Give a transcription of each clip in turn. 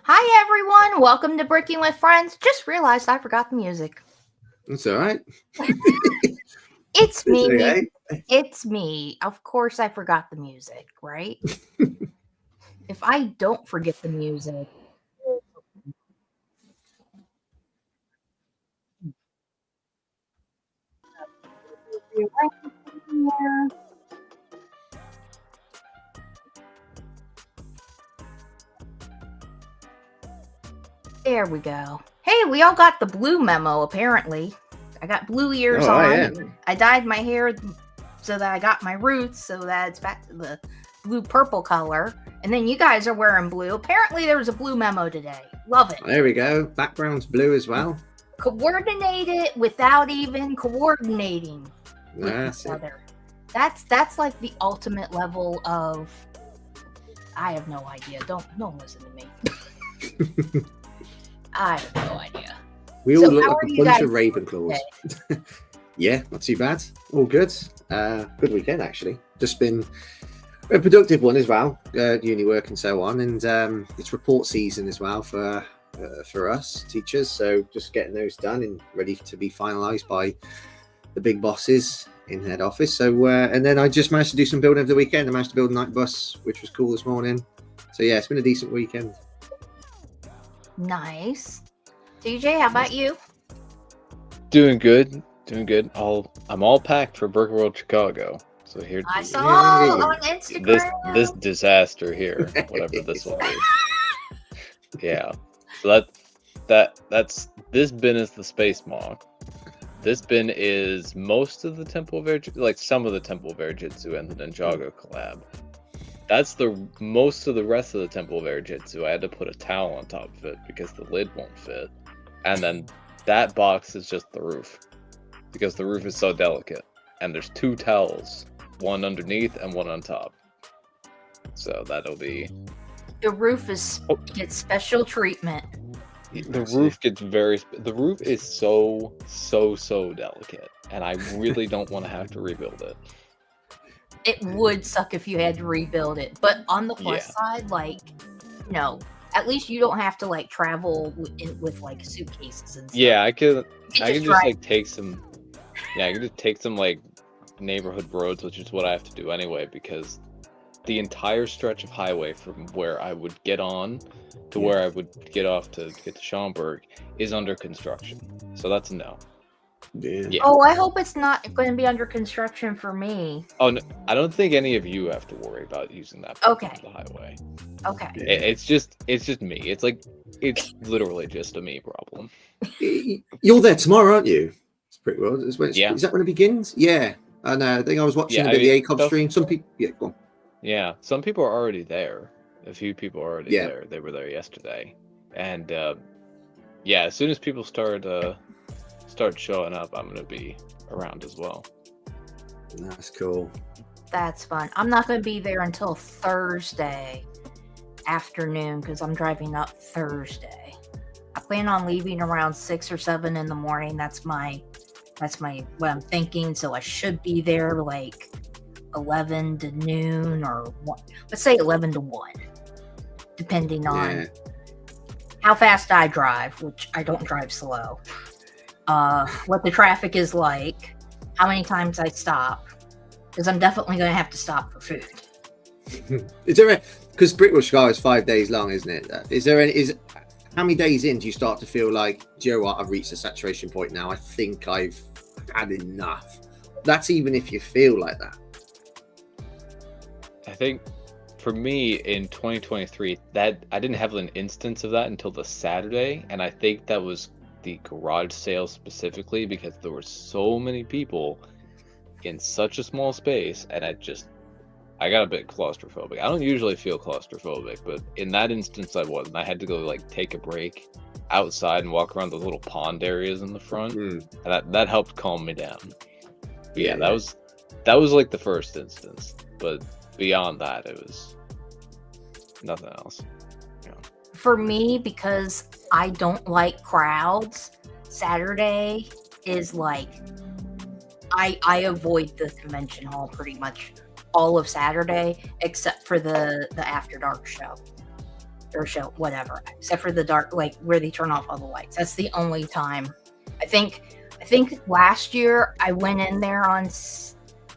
Hi everyone, welcome to Breaking with Friends. Just realized I forgot the music. That's all right. It's It's me. okay. It's me. Of course I forgot the music, right? If I don't forget the music. There we go. Hey, we all got the blue memo apparently. I got blue ears Oh, on. yeah. I dyed my hair so that I got my roots so that it's back to the blue purple color. And then you guys are wearing blue. Apparently there was a blue memo today. Love it. There we go. Background's blue as well. Coordinate it without even coordinating with That's each it. other. That's like the ultimate level of I have no idea. Don't listen to me. I have no idea. We So all look how like are a you bunch guys of Ravenclaws. Yeah, not too bad. All good. Good weekend, actually. Just been a productive one as well. Uni work and so on. And it's report season as well for us teachers. So just getting those done and ready to be finalised by the big bosses in head office. So and then I just managed to do some building over the weekend. I managed to build a night bus, which was cool this morning. So yeah, it's been a decent weekend. Nice. DJ, how about you? Doing good. I'm all packed for Brickworld Chicago. So here I saw Yay. on Instagram. this disaster here, whatever this will be. Yeah. So that's this bin is the space mog. This bin is most of the Temple of Air, like some of the Temple of Air Jitsu and the Ninjago collab. That's the most of the rest of the Temple of Air Jitsu. I had to put a towel on top of it because the lid won't fit. And then that box is just the roof. Because the roof is so delicate. And there's two towels. One underneath and one on top. So that'll be... The roof gets special treatment. The roof gets the roof is so delicate. And I really don't want to have to rebuild it. It would suck if you had to rebuild it. But on the plus side, like, at least you don't have to like travel with like suitcases and stuff. Yeah, I could just like take some like neighborhood roads, which is what I have to do anyway, because the entire stretch of highway from where I would get on to where I would get off to get to Schaumburg is under construction. So that's a no. Yeah. Oh, I hope it's not going to be under construction for me. Oh, no, I don't think any of you have to worry about using that part of the highway. Okay. It's just me. It's literally just a me problem. You're there tomorrow, aren't you? It's Brickworld. Yeah. Is that when it begins? Yeah. I know. I think I was watching a bit of the ACOB stream. Some people... Yeah, go on. Yeah, some people are already there. A few people are already there. They were there yesterday. And, as soon as people start showing up, I'm going to be around as well. That's cool. That's fun. I'm not going to be there until Thursday afternoon because I'm driving up Thursday. I plan on leaving around 6 or 7 in the morning. That's my what I'm thinking. So I should be there like 11 to noon or 1. Let's say 11 to 1, depending on how fast I drive, which I don't drive slow. What the traffic is like, how many times I stop, because I'm definitely going to have to stop for food. Is there because Brickworld Chicago is 5 days long, isn't it? How many days in do you start to feel like, do you know what, I've reached a saturation point now? I think I've had enough. That's even if you feel like that. I think for me in 2023, that I didn't have an instance of that until the Saturday, and I think that was the garage sale specifically because there were so many people in such a small space, and I got a bit claustrophobic. I don't usually feel claustrophobic, but in that instance I was, and I had to go like take a break outside and walk around those little pond areas in the front, and that helped calm me down. But yeah, that was like the first instance, but beyond that it was nothing else. For me, because I don't like crowds, Saturday is like I avoid the convention hall pretty much all of Saturday except for the After Dark show. outdoor show, whatever, except for the dark, like where they turn off all the lights. That's the only time. I think last year I went in there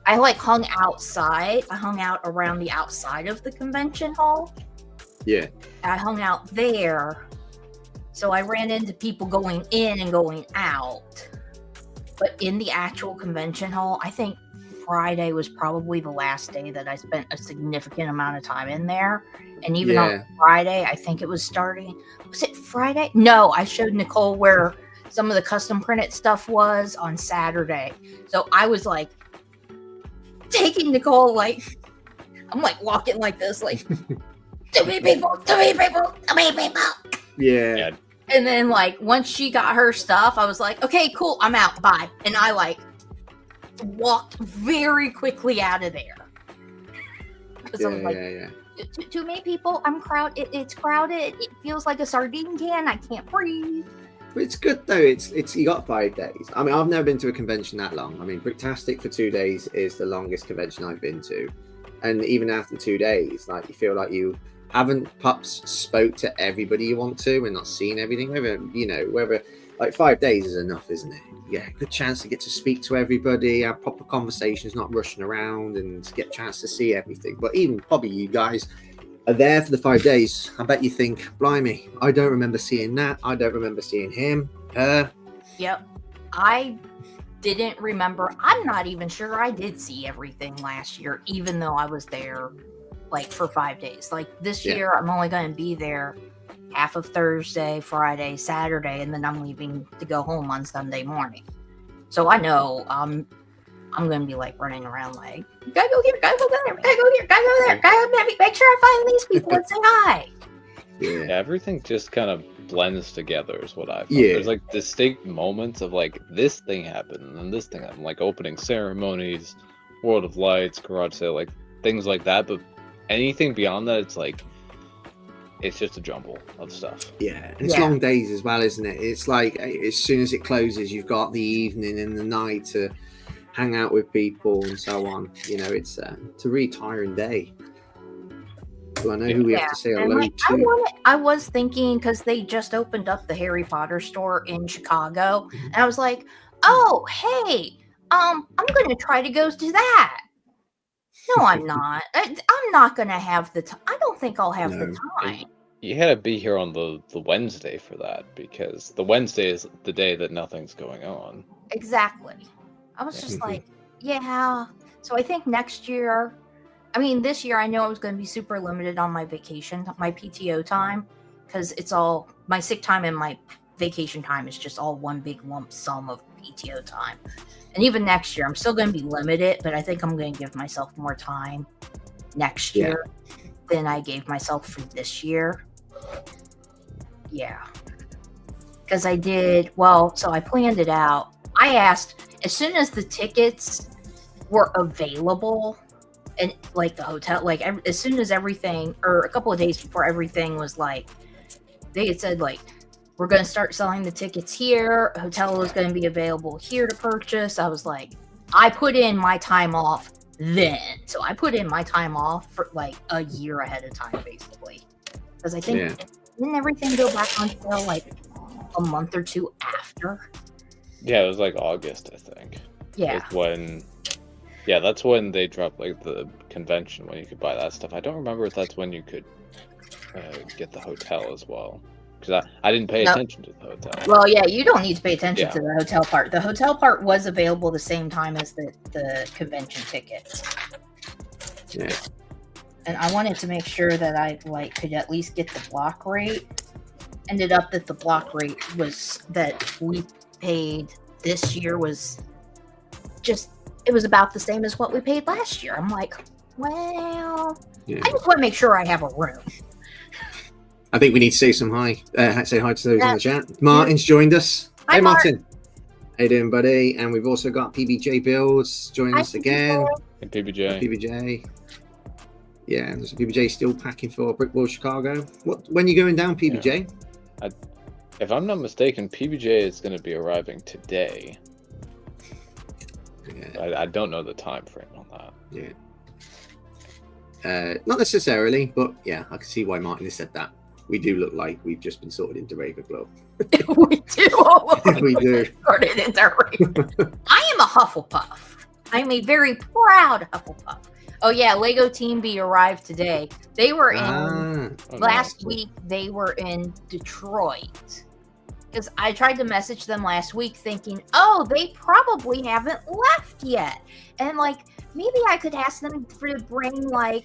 I like hung outside. I hung out around the outside of the convention hall. Yeah. I hung out there. So I ran into people going in and going out. But in the actual convention hall, I think Friday was probably the last day that I spent a significant amount of time in there. And even on Friday, I think it was starting. Was it Friday? No, I showed Nicole where some of the custom printed stuff was on Saturday. So I was like taking Nicole, like, I'm like walking like this, like, to me people, to me people, to me people. Yeah. And then like once she got her stuff, I was like, okay, cool, I'm out, bye. And I like walked very quickly out of there. Because I was like, too many people, I'm crowded, it's crowded, it feels like a sardine can, I can't breathe. But it's good though. It's you got 5 days. I mean, I've never been to a convention that long. I mean, Bricktastic for 2 days is the longest convention I've been to, and even after 2 days, like you feel like you haven't spoke to everybody you want to and not seen everything. Whether like 5 days is enough, isn't it? Yeah, good chance to get to speak to everybody, have proper conversations, not rushing around, and get a chance to see everything. But even probably you guys are there for the 5 days. I bet you think, blimey, I don't remember seeing that. I don't remember seeing him, her. Yep. I didn't remember. I'm not even sure I did see everything last year, even though I was there like for 5 days. Like this year, I'm only going to be there half of Thursday, Friday, Saturday, and then I'm leaving to go home on Sunday morning. So I know I'm going to be like running around like, gotta go here, gotta go there, gotta go here, gotta go there, gotta make sure I find these people and say hi. Yeah, everything just kind of blends together is what I found. Yeah. There's like distinct moments of like this thing happened and then this thing happened, like opening ceremonies, World of Lights, garage sale, like things like that. But anything beyond that, it's like it's just a jumble of stuff. Yeah, and it's long days as well, isn't it? It's like as soon as it closes, you've got the evening and the night to hang out with people and so on. It's a really tiring day. Do I know who we have to say hello to? I was thinking, because they just opened up the Harry Potter store in Chicago, and I was like, oh, hey, I'm going to try to go to that. No, I'm not. I'm not going to have the time. I don't think I'll have the time. You had to be here on the Wednesday for that, because the Wednesday is the day that nothing's going on. Exactly. I was just like, yeah. So I think next year, this year I know I was going to be super limited on my vacation, my PTO time, because it's all my sick time and my vacation time is just all one big lump sum of PTO time. And even next year, I'm still going to be limited, but I think I'm going to give myself more time next year than I gave myself for this year. Yeah. Because I did, so I planned it out. I asked, as soon as the tickets were available, and like the hotel, like as soon as everything, or a couple of days before everything was like, they had said like, we're going to start selling the tickets here. A hotel is going to be available here to purchase. I was like, I put in my time off then. So I put in my time off for like a year ahead of time, basically. Because I think, didn't everything go back on sale like a month or two after? Yeah, it was like August, I think. Yeah. That's when they dropped like the convention when you could buy that stuff. I don't remember if that's when you could get the hotel as well. Because I didn't pay attention to the hotel. Well, yeah, you don't need to pay attention to the hotel part. The hotel part was available the same time as the convention tickets. Yeah. And I wanted to make sure that I could at least get the block rate. Ended up that the block rate was that we paid this year was just, it was about the same as what we paid last year. I'm like, well, I just want to make sure I have a room. I think we need to say hi to those in the chat. Martin's joined us. Hi, hey, Martin. How you doing, buddy? And we've also got PBJ Builds joining us again. Hey, PBJ. Yeah, there's PBJ still packing for Brickworld Chicago. When are you going down, PBJ? Yeah. If I'm not mistaken, PBJ is going to be arriving today. Yeah. I don't know the time frame on that. Yeah. Not necessarily, but yeah, I can see why Martin has said that. we do look like we've just been sorted into Ravenclaw. We do. All We do. Sorted into Ravenclaw. I am a Hufflepuff. I'm a very proud Hufflepuff. Oh yeah, Lego Team B arrived today. They were in last week. They were in Detroit. Because I tried to message them last week thinking, oh, they probably haven't left yet. And like, maybe I could ask them to bring like,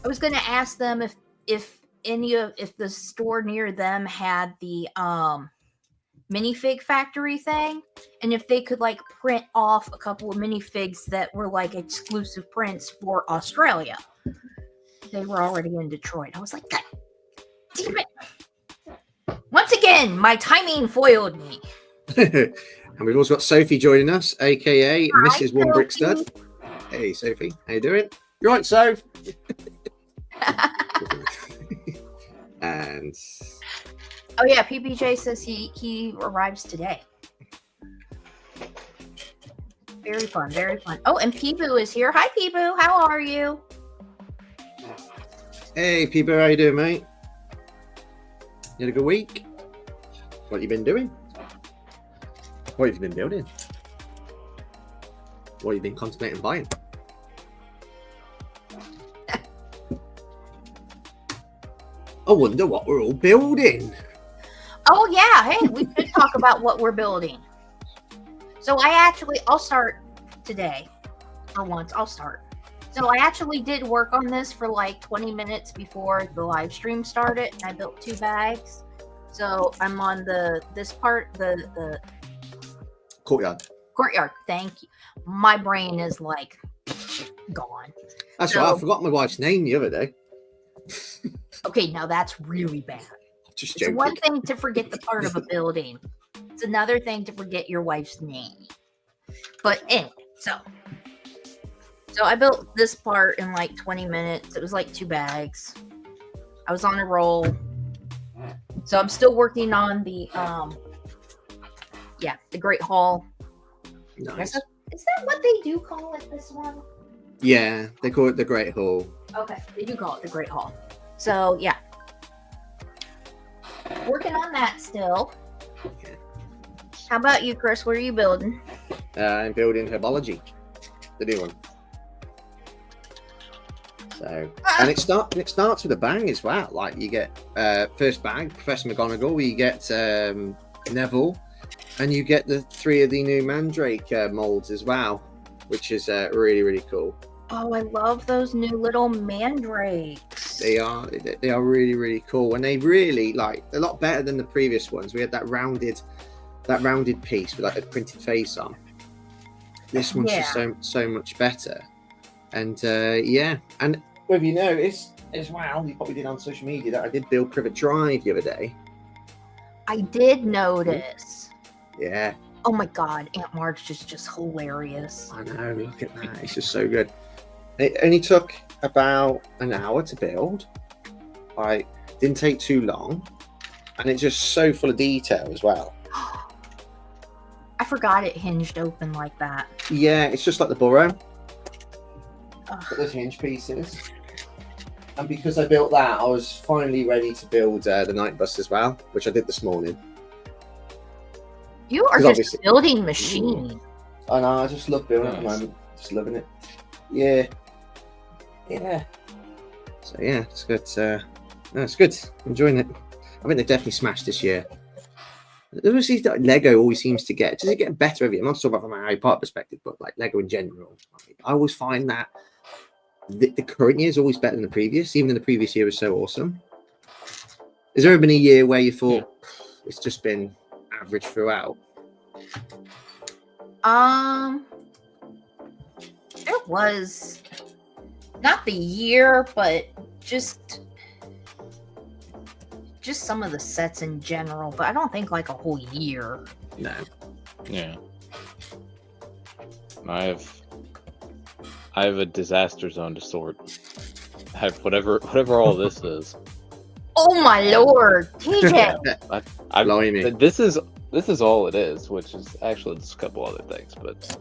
I was going to ask them if the store near them had the minifig factory thing. And if they could like print off a couple of minifigs that were like exclusive prints for Australia. They were already in Detroit. I was like, God damn it. Once again, my timing foiled me. And we've also got Sophie joining us, aka Mrs. One Brick Stud. Hey, Sophie, how you doing? You right, Soph? And oh yeah, PPJ says he arrives today. Very fun, very fun. Oh, and Peeboo is here. Hi, Peeboo. How are you? hey, people, how you doing, mate? You had a good week? What you been doing? What have you been building? What have you been contemplating buying? I wonder what we're all building. Oh yeah, hey, we could talk about what we're building. So I'll start today. For once, I'll start. So I actually did work on this for like 20 minutes before the live stream started. I built 2 bags. So I'm on this part, the Courtyard. courtyard. Thank you. My brain is like gone. That's right. I forgot my wife's name the other day. Okay, now that's really bad. Just It's joking. one thing to forget the part of a building. It's another thing to forget your wife's name. But anyway, so I built this part in like 20 minutes. It was like 2 bags. I was on a roll. So I'm still working on the the Great Hall. Nice. Is that what they do call it, this one? Yeah, they call it the Great Hall. Okay, they do call it the Great Hall. So yeah. Working on that still. Okay. How about you, Chris? What are you building? I'm building Herbology, the new one. So, and it starts with a bang as well. Like you get first bag, Professor McGonagall, you get Neville, and you get the 3 of the new Mandrake molds as well, which is really, really cool. Oh, I love those new little mandrakes. They are really, really cool, and they really like a lot better than the previous ones. We had that rounded piece with like a printed face on. This one's just so much better, and and whether you noticed as well, you probably did on social media that I did build Privet Drive the other day. I did notice. Yeah. Oh my God, Aunt Marge is just hilarious. I know, look at that. It's just so good. It only took about an hour to build. Like, didn't take too long. And it's just so full of detail as well. I forgot it hinged open like that. Yeah, it's just like the burrow. Ugh. But there's hinge pieces. And because I built that, I was finally ready to build the night bus as well, which I did this morning. You are 'Cause just a building machine. I know, I just love building at the moment. Just loving it. Yeah. Yeah. So yeah, it's good. No, it's good. Enjoying it. I think they definitely smashed this year. Obviously, Lego always seems to get. Does it get better every year? I'm not talking about from a Harry Potter perspective, but like Lego in general. I always find that the current year is always better than the previous, even though the previous year was so awesome. Has there ever been a year where you thought it's just been average throughout? There was not the year, but just some of the sets in general, but I don't think like a whole year. No. Yeah. I have a disaster zone to sort. I have whatever all this is. Oh my lord, TJ! Blimey. This is all it is, which is actually just a couple other things, but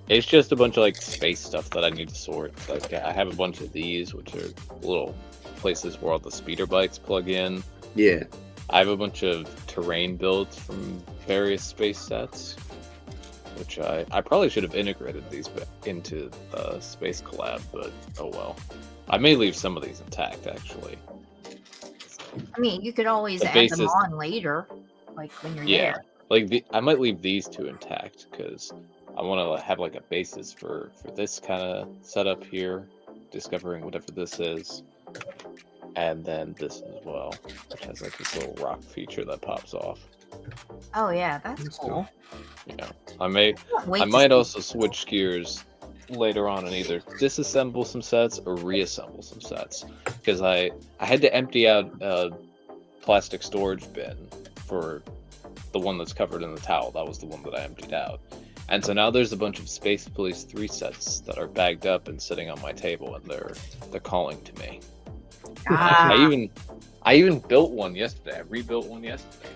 it's just a bunch of like space stuff that I need to sort. Like I have a bunch of these, which are a little places where all the speeder bikes plug in. Yeah. I have a bunch of terrain builds from various space sets, which I probably should have integrated these into Space Collab, but oh well. I may leave some of these intact, actually. I mean, you could always The add them basis- on later, like when you're Yeah, there. like I might leave these two intact because I want to have like a basis for this kind of setup here, discovering whatever this is, and then this as well, which has like this little rock feature that pops off. Oh yeah, that's That's cool. Yeah, I might also switch gears later on and either disassemble some sets or reassemble some sets, because I had to empty out a plastic storage bin for the one that's covered in the towel. That was the one that I emptied out, and so now there's a bunch of Space Police 3 sets that are bagged up and sitting on my table, and they're calling to me. Ah, I even built one yesterday. I rebuilt one yesterday.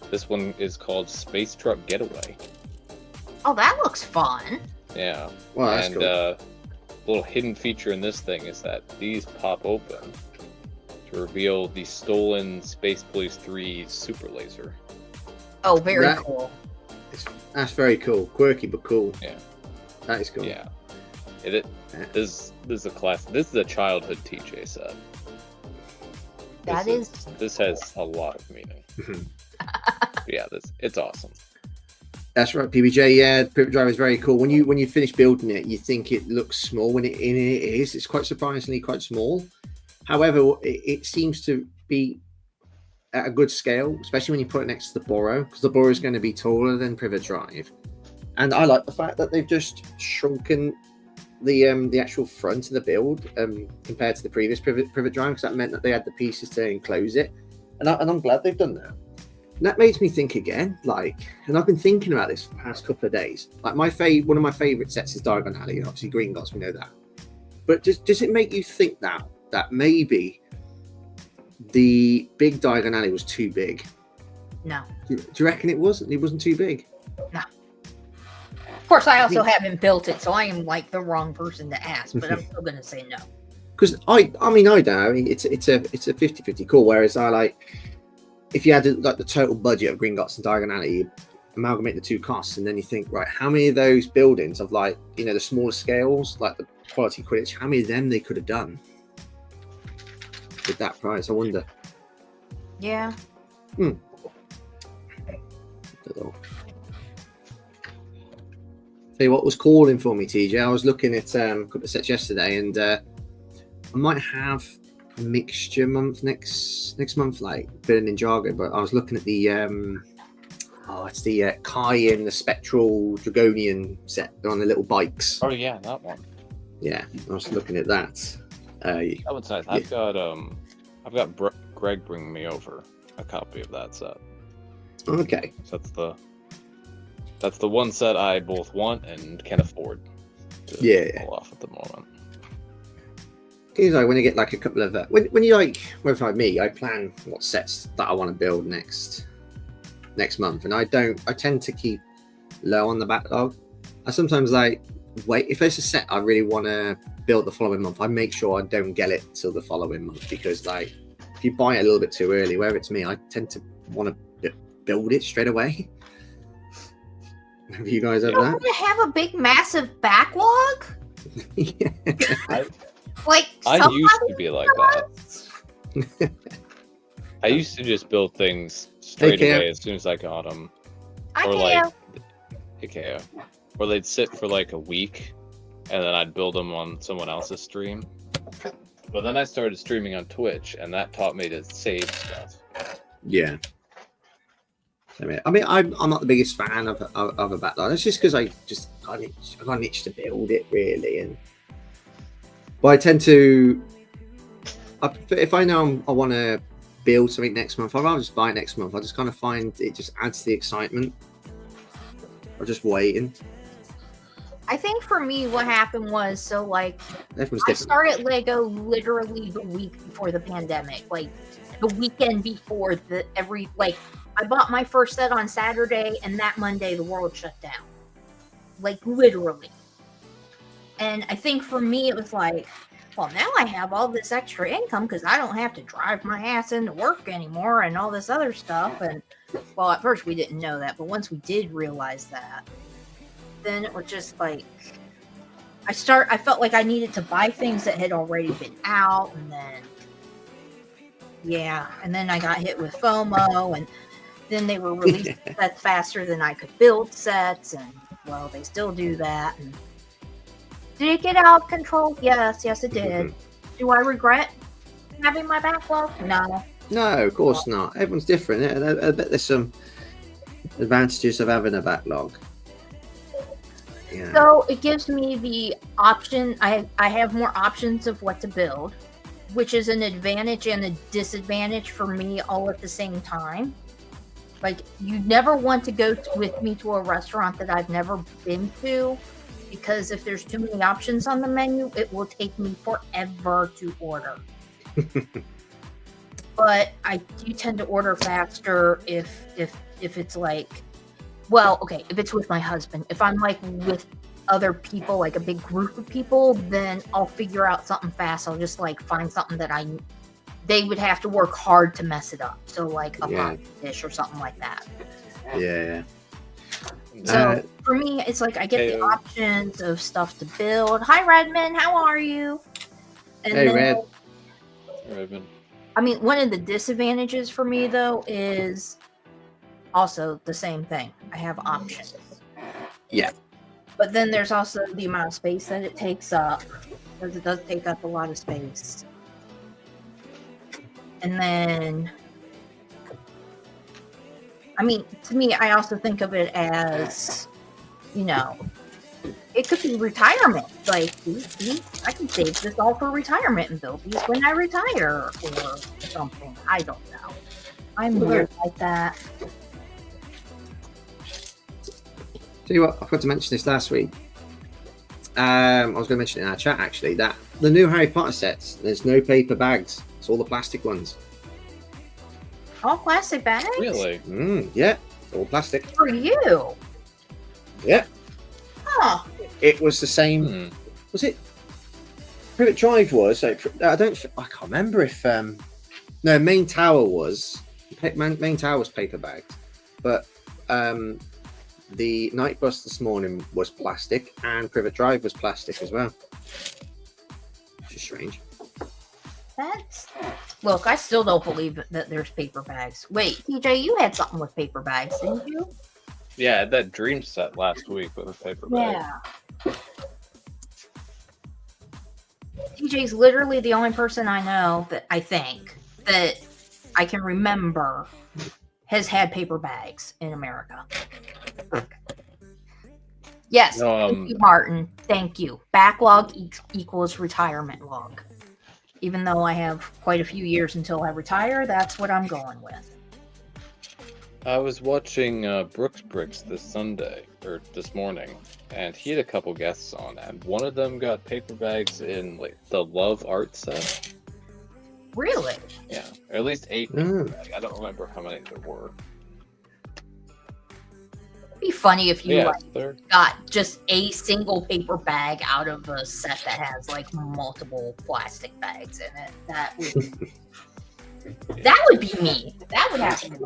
This one is called Space Truck Getaway. oh, that looks fun. Yeah. Well, that's And cool. little hidden feature in this thing is that these pop open to reveal the stolen Space Police 3 super laser. Oh, very That- cool. That's very cool. Quirky but cool. Yeah. That is cool. Yeah. This is a class. This is a childhood TJ set. This has a lot of meaning. Yeah, it's awesome. That's right, PBJ. Yeah, Pivot Driver is very cool. When you finish building it, you think it looks small. When it is, it's quite surprisingly quite small. However, it seems to be at a good scale, especially when you put it next to the Burrow, because the Burrow is going to be taller than Pivot Drive. And I like the fact that they've just shrunken the actual front of the build compared to the previous Pivot Drive, because that meant that they had the pieces to enclose it. And I'm glad they've done that. And that makes me think again, and I've been thinking about this for the past couple of days. Like one of my favorite sets is Diagon Alley, and obviously Green Gods, we know that. But does it make you think now that maybe the big Diagon Alley was too big? No. Do you reckon it wasn't? It wasn't too big? No. Of course, I also haven't built it, so I am like the wrong person to ask, but I'm still going to say no. Because I don't know. I mean, it's a 50-50 call. Whereas I like, if you had like the total budget of Green Gots and Diagon Alley, you amalgamate the two costs, and then you think, right, how many of those buildings of like, the smaller scales, like the quality Quidditch, how many of them they could have done with that price? I wonder. Yeah. Don't know. Tell you what was calling for me, TJ. I was looking at a couple of sets yesterday, and I might have a mixture month next month, like bit of Ninjago. But I was looking at the it's the Kai and the Spectral Dragonian set. They're on the little bikes. Oh yeah, that one. Yeah, I was looking at that. That one's nice. Yeah. I've got Greg bringing me over a copy of that set. Okay. So that's the one set I both want and can afford to pull off at the moment. Because when you get like a couple of when you like, whether me, I plan what sets that I want to build next month, and I tend to keep low on the backlog. I sometimes like wait if there's a set I really want to build the following month. I make sure I don't get it till the following month, because like if you buy it a little bit too early, whether it's me, I tend to want to build it straight away. Have you guys ever that? You have a big, massive backlog? Yeah. Like I used to be like does? that. I used to just build things straight AKO. away as soon as I got them. I Or can't. like, AKO. Or they'd sit for like a week, and then I'd build them on someone else's stream. But then I started streaming on Twitch, and that taught me to save stuff. Yeah. I mean, I'm not the biggest fan of a backlog. It's just because I got an itch to build it, really. But I tend to, if I know I want to build something next month, I'd rather just buy it next month. I just kind of find it just adds to the excitement of just waiting. I think for me, what happened was, so like, Everyone's I different. started Lego literally the week before the pandemic, like the weekend before I bought my first set on Saturday, and that Monday the world shut down. Like literally. And I think for me, it was like, well, now I have all this extra income because I don't have to drive my ass into work anymore and all this other stuff. And well, at first we didn't know that, but once we did realize that, then it was just like I felt like I needed to buy things that had already been out, and then and then I got hit with FOMO, and then they were releasing sets faster than I could build sets, and well, they still do that. And did it get out of control? Yes, it did. Do I regret having my backlog? No. No, of course not. Everyone's different. I bet there's some advantages of having a backlog. Yeah. So it gives me the option. I have more options of what to build, which is an advantage and a disadvantage for me all at the same time. Like, you never want to go with me to a restaurant that I've never been to, because if there's too many options on the menu, it will take me forever to order. But I do tend to order faster if it's like, well, okay, if it's with my husband. If I'm like with other people, like a big group of people, then I'll figure out something fast. I'll just like find something that they would have to work hard to mess it up. So like a pie dish or something like that. Yeah. So for me, it's like I get the options of stuff to build. Hi, Redmond, how are you? And hey, Red. Redmond. I mean, one of the disadvantages for me though is also the same thing. I have options. Yeah. But then there's also the amount of space that it takes up, because it does take up a lot of space. And then, I mean, to me, I also think of it as, you know, it could be retirement. Like, I can save this all for retirement and build these when I retire or something. I don't know. I'm weird like that. Tell you what, I forgot to mention this last week. I was going to mention it in our chat actually, that the new Harry Potter sets, there's no paper bags. It's all the plastic ones. All plastic bags? Really? Yeah, all plastic. For you? Yeah. Huh. It was the same. Was it? Privet Drive was. I can't remember if. No, Main Tower was. Main Tower was paper bagged, but the night bus this morning was plastic, and Privet Drive was plastic as well. Which is strange. Look, I still don't believe that there's paper bags. Wait, TJ, you had something with paper bags, didn't you? Yeah, I had that dream set last week with a paper bag. Yeah. TJ's literally the only person I know that I think that I can remember has had paper bags in America. Yes, thank you, Martin. Thank you. Backlog equals retirement log. Even though I have quite a few years until I retire, that's what I'm going with. I was watching Bricks this morning, and he had a couple guests on, and one of them got paper bags in like the Love Art set. Really? Yeah, or at least 8 paper bags. I don't remember how many there were. It'd be funny if you got just a single paper bag out of a set that has like multiple plastic bags in it. That would be me. That would happen.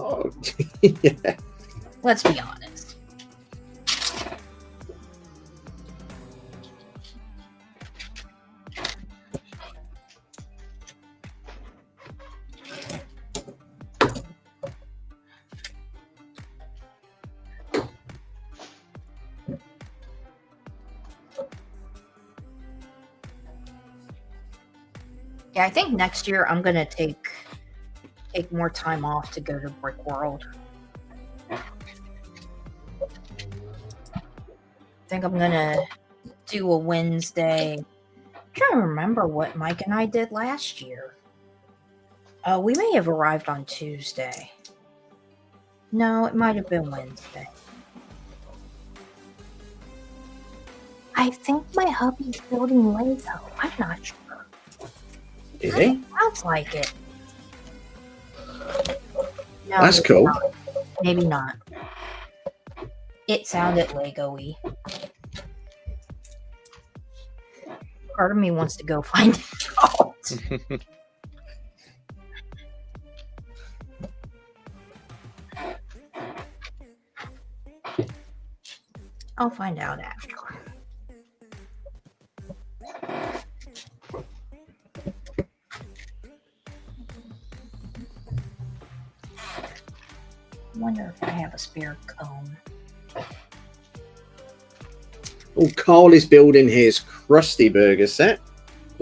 Yeah. Let's be honest. Yeah, I think next year I'm gonna take more time off to go to Brickworld. I think I'm gonna do a Wednesday. I'm trying to remember what Mike and I did last year. We may have arrived on Tuesday. No, it might have been Wednesday. I think my hubby's building Lego. I'm not sure. Is he? Sounds like it. No, that's cool. Maybe not. It sounded Lego-y. Part of me wants to go find out. I'll find out after. I wonder if I have a spare cone. Oh, Carl is building his Krusty Burger set.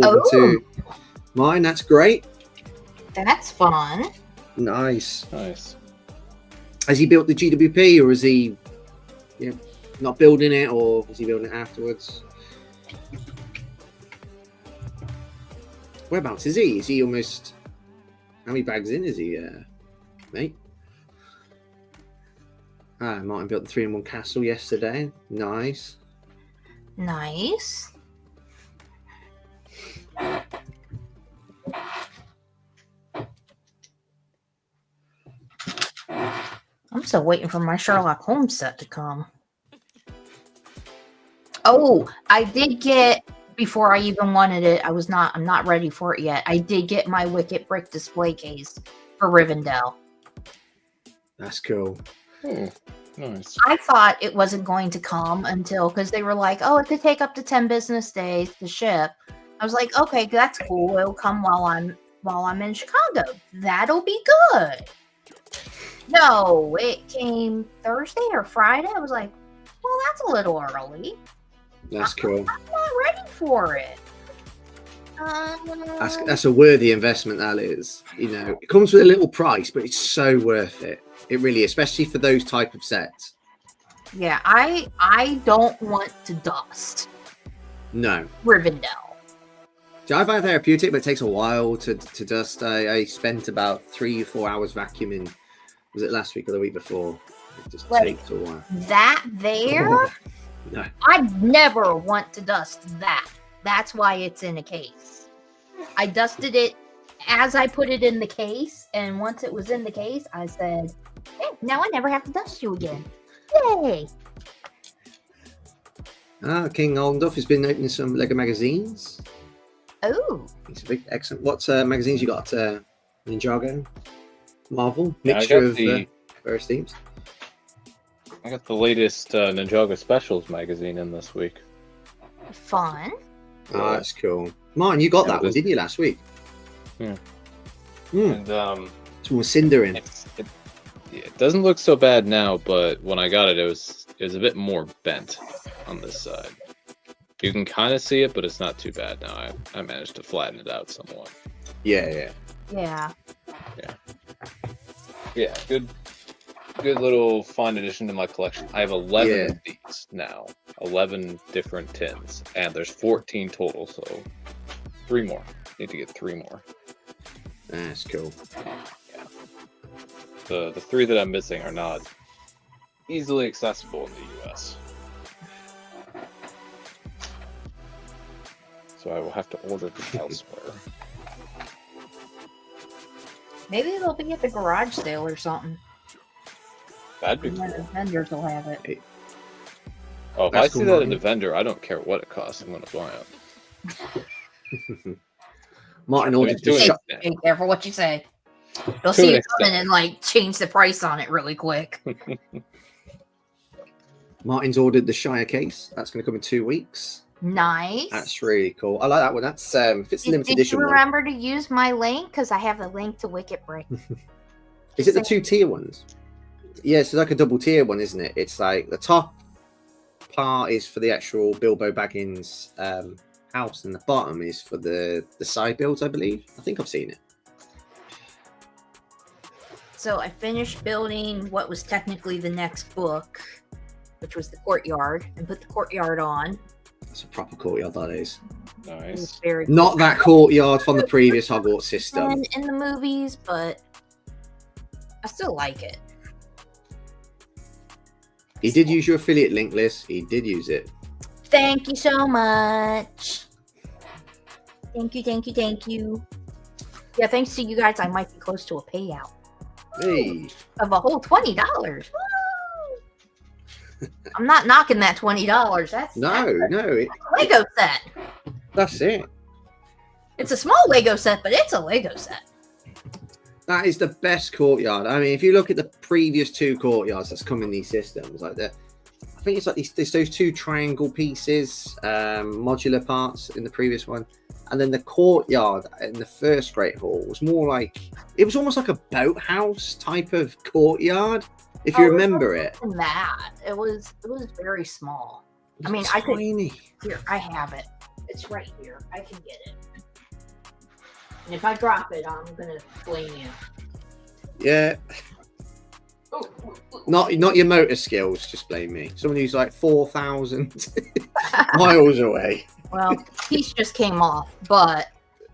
To mine, that's great. That's fun. Nice. Nice. Has he built the GWP, or is he not building it, or is he building it afterwards? Whereabouts is he? Is he almost... How many bags in is he, mate? Martin built the 3-in-1 castle yesterday. Nice. Nice. I'm still waiting for my Sherlock Holmes set to come. Oh, I did get, before I even wanted it, I'm not ready for it yet. I did get my Wicked Brick display case for Rivendell. That's cool. Nice. I thought it wasn't going to come until, because they were like, oh, it could take up to 10 business days to ship. I was like, okay, that's cool. It'll come while I'm in Chicago. That'll be good. No, it came Thursday or Friday. I was like, well, that's a little early. That's cool. I'm not ready for it. That's a worthy investment, that is. It comes with a little price, but it's so worth it. It really is, especially for those type of sets. Yeah, I don't want to dust. No. Rivendell. So I find it therapeutic, but it takes a while to dust. I spent about 3 or 4 hours vacuuming. Was it last week or the week before? It just takes a while. That there? No. I never want to dust that. That's why it's in a case. I dusted it as I put it in the case, and once it was in the case, I said, hey, now I never have to dust you again. Yay! King Oldenduff has been opening some Lego magazines. Oh. It's a big, excellent. What magazines you got? Ninjago? Marvel? Yeah, Mixture of the various themes? I got the latest Ninjago Specials magazine in this week. Fun. Oh, that's cool. Martin, you got that one, didn't you, last week? Yeah. And it's more cinder in. It doesn't look so bad now, but when I got it, it was a bit more bent on this side. You can kind of see it, but it's not too bad now. I managed to flatten it out somewhat. Yeah. Good little fine addition to my collection. I have 11 of these now. 11 different tins. And there's 14 total, so 3 more. Need to get 3 more. That's cool. Yeah. The 3 that I'm missing are not easily accessible in the US. So I will have to order them elsewhere. Maybe they'll be at the garage sale or something. That'd be And cool. then the vendors will have it. Oh, if That's I see cool, that Martin. in a vendor, I don't care what it costs. I'm going to buy it. Martin ordered the Hey, shot. be careful what you say. They'll To see an you coming extent. and change the price on it really quick. Martin's ordered the Shire case. That's going to come in 2 weeks. Nice. That's really cool. I like that one. That's if it's a limited Did edition you one. remember to use my link? Because I have the link to Wicked Brick. Is it the 2-tier ones? Yeah, it's like a double tier one, isn't it? It's like the top part is for the actual Bilbo Baggins house, and the bottom is for the side builds, I believe. I think I've seen it. So I finished building what was technically the next book, which was the courtyard, and put the courtyard on. That's a proper courtyard, that is. It was Nice. very Not cool. that courtyard from the previous Hogwarts system. And in the movies, but I still like it. He did use your affiliate link, Liz. He did use it. Thank you so much. Thank you. Yeah, thanks to you guys, I might be close to a payout Hey. of a whole $20. Woo! I'm not knocking that $20. That's No. a Lego set. That's it. It's a small Lego set, but it's a Lego set. That is the best courtyard. I mean, if you look at the previous 2 courtyards that's come in these systems, like I think it's like those 2 triangle pieces, modular parts in the previous one, and then the courtyard in the first Great Hall was more like, it was almost like a boathouse type of courtyard, if you remember it. That it was very small. I mean, tiny. Here, I have it. It's right here. I can get it. And if I drop it, I'm gonna blame you. Yeah. Not your motor skills, just blame me. Someone who's like 4,000 miles away. Well, piece just came off, but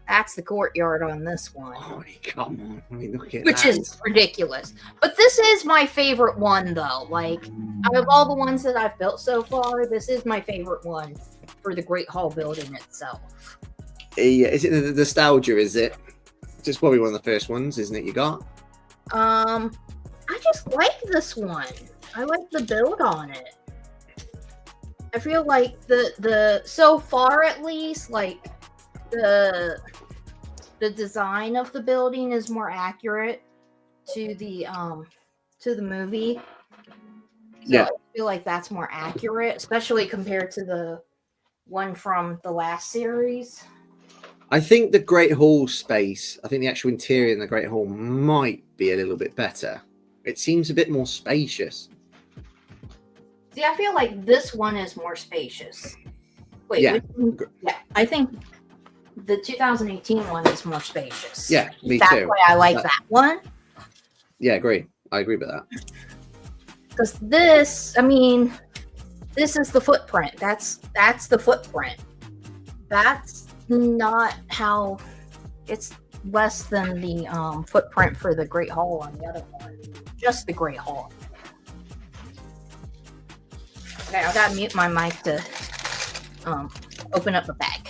that's the courtyard on this one. Oh, come on. I mean, look at Which that. is ridiculous. But this is my favorite one, though. Like, out of all the ones that I've built so far, this is my favorite one for the Great Hall building itself. Yeah, is it the nostalgia, is it? It's probably one of the first ones, isn't it, you got? I just like this one. I like the build on it. I feel like the so far at least, like the design of the building is more accurate to the movie. So Yeah. I feel like that's more accurate, especially compared to the one from the last series. I think the Great Hall space, I think the actual interior in the Great Hall might be a little bit better. It seems a bit more spacious. See, I feel like this one is more spacious. Wait, Yeah. yeah, I think the 2018 one is more spacious. Yeah, me That's too. why I like that one. Yeah, agree. I agree with that. Because this, I mean, this is the footprint. That's the footprint. That's not how. It's less than the footprint for the Great Hall on the other one. Just the Great Hall. Okay, I gotta mute my mic to open up the bag.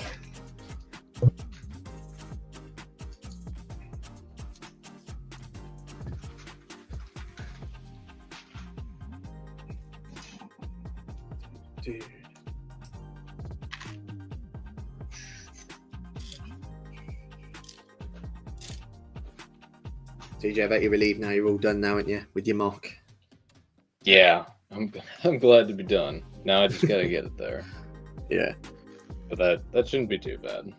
Dude. TJ, I bet you're relieved now. You're all done now, aren't you, with your mock? Yeah, I'm glad to be done. Now I just gotta get it there. Yeah. But that shouldn't be too bad.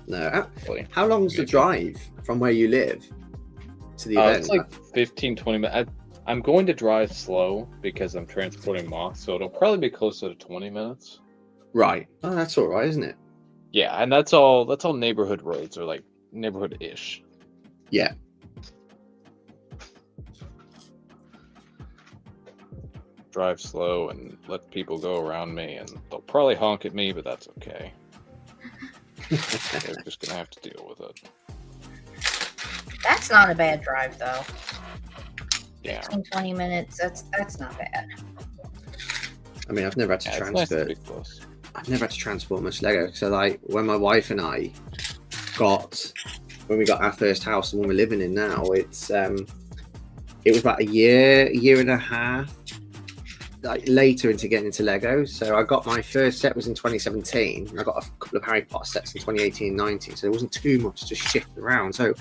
No. Hopefully. How long's the drive from where you live to the event? It's like 15, 20 minutes. I'm going to drive slow because I'm transporting moths, so it'll probably be closer to 20 minutes. Right. Oh, that's all right, isn't it? Yeah, and that's all neighborhood roads, or like neighborhood-ish. Yeah. Drive slow and let people go around me, and they'll probably honk at me, but that's okay. They're just gonna have to deal with it. That's not a bad drive, though. Yeah. 20 minutes. That's not bad. I mean, I've never had to Yeah, it's nice to transfer. be close. I've never had to transport much Lego. So, like, when my wife and I when we got our first house, the one we're living in now, it was about a year and a half, like, later into getting into Lego. So I got my first set was in 2017. I got a couple of Harry Potter sets in 2018 and 19. So there wasn't too much to shift around. So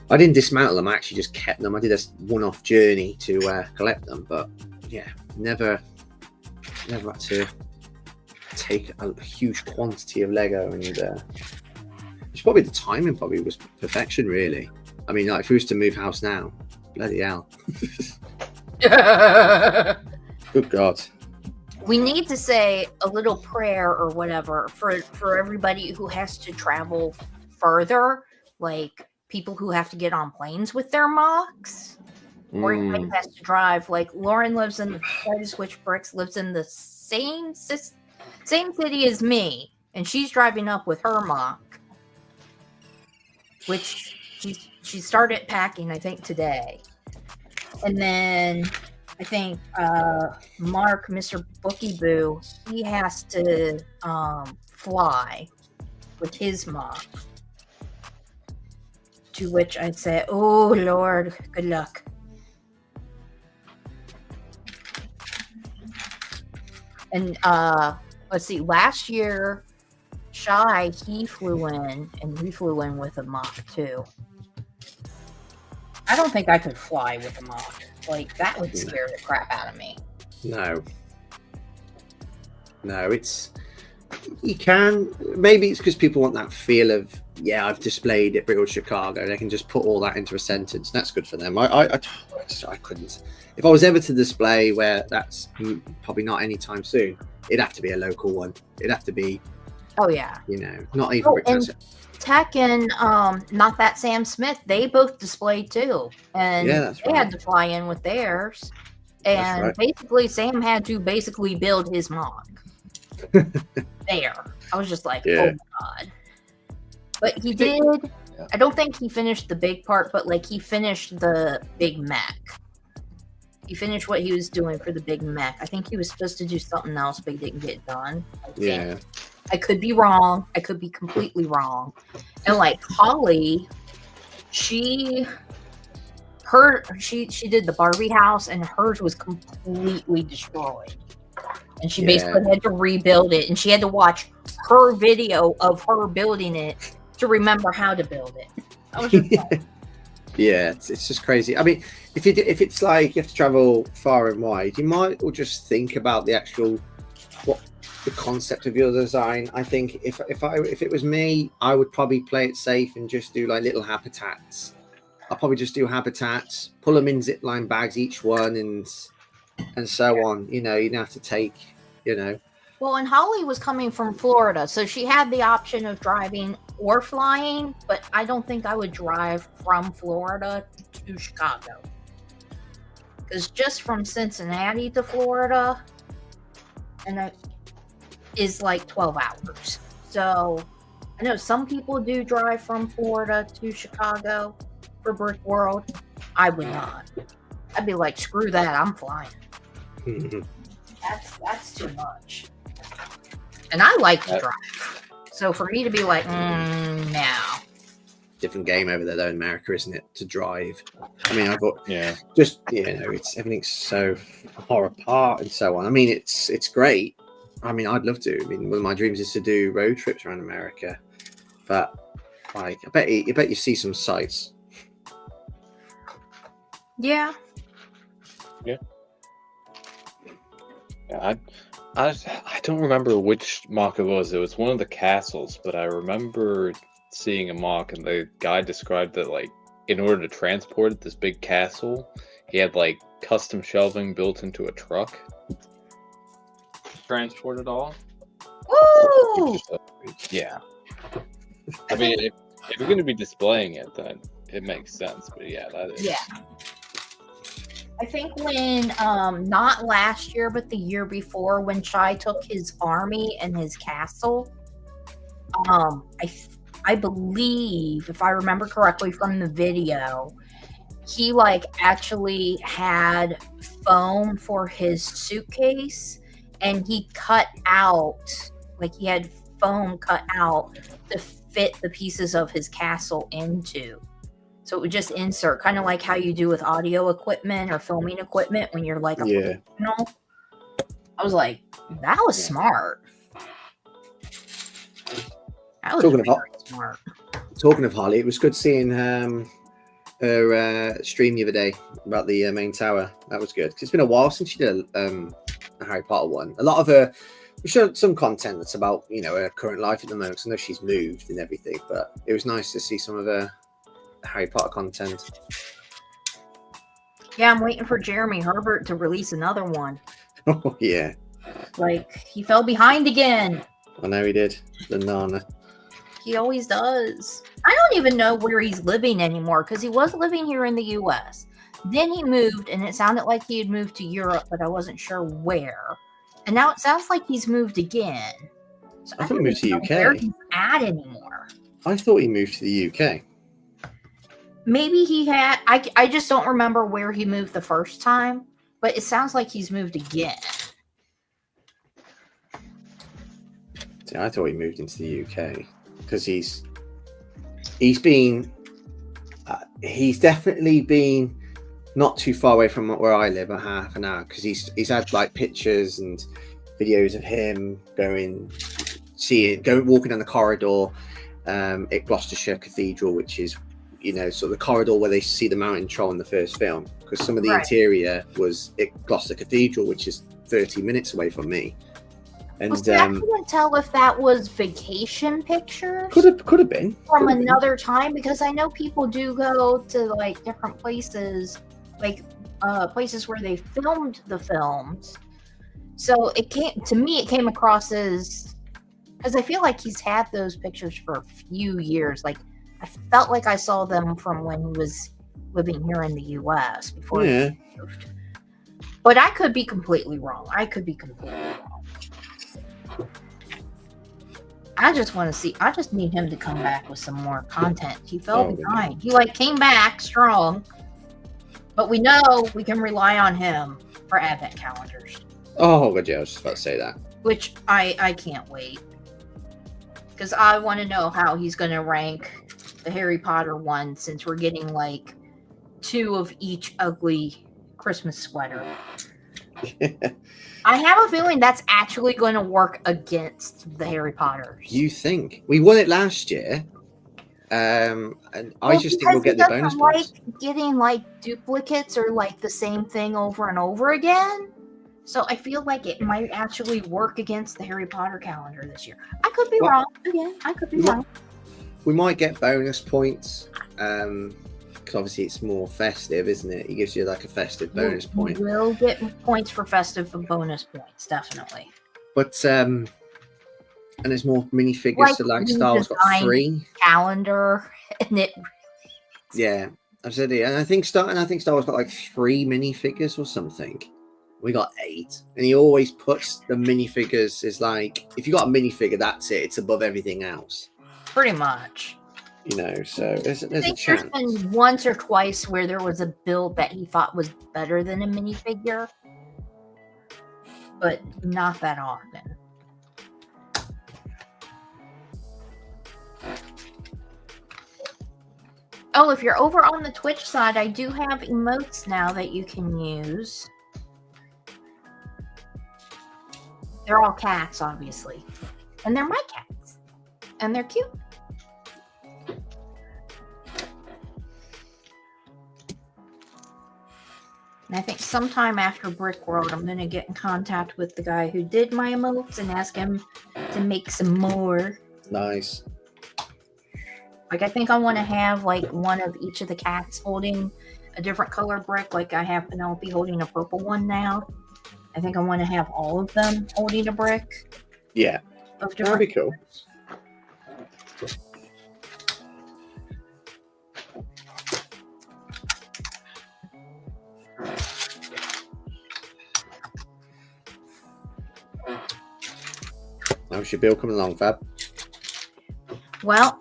I didn't dismantle them. I actually just kept them. I did a one-off journey to collect them. But yeah, never had to take a huge quantity of Lego, and it's probably the timing probably was perfection, really. I mean, like, if we was to move house now, bloody hell. Good God. We need to say a little prayer or whatever for everybody who has to travel further, like people who have to get on planes with their mocks, or anybody who has to drive. Like Lauren lives in Switch Bricks, lives in the same city as me, and she's driving up with her mock, which she started packing, I think, today. And then I think Mark, Mr. Bookie Boo, he has to fly with his mock. To which I'd say, oh Lord, good luck. And let's see, last year Shy, he flew in, and he flew in with a Mach too. I don't think I could fly with a Mach. Like, that would scare the crap out of me. No, it's you can. Maybe it's because people want that feel of I've displayed at Brickworld Chicago. They can just put all that into a sentence. That's good for them. I couldn't. If I was ever to display where that's probably not anytime soon, it'd have to be a local one. It'd have to be. Oh yeah. Not even Brickworld. Tech and Not That Sam Smith, they both displayed too, and they had to fly in with theirs, and basically Sam had to build his Mach. There, I was just like, oh my god! But he did. Yeah. I don't think he finished the big part, but like he finished the big mech. He finished what he was doing for the big mech. I think he was supposed to do something else, but he didn't get done. Yeah. I could be wrong. I could be completely wrong. And like Holly, she did the Barbie house, and hers was completely destroyed. And she basically had to rebuild it, and she had to watch her video of her building it to remember how to build it. I was just like, it's just crazy. I mean, if it's like you have to travel far and wide, you might all just think about the actual the concept of your design. I think if it was me, I would probably play it safe and just do like little habitats. I'll probably just do habitats, pull them in zipline bags each one, and so on. You don't have to take. Well, and Holly was coming from Florida, so she had the option of driving or flying, but I don't think I would drive from Florida to Chicago, because just from Cincinnati to Florida, and is like 12 hours. So I know some people do drive from Florida to Chicago for Brickworld. I would not. I'd be like, screw that, I'm flying. That's too much. And I like to drive. So for me to be like, no. Different game over there though in America, isn't it? To drive. I mean, I've got just it's everything's so far apart and so on. I mean, it's great. I mean, I'd love to. I mean, one of my dreams is to do road trips around America, but like, I bet you see some sights. Yeah. I don't remember which Mach it was. It was one of the castles, but I remember seeing a Mach, and the guy described that like in order to transport this big castle, he had like custom shelving built into a truck. Transport it all. Woo! Yeah. I mean, if you're going to be displaying it, then it makes sense. But yeah, that is. Yeah. I think when, not last year, but the year before, when Shy took his army and his castle, I believe, if I remember correctly from the video, he like actually had foam for his suitcase, and he cut out, like he had foam cut out to fit the pieces of his castle into. So it would just insert, kind of like how you do with audio equipment or filming equipment when you're like a professional. I was like, that was smart. That was very smart. Talking of Holly, it was good seeing her stream the other day about the main tower. That was good. 'Cause it's been a while since she did a Harry Potter one. A lot of her, we showed some content that's about her current life at the moment. 'Cause I know she's moved and everything, but it was nice to see some of her Harry Potter content. Yeah, I'm waiting for Jeremy Herbert to release another one. Oh yeah, like he fell behind again. I know he did. The Nana. He always does. I don't even know where he's living anymore, because he was living here in the U.S. Then he moved, and it sounded like he had moved to Europe, but I wasn't sure where. And now it sounds like he's moved again. So I thought he moved to the UK. Where he's at anymore? I thought he moved to the UK. Maybe he had. I just don't remember where he moved the first time, but it sounds like he's moved again. See, I thought he moved into the UK because he's been he's definitely been not too far away from where I live, a half an hour, because he's had like pictures and videos of him going see it walking down the corridor at Gloucestershire Cathedral, which is, sort of the corridor where they see the mountain troll in the first film, because some of the interior was at Gloucester Cathedral, which is 30 minutes away from me. And I couldn't tell if that was vacation pictures. Could have been from another time, because I know people do go to like different places, like places where they filmed the films. So it came across as, because I feel like he's had those pictures for a few years. Like I felt like I saw them from when he was living here in the U.S. before he moved. But I could be completely wrong. I just need him to come back with some more content. He fell behind. He came back strong, but we know we can rely on him for advent calendars. Oh, good. Yeah, I was just about to say that. Which I can't wait, because I want to know how he's going to rank the Harry Potter one, since we're getting 2 of each ugly Christmas sweater. I have a feeling that's actually going to work against the Harry Potters. You think? We won it last year. And I just think we'll get the bonus points. Getting duplicates or the same thing over and over again. So I feel like it might actually work against the Harry Potter calendar this year. I could be wrong. Again, I could be wrong. We might get bonus points. Because obviously it's more festive, isn't it? It gives you a festive bonus point. We'll get points for festive and bonus points, definitely. But and there's more minifigures. So Star Wars got 3 calendar, and it. Yeah, absolutely. And I think Star Wars got 3 minifigures or something. We got 8, and he always puts the minifigures as if you got a minifigure, that's it. It's above everything else. Pretty much. So there's a chance. There's been once or twice where there was a build that he thought was better than a minifigure, but not that often. Oh, if you're over on the Twitch side, I do have emotes now that you can use. They're all cats, obviously. And they're my cats. And they're cute. And I think sometime after Brickworld, I'm going to get in contact with the guy who did my emotes and ask him to make some more. Nice. I think I want to have one of each of the cats holding a different color brick. I have Penelope holding a purple one now. I think I want to have all of them holding a brick. Yeah. That'd be cool. How's your bill coming along, Fab? Well,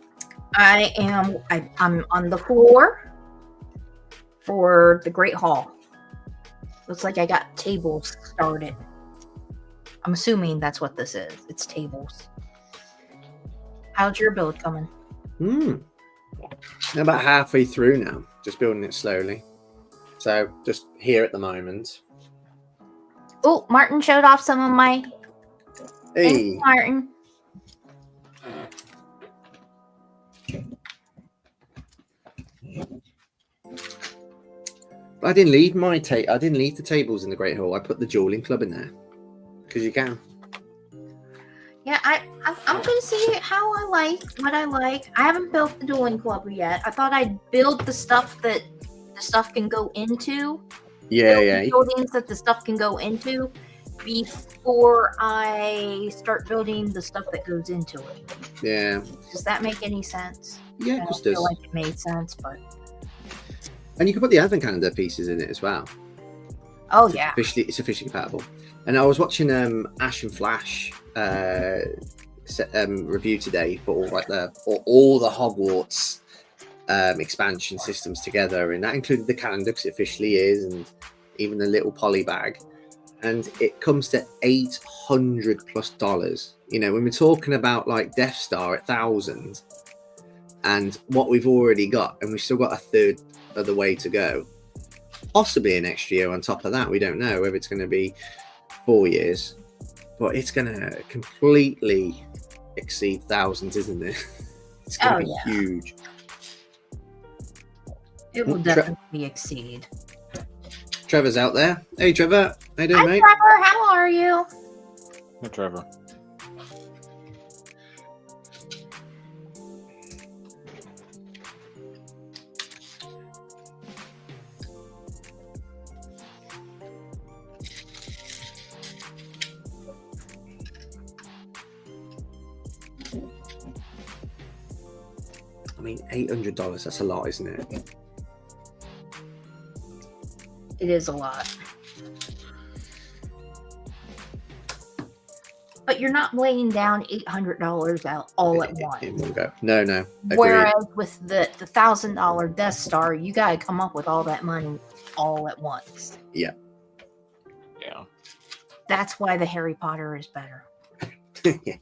I'm on the floor for the Great Hall. Looks like I got tables started. I'm assuming that's what this is. It's tables. How's your build coming? I'm about halfway through now. Just building it slowly. So just here at the moment. Oh, Martin showed off some of my. Hey, thanks, Martin. I didn't leave I didn't leave the tables in the Great Hall. I put the Dueling Club in there because you can. Yeah, I'm gonna see what I like. I haven't built the Dueling Club yet. I thought I'd build the stuff that the stuff can go into. Yeah. Buildings that the stuff can go into before I start building the stuff that goes into it. Yeah. Does that make any sense? Yeah, I don't feel like it made sense, but. And you can put the advent calendar pieces in it as well. Oh yeah, it's officially compatible. And I was watching Ash and Flash review today for all the Hogwarts expansion systems together, and that included the calendar because it officially is, and even the little poly bag. And it comes to $800+. When we're talking about Death Star at 1,000, and what we've already got, and we've still got a third of the way to go. Possibly an extra year on top of that. We don't know whether it's going to be 4 years, but it's going to completely exceed thousands, isn't it? It's going to be huge. It will definitely exceed. Trevor's out there. Hey, Trevor. How you doing, mate? Trevor, how are you? Hey, Trevor. I mean, $800, that's a lot, isn't it? It is a lot. But you're not laying down $800 out all at once. In one go. No. Agreed. Whereas with the $1,000 Death Star, you got to come up with all that money all at once. Yeah. That's why the Harry Potter is better. Yeah.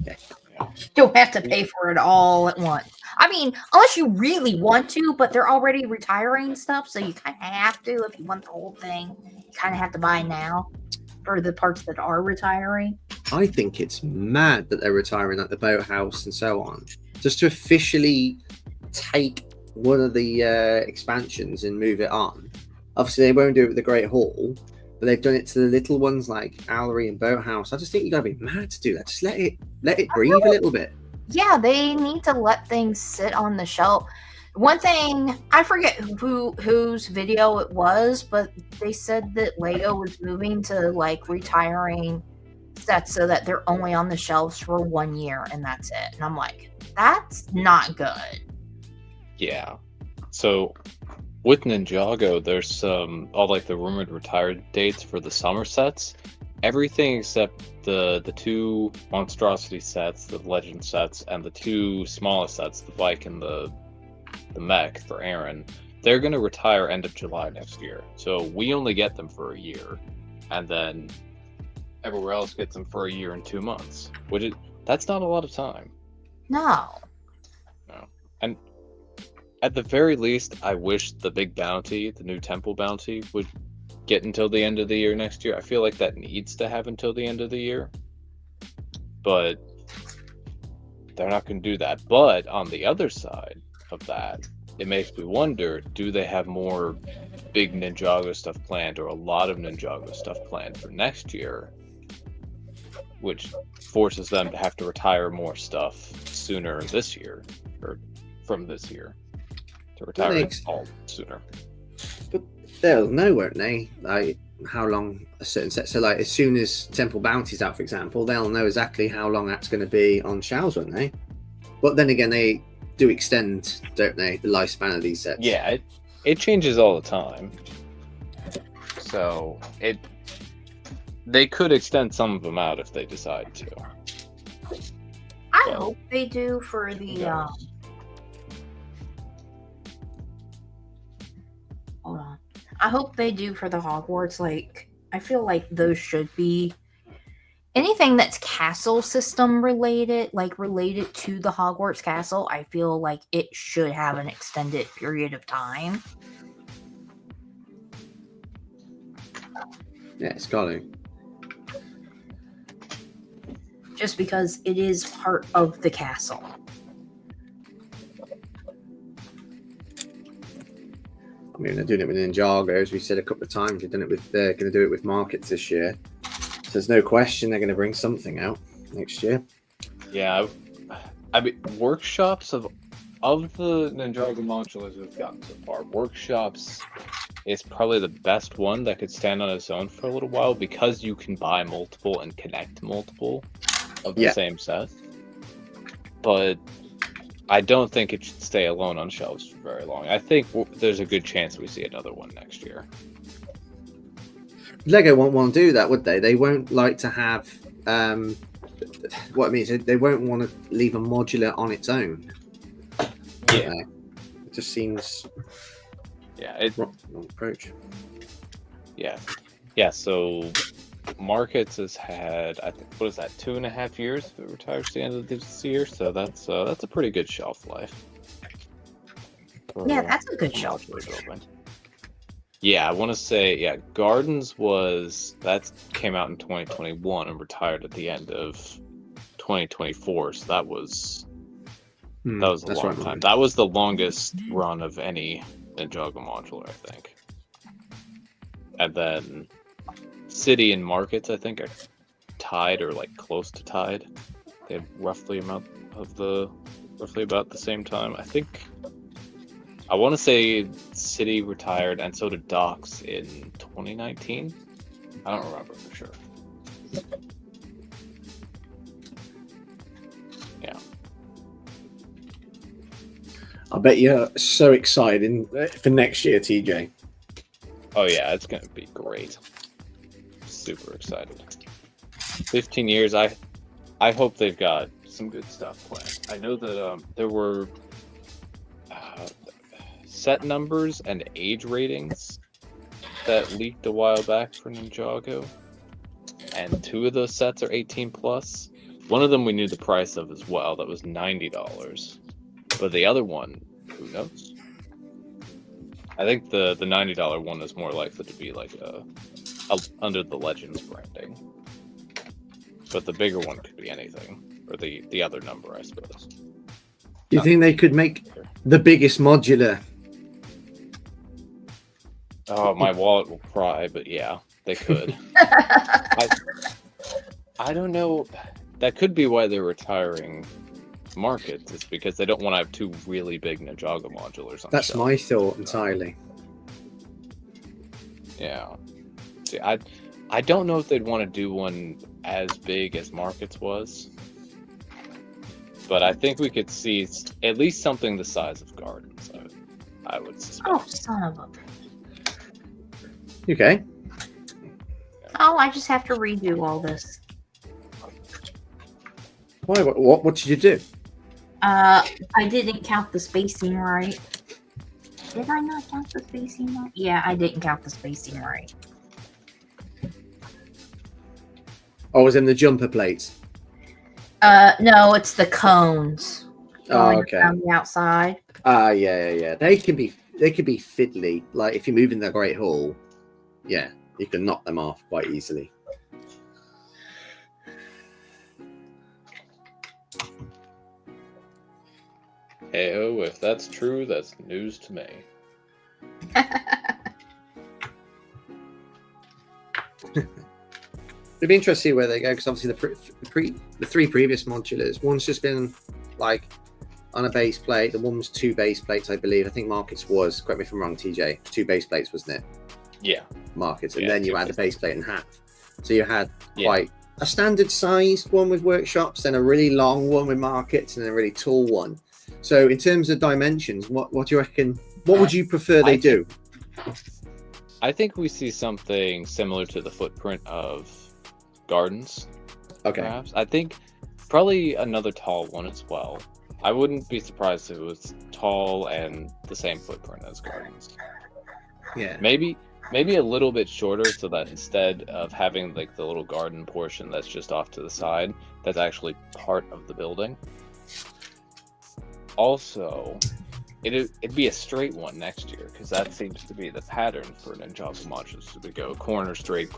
You don't have to pay for it all at once. I mean, unless you really want to, but they're already retiring stuff, so you kind of have to. If you want the whole thing, you kind of have to buy now for the parts that are retiring. I think it's mad that they're retiring like the boathouse and so on. Just to officially take one of the expansions and move it on. Obviously, they won't do it with the Great Hall, but they've done it to the little ones like Owlery and Boathouse. I just think you gotta be mad to do that. Just let it breathe a little bit. Yeah, they need to let things sit on the shelf. One thing, I forget whose video it was, but they said that Lego was moving to like retiring sets so that they're only on the shelves for 1 year and that's it. And I'm like, that's not good. Yeah. So with Ninjago, there's all like the rumored retired dates for the summer sets. Everything except the two monstrosity sets, the legend sets, and the two smallest sets, the bike and the mech for Aaron, they're going to retire end of July next year. So we only get them for a year, and then everywhere else gets them for a year and 2 months. That's not a lot of time. No. And at the very least, I wish the big bounty, the new temple bounty, would get until the end of the year next year. I feel like that needs to have until the end of the year. But they're not going to do that. But on the other side of that, it makes me wonder, do they have more big Ninjago stuff planned, or a lot of Ninjago stuff planned for next year, which forces them to have to retire more stuff sooner this year, or from this year, to retire it all sooner. But they'll know, won't they? Like how long a certain set. So like as soon as Temple Bounty's out, for example, they'll know exactly how long that's going to be on shelves, won't they? But then again, they do extend, don't they, the lifespan of these sets? Yeah, it changes all the time. So they could extend some of them out if they decide to. I hope they do for the hold on. I hope they do for the Hogwarts. Like, I feel like those should be anything that's castle system related, like related to the Hogwarts castle. I feel like it should have an extended period of time. Yeah, it's got to. Just because it is part of the castle. I mean, they're doing it with Ninjago, as we said a couple of times. They're going to do it with markets this year. So there's no question they're going to bring something out next year. Yeah, I mean, workshops of the Ninjago modulars we've gotten so far, workshops is probably the best one that could stand on its own for a little while, because you can buy multiple and connect multiple of the same set. But I don't think it should stay alone on shelves for very long. I think there's a good chance we see another one next year. Lego won't want to do that, would they? They won't like to have what I mean is they won't want to leave a modular on its own. Yeah, it just seems wrong approach. Yeah. So Markets has had, I think, what is that, 2.5 years if it retires at the end of this year? So that's a pretty good shelf life. Yeah, that's a good shelf life. Yeah, I want to say, Gardens came out in 2021 and retired at the end of 2024, so that was a That's long right, time. That was the longest run of any Ninjago modular, I think. And then City and Markets, I think, are tied or like close to tied. They have roughly about the same time. I want to say City retired, and so did Docks in 2019. I don't remember for sure. Yeah. I bet you're so excited for next year, TJ. Oh yeah, it's gonna be great. Super excited. 15 years. I hope they've got some good stuff planned. I know that there were set numbers and age ratings that leaked a while back for Ninjago, and 2 of those sets are 18 plus. One of them we knew the price of as well. That was $90, but the other one, who knows? I think the $90 one is more likely to be like a under the Legends branding, but the bigger one could be anything, or the other number, I suppose. Do you think they could make the biggest modular? Oh, my wallet will cry, but yeah, they could. I don't know. That could be why they're retiring Markets. It's because they don't want to have 2 really big Ninjago modulars on That's shelf. my thought entirely. Yeah. See, I don't know if they'd want to do one as big as Markets was, but I think we could see at least something the size of Gardens. I would suspect. Oh, son of a. Okay. Oh, I just have to redo all this. Why? What did you do? I didn't count the spacing right. Did I not count the spacing right? Yeah, I didn't count the spacing right. Oh, was in the jumper plates? No, it's the cones. Oh, going okay. Around the outside. Yeah. They can be fiddly. Like if you move in the Great Hall, yeah, you can knock them off quite easily. Hey-oh, if that's true, that's news to me. It'd be interesting to see where they go, because obviously the 3 previous modulars, one's just been like on a base plate. The one was 2 base plates, I believe. I think Markets was, correct me if I'm wrong, TJ, 2 base plates, wasn't it? Yeah. Markets, and Yeah, then you 2 had the base base plate in half. So you had Yeah. quite a standard sized one with workshops, then a really long one with Markets, and a really tall one. So in terms of dimensions, what do you reckon? What would you prefer they do? I think we see something similar to the footprint of Gardens. Okay. Perhaps. I think probably another tall one as well. I wouldn't be surprised if it was tall and the same footprint as Gardens. Yeah. Maybe a little bit shorter, so that instead of having like the little garden portion that's just off to the side, that's actually part of the building. Also, it'd be a straight one next year, because that seems to be the pattern for Ninjago modules, to go corner straight.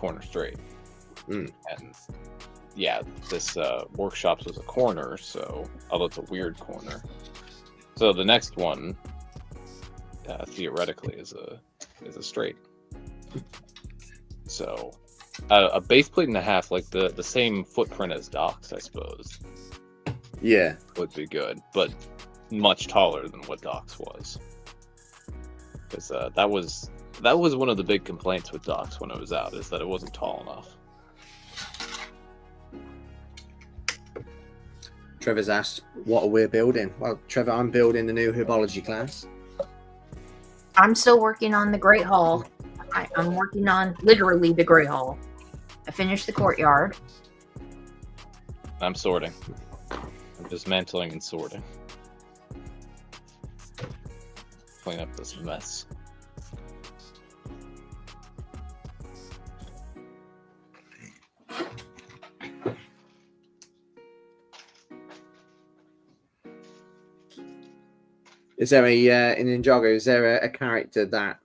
And yeah, this workshops was a corner, so although it's a weird corner. So the next one theoretically is a straight. So a base plate and a half, like the same footprint as Docks, I suppose. Yeah. Would be good, but much taller than what Docks was. Because that was one of the big complaints with Docks when it was out, is that it wasn't tall enough. Trevor's asked, what are we building? Well, Trevor, I'm building the new herbology class. I'm still working on the Great Hall. I'm working on literally the Great Hall. I finished the courtyard. I'm sorting. I'm dismantling and sorting. Clean up this mess. Is there in Ninjago, is there a character that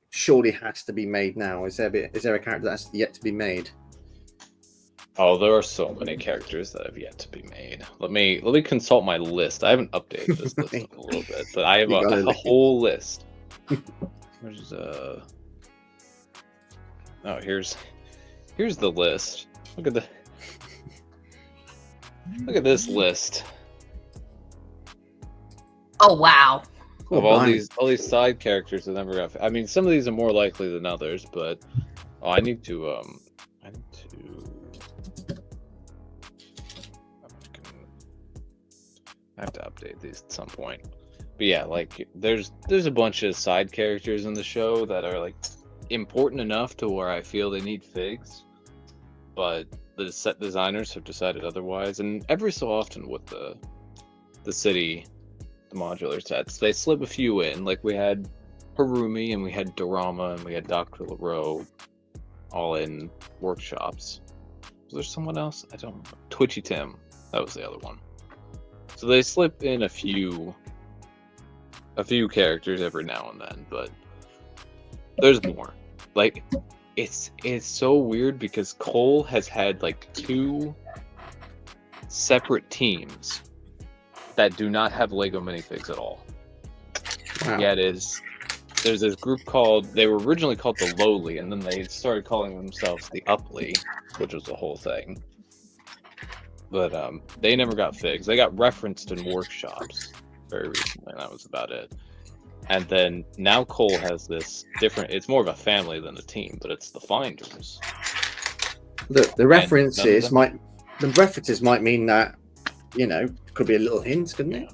surely has to be made now? Is there a character that's yet to be made? Oh, there are so many characters that have yet to be made. Let me consult my list. I haven't updated this list in a little bit, but I have a whole list. There's oh, here's the list. Look at this list Oh wow. of all these side characters that never got. I mean, some of these are more likely than others, but I need to I have to update these at some point. But yeah, like there's a bunch of side characters in the show that are like important enough to where I feel they need figs, but the set designers have decided otherwise. And every so often with the modular sets, they slip a few in. Like we had Harumi and we had Dorama and we had Dr. LaRoe all in workshops. Was there someone else? I don't remember. Twitchy Tim. That was the other one. So they slip in a few characters every now and then, but there's more. Like it's so weird because Cole has had like 2 separate teams that do not have Lego minifigs at all. Wow. Yeah, there's this group they were originally called the Lowly, and then they started calling themselves the Uply, which was the whole thing. But they never got figs. They got referenced in workshops very recently, and that was about it. And then now Cole has this different. It's more of a family than a team, but it's the Finders. The references might mean that, you know, could be a little hint, couldn't it?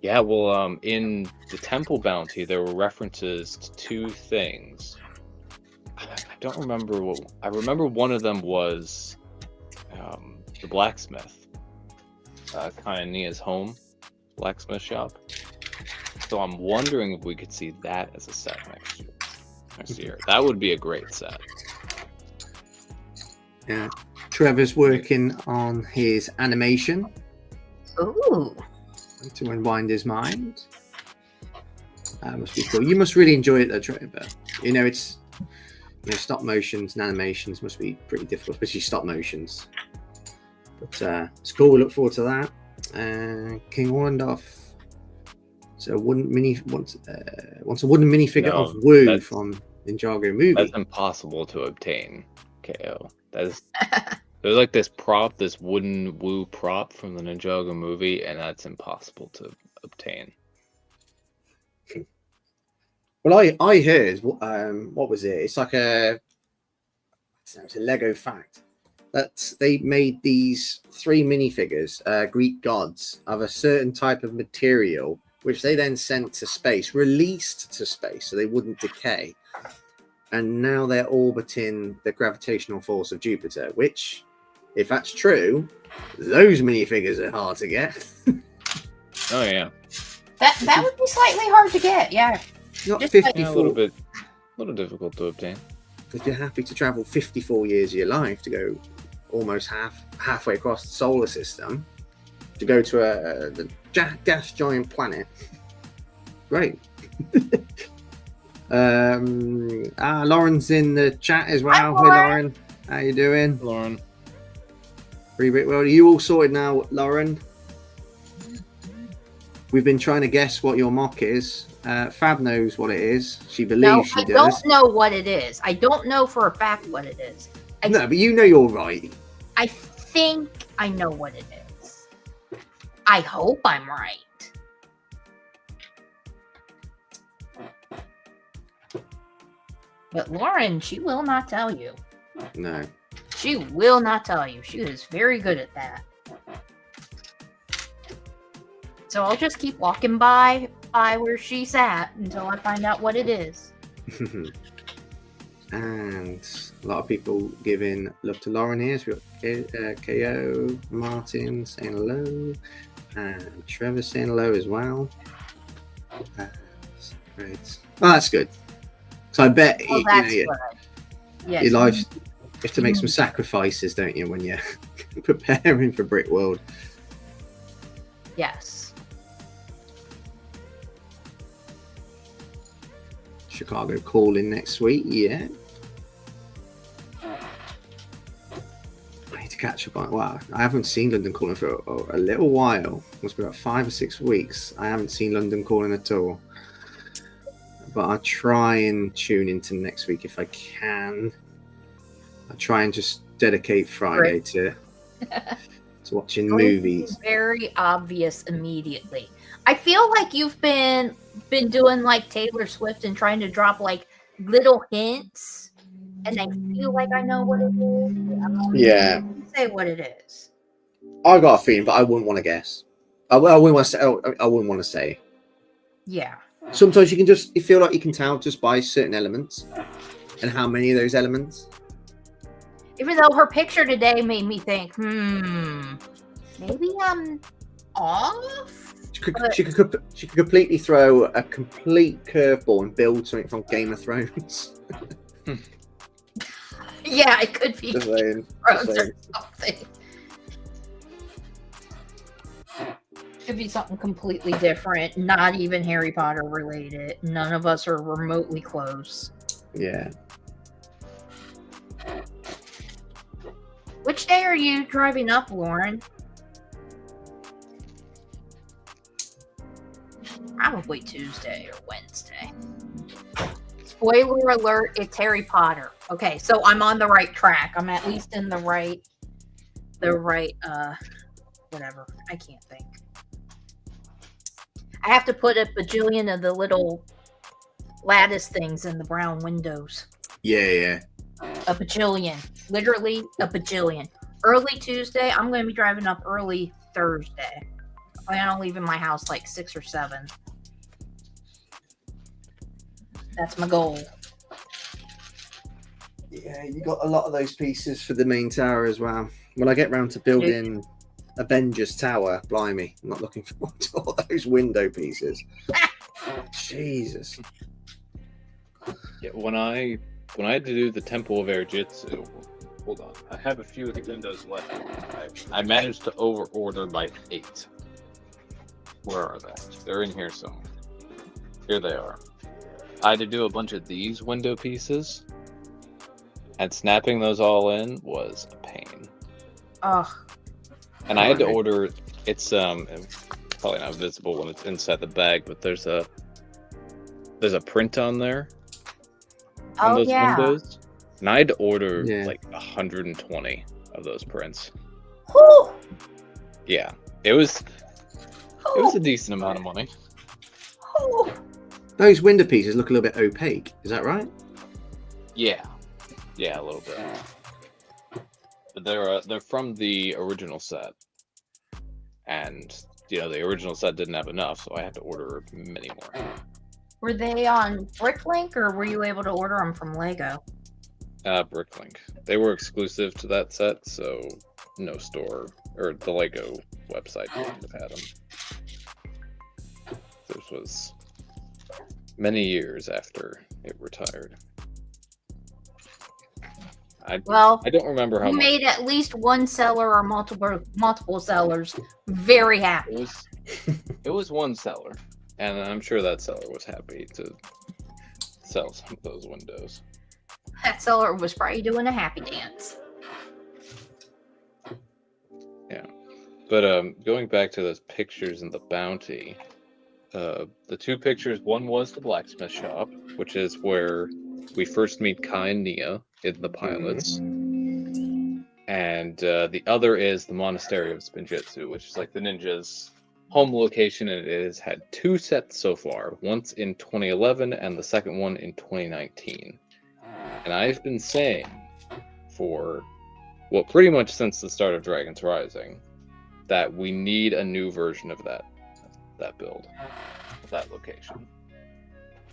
Yeah, well, in the Temple Bounty, there were references to 2 things. I don't remember what. I remember one of them was the blacksmith, kind of Nia's home blacksmith shop. So I'm wondering if we could see that as a set next year. That would be a great set. Yeah, Trevor's working on his animation. Ooh. To unwind his mind. That must be cool. You must really enjoy it though, Trevor. You know, stop motions and animations must be pretty difficult, especially stop motions. But it's cool. We look forward to that. King Warndorf. So wants a wooden minifigure of Wu from Ninjago movie. That's impossible to obtain, KO. That is there's like this wooden Wu prop from the Ninjago movie, and that's impossible to obtain. Well, I heard what was it? It's like it's a Lego fact that they made these 3 minifigures, Greek gods, of a certain type of material, which they then sent to space, released to space, so they wouldn't decay. And now they're orbiting the gravitational force of Jupiter, which, if that's true, those minifigures are hard to get. Oh yeah, that would be slightly hard to get. Yeah, not just 54. A little difficult to obtain. If you're happy to travel 54 years of your life to go almost halfway across the solar system to go to the gas giant planet, great. Lauren's in the chat as well. Hi, Hey Lauren, how you doing? Lauren. Free Brickworld. Are you all sorted now, Lauren? We've been trying to guess what your mock is. Fab knows what it is. She believes she does. I don't know what it is. I don't know for a fact what it is. No, but you know you're right. I think I know what it is. I hope I'm right. But Lauren, she will not tell you. No. She will not tell you. She is very good at that. So I'll just keep walking by where she's at until I find out what it is. And a lot of people giving love to Lauren here. So we've got KO, Martin saying hello, and Trevor saying hello as well. Great. Oh, that's good. So I bet Well, that's good. Yes. your life, you have to make some sacrifices, don't you, when you're preparing for Brickworld? Yes. Chicago calling next week, yeah. catch up on. Wow, I haven't seen London Calling for a little while. Must be about 5 or 6 weeks. I haven't seen London Calling at all. But I'll try and tune into next week if I can. I'll try and just dedicate Friday to watching movies. Very obvious immediately. I feel like you've been doing like Taylor Swift and trying to drop like little hints, and I feel like I know what it is. Yeah. Say what it is. I got a feeling, but I wouldn't want to guess. I wouldn't want to say. I wouldn't want to say. Yeah. Sometimes you feel like you can tell just by certain elements and how many of those elements. Even though her picture today made me think, maybe I'm off. She could completely throw a complete curveball and build something from Game of Thrones. Yeah, it could be Just saying. or something. Could be something completely different, not even Harry Potter related. None of us are remotely close. Yeah. Which day are you driving up, Lauren? Probably Tuesday or Wednesday. Spoiler alert, it's Harry Potter. Okay, so I'm on the right track. I'm at least in the right whatever. I can't think. I have to put a bajillion of the little lattice things in the brown windows. Yeah. A bajillion. Literally a bajillion. Early Tuesday, I'm going to be driving up early Thursday. I plan on leaving my house like 6 or 7. That's my goal. Yeah, you got a lot of those pieces for the main tower as well. When I get round to building Avengers Tower, blimey, I'm not looking forward to all those window pieces. Jesus. Yeah, when I had to do the Temple of Air Jitsu, hold on, I have a few of the windows left. I managed to overorder by 8. Where are they? They're in here somewhere. Here they are. I had to do a bunch of these window pieces, and snapping those all in was a pain. Ugh. And I had to order. It's probably not visible when it's inside the bag, but there's a print on there. On those windows, and I had to order like 120 of those prints. Whew. Yeah, it was a decent amount of money. Whew. Those window pieces look a little bit opaque. Is that right? Yeah, a little bit. But they're from the original set, and the original set didn't have enough, so I had to order many more. Were they on Bricklink, or were you able to order them from Lego? Bricklink. They were exclusive to that set, so no store or the Lego website wouldn't have had them. This was many years after it retired. I don't remember how you much. made at least one seller or multiple sellers very happy. It was one seller, and I'm sure that seller was happy to sell some of those windows. That seller was probably doing a happy dance. Yeah, but going back to those pictures in the bounty, the 2 pictures. One was the blacksmith shop, which is where we first meet Kai and Nia in the pilots. And the other is the Monastery of Spinjitzu, which is like the ninja's home location, and it has had 2 sets so far. Once in 2011 and the second one in 2019. And I've been saying for, pretty much since the start of Dragon's Rising, that we need a new version of that build, that location.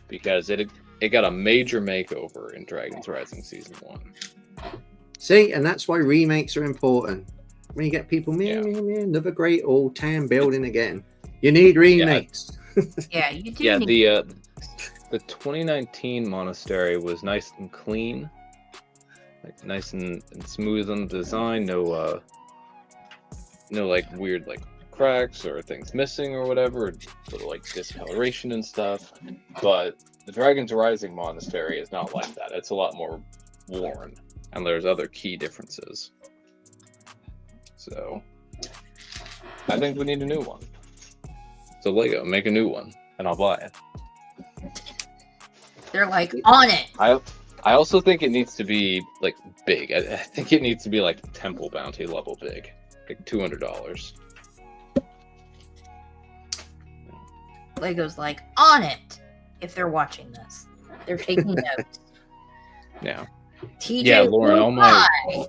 Because it got a major makeover in Dragon's Rising Season 1. See, and that's why remakes are important. When you get people, another great old town building again. You need remakes. Yeah, you do. Yeah, the 2019 monastery was nice and clean, like nice and smooth on the design. No like weird like cracks or things missing or whatever, sort of like discoloration and stuff. But the Dragon's Rising monastery is not like that. It's a lot more worn, and there's other key differences. So I think we need a new one. So Lego, make a new one, and I'll buy it. They're like on it. I also think it needs to be like big. I think it needs to be like Temple Bounty level big, like $200. Lego's like on it. If they're watching this, they're taking notes. Yeah. TJ, Yeah, Lauren, all my buy.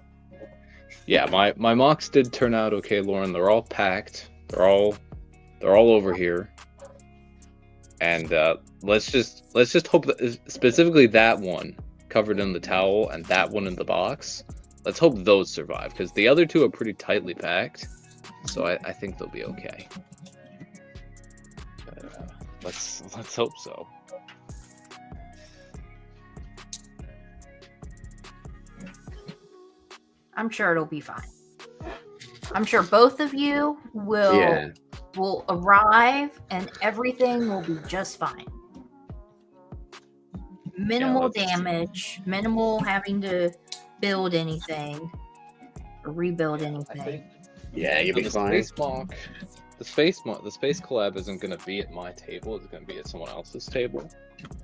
yeah, my mocks did turn out okay, Lauren. They're all packed. They're all over here. And let's just hope that specifically that one covered in the towel and that one in the box. Let's hope those survive because the other two are pretty tightly packed. So I think they'll be okay. Let's hope so. I'm sure it'll be fine. I'm sure both of you will arrive and everything will be just fine. Minimal damage, minimal having to build anything or rebuild anything. Yeah, you'll be fine. The space collab isn't going to be at my table. It's going to be at someone else's table.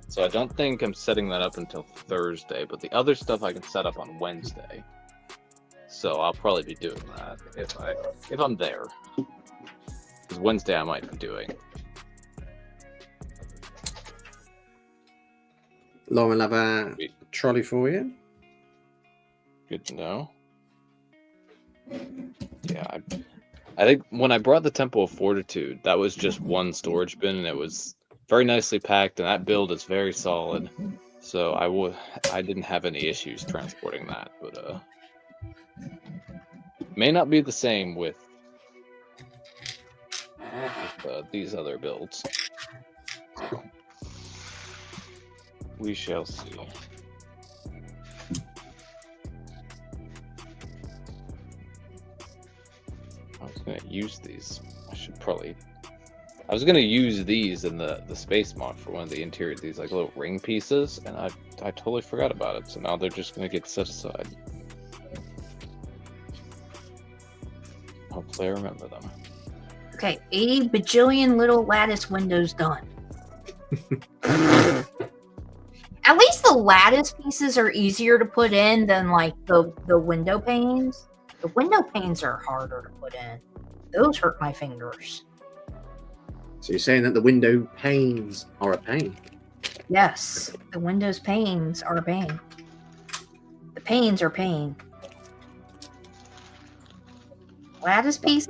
So I don't think I'm setting that up until Thursday. But the other stuff I can set up on Wednesday. So I'll probably be doing that if I'm there. Because Wednesday I might be doing. Lauren will have a trolley for you. Good to know. Yeah, I think when I brought the Temple of Fortitude, that was just one storage bin, and it was very nicely packed, and that build is very solid. So I didn't have any issues transporting that, but may not be the same with these other builds. So, we shall see. I was going to use these. I was going to use these in the space mod for one of the interior, these like little ring pieces, and I totally forgot about it. So now they're just going to get set aside. Hopefully I remember them. Okay, 80 bajillion little lattice windows done. At least the lattice pieces are easier to put in than like the window panes. The window panes are harder to put in. Those hurt my fingers. So you're saying that the window panes are a pain? Yes, the windows panes are a pain. The panes are pain. Lattice piece,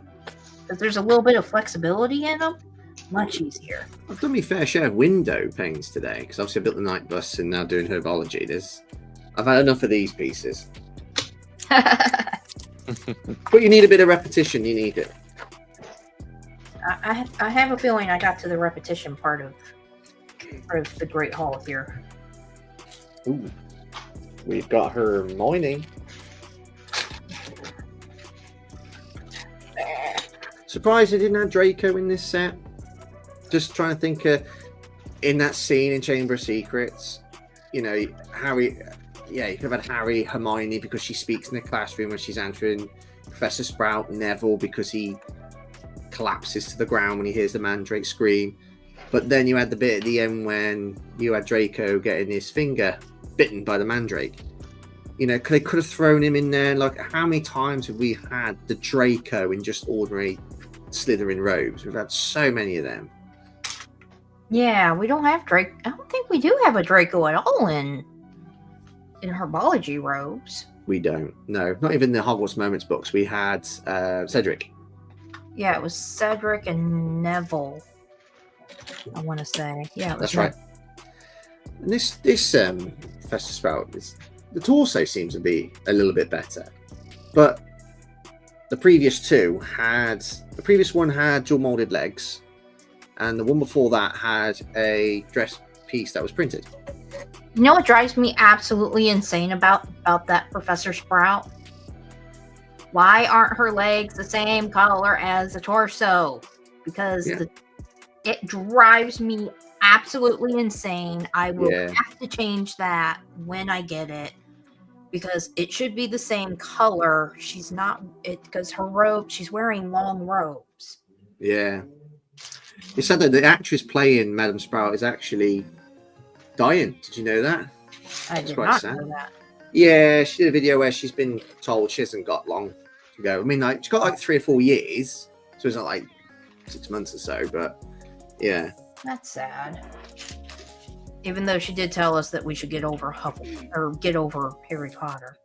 because there's a little bit of flexibility in them, much easier. I've done my fair share of window panes today because obviously I built the night bus and now doing herbology. I've had enough of these pieces. But you need a bit of repetition. You need it. I have a feeling I got to the repetition part of the Great Hall here. Ooh, we've got her mining. Surprised I didn't have Draco in this set. Just trying to think in that scene in Chamber of Secrets, Harry. Yeah, you could have had Harry, Hermione because she speaks in the classroom when she's answering. Professor Sprout, Neville because he collapses to the ground when he hears the Mandrake scream. But then you had the bit at the end when you had Draco getting his finger bitten by the Mandrake. They could have thrown him in there. Like, how many times have we had the Draco in just ordinary Slytherin robes? We've had so many of them. Yeah, we don't have Draco. I don't think we do have a Draco at all in herbology robes. We don't. No, not even the Hogwarts Moments books. We had Cedric. Yeah, it was Cedric and Neville. I want to say, yeah, that's right. And this Professor Sprout, the torso seems to be a little bit better, but the previous one had dual molded legs, and the one before that had a dress piece that was printed. You know what drives me absolutely insane about that Professor Sprout? Why aren't her legs the same color as the torso? Because it drives me absolutely insane. I will have to change that when I get it. because it should be the same color. She's not it because her robe. She's wearing long robes. Yeah. It said that the actress playing Madame Sprout is actually dying. Did you know that? I It's did quite not sad. know that. Yeah, she did a video where she's been told she hasn't got long to go. I mean, like, she's got like 3 or 4 years, so it's not like 6 months or so, but yeah. That's sad. Even though she did tell us that we should get over get over Harry Potter.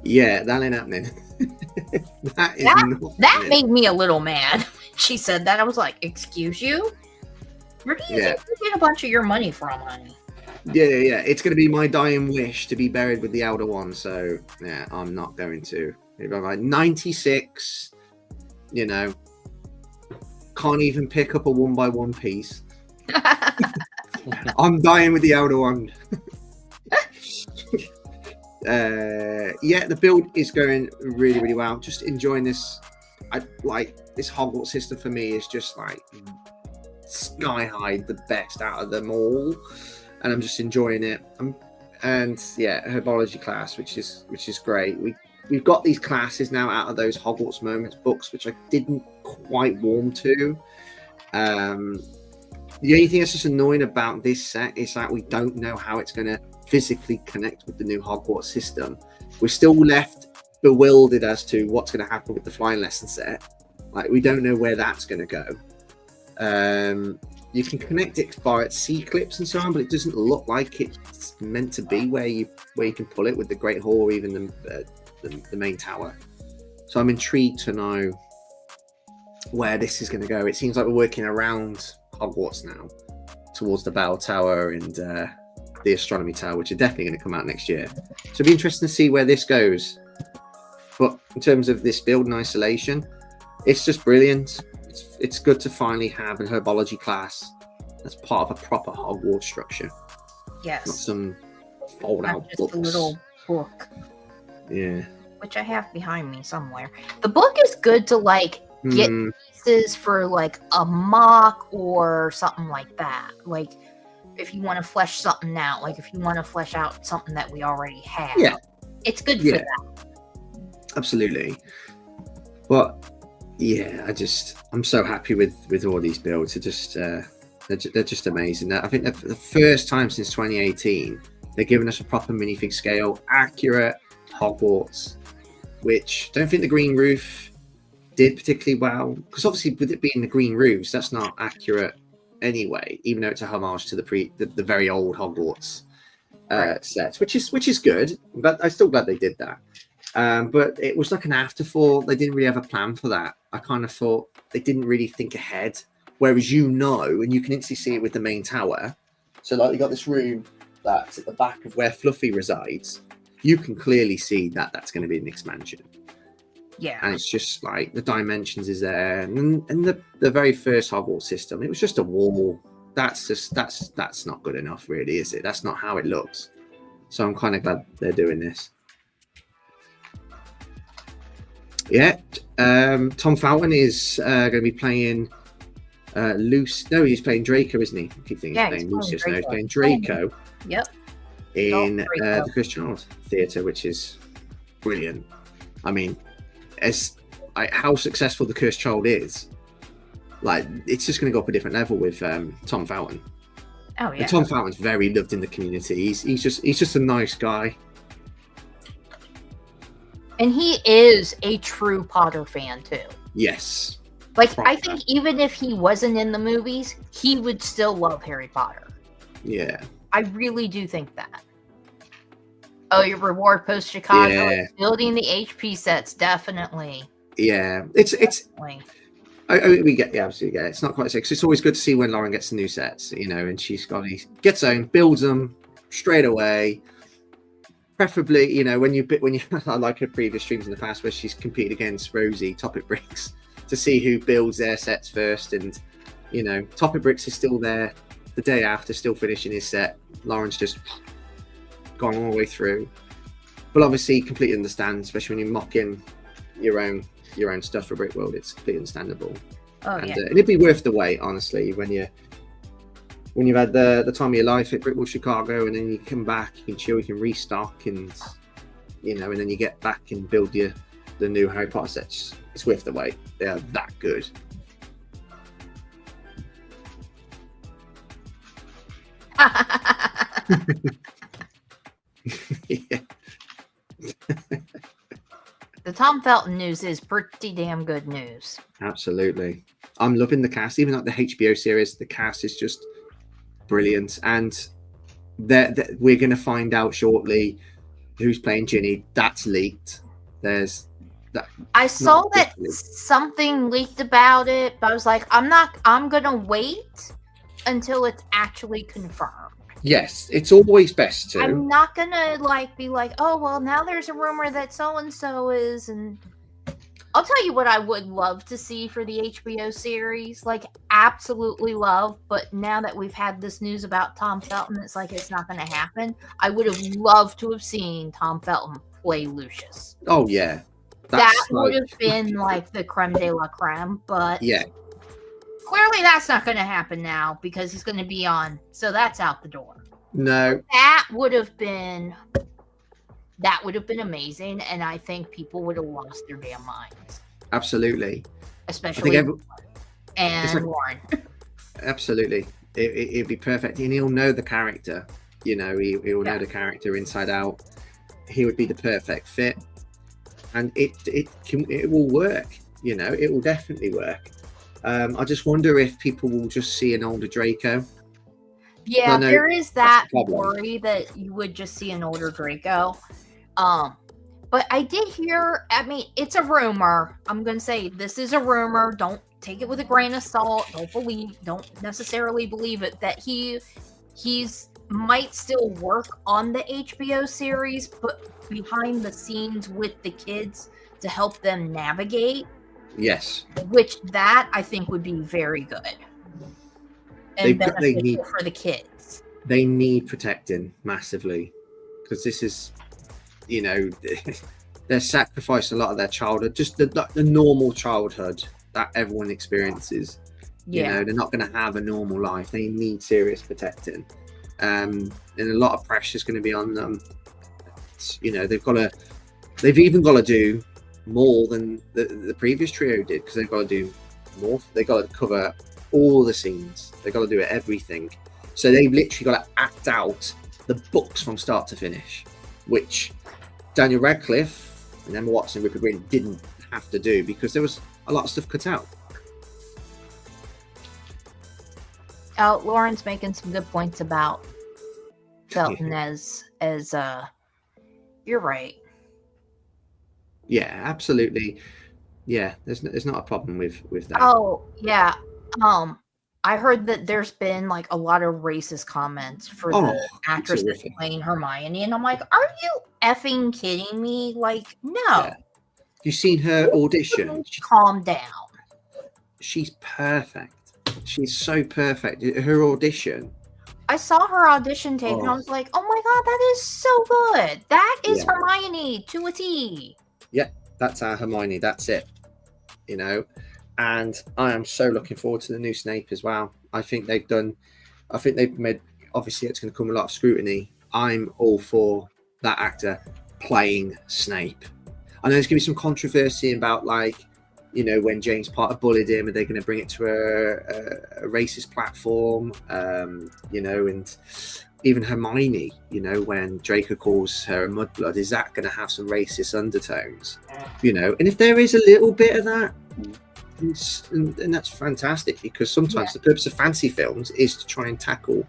Yeah, that ain't happening. That is not That happening. made me a little mad. She said that. I was like, excuse you? Where do you think you get a bunch of your money from, honey? Yeah. It's going to be my dying wish to be buried with the Elder One, so yeah, I'm not going to. If I'm like 96, you know, can't even pick up a 1x1 piece. I'm dying with the Elder One. Yeah, the build is going really, really well. Just enjoying this. I like this Hogwarts system for me is just like sky high, the best out of them all, and I'm just enjoying it. And yeah, herbology class, which is great. We've got these classes now out of those Hogwarts Moments books, which I didn't quite warm to. The only thing that's just annoying about this set is that we don't know how it's going to physically connect with the new Hogwarts system. We're still left bewildered as to what's going to happen with the flying lesson set. Like, we don't know where that's going to go. You can connect it via C-clips and so on, but it doesn't look like it's meant to be where you can pull it with the Great Hall or even the main tower. So I'm intrigued to know where this is going to go. It seems like we're working around Hogwarts now towards the Bell Tower and the Astronomy Tower, which are definitely going to come out next year. So it'll be interesting to see where this goes. But in terms of this build in isolation, it's just brilliant. It's good to finally have an herbology class that's part of a proper Hogwarts structure. Yes. Not some fold-out Not just books. a little book. Yeah. Which I have behind me somewhere. The book is good to like get pieces for like a mock or something like that. Like if you want to flesh something out, like if you want to flesh out something that we already have. Yeah. It's good for that. Absolutely. But yeah, I'm so happy with all these builds. They're just amazing. I think the first time since 2018 they're giving us a proper minifig scale, accurate Hogwarts, which I don't think the green roof did particularly well, because obviously with it being the green roofs, that's not accurate anyway, even though it's a homage to the very old Hogwarts sets, which is good. But I'm still glad they did that. But it was like an afterthought. They didn't really have a plan for that. I kind of thought they didn't really think ahead. Whereas and you can instantly see it with the main tower. So like you got this room that's at the back of where Fluffy resides. You can clearly see that that's going to be an expansion. Yeah. And it's just like the dimensions is there. And the very first Hogwarts system, it was just a wall. That's not good enough, really, is it? That's not how it looks. So I'm kind of glad they're doing this. Yeah, Tom Felton is going to be playing Luce. No, he's playing Draco, isn't he? I keep thinking he's playing Lucius. No, he's playing Draco. Yep. In the Cursed Child Theatre, which is brilliant. I mean, how successful the Cursed Child is, like it's just going to go up a different level with Tom Felton. Oh yeah. And Tom Felton's very loved in the community. He's just a nice guy. And he is a true Potter fan too. Yes. Like Proper. I think even if he wasn't in the movies, he would still love Harry Potter. Yeah. I really do think that. Oh, your reward post Chicago, Yeah. Building the HP sets, definitely. Yeah. It's Definitely. we get, yeah, absolutely get it. It's not quite six. It's always good to see when Lauren gets the new sets, and gets home, builds them straight away. Preferably, when you I like her previous streams in the past where she's competed against Rosie, Topic Bricks, to see who builds their sets first. And Topic Bricks is still there the day after, still finishing his set. Lauren's just gone all the way through, but obviously completely understand, especially when you're mocking your own stuff for Brickworld. It's completely understandable. Oh And yeah. it'd be worth the wait, honestly, when you've had the time of your life at Brickworld Chicago, and then you come back, you can chill, you can restock, and you know, and then you get back and build the new Harry Potter sets. It's worth the wait. They are that good. Yeah. The Tom Felton news is pretty damn good news. Absolutely. I'm loving the cast. Even like the HBO series, the cast is just brilliant. And we're going to find out shortly who's playing Ginny. That's leaked. There's that. I saw that something leaked about it, but I was like, I'm going to wait until it's actually confirmed. Yes, it's always best to. I'm not gonna be like, oh well, now there's a rumor that so and so is, and I'll tell you what I would love to see for the HBO series, absolutely love. But now that we've had this news about Tom Felton, it's not gonna happen. I would have loved to have seen Tom Felton play Lucius. Oh yeah, that would have been the creme de la creme. But yeah. Clearly, that's not going to happen now because he's going to be on. So that's out the door. No, that would have been amazing, and I think people would have lost their damn minds. Absolutely, especially Warren. Absolutely, it'd be perfect, and he'll know the character. You know, he'll know the character inside out. He would be the perfect fit, and it will work. You know, it will definitely work. I just wonder if people will just see an older Draco. Yeah, there is that worry that you would just see an older Draco. But I did hear, I mean, it's a rumor. I'm going to say this is a rumor. Don't take it with a grain of salt. Don't necessarily believe it, that he's might still work on the HBO series, but behind the scenes with the kids to help them navigate. Yes. Which that I think would be very good. And beneficial for the kids. They need protecting massively. Because this is, you know, they're sacrificing a lot of their childhood. Just the normal childhood that everyone experiences. Yeah. You know, they're not going to have a normal life. They need serious protecting. And a lot of pressure is going to be on them. You know, they've even got to do more than the previous trio did, because they've got to do more. They've got to cover all the scenes. They've got to do everything. So they've literally got to act out the books from start to finish, which Daniel Radcliffe and Emma Watson and Rupert Grint didn't have to do because there was a lot of stuff cut out. Lauren's making some good points about Felton as you're right. Yeah, absolutely. Yeah, there's not a problem with that. Oh, yeah. I heard that there's been a lot of racist comments for the actress that's playing Hermione, and I'm like, are you effing kidding me? No. Yeah. You seen her audition? Calm down. She's perfect. She's so perfect. Her audition. I saw her audition tape, and I was like, oh my god, that is so good. That is Hermione to a T. Yeah, that's our Hermione. That's it. You know, and I am so looking forward to the new Snape as well. I think they've made, obviously it's going to come with a lot of scrutiny. I'm all for that actor playing Snape. I know there's going to be some controversy about when James Potter bullied him, are they going to bring it to a racist platform? And even Hermione, when Draco calls her a mudblood, is that going to have some racist undertones? And if there is a little bit of that, and that's fantastic, because sometimes the purpose of fantasy films is to try and tackle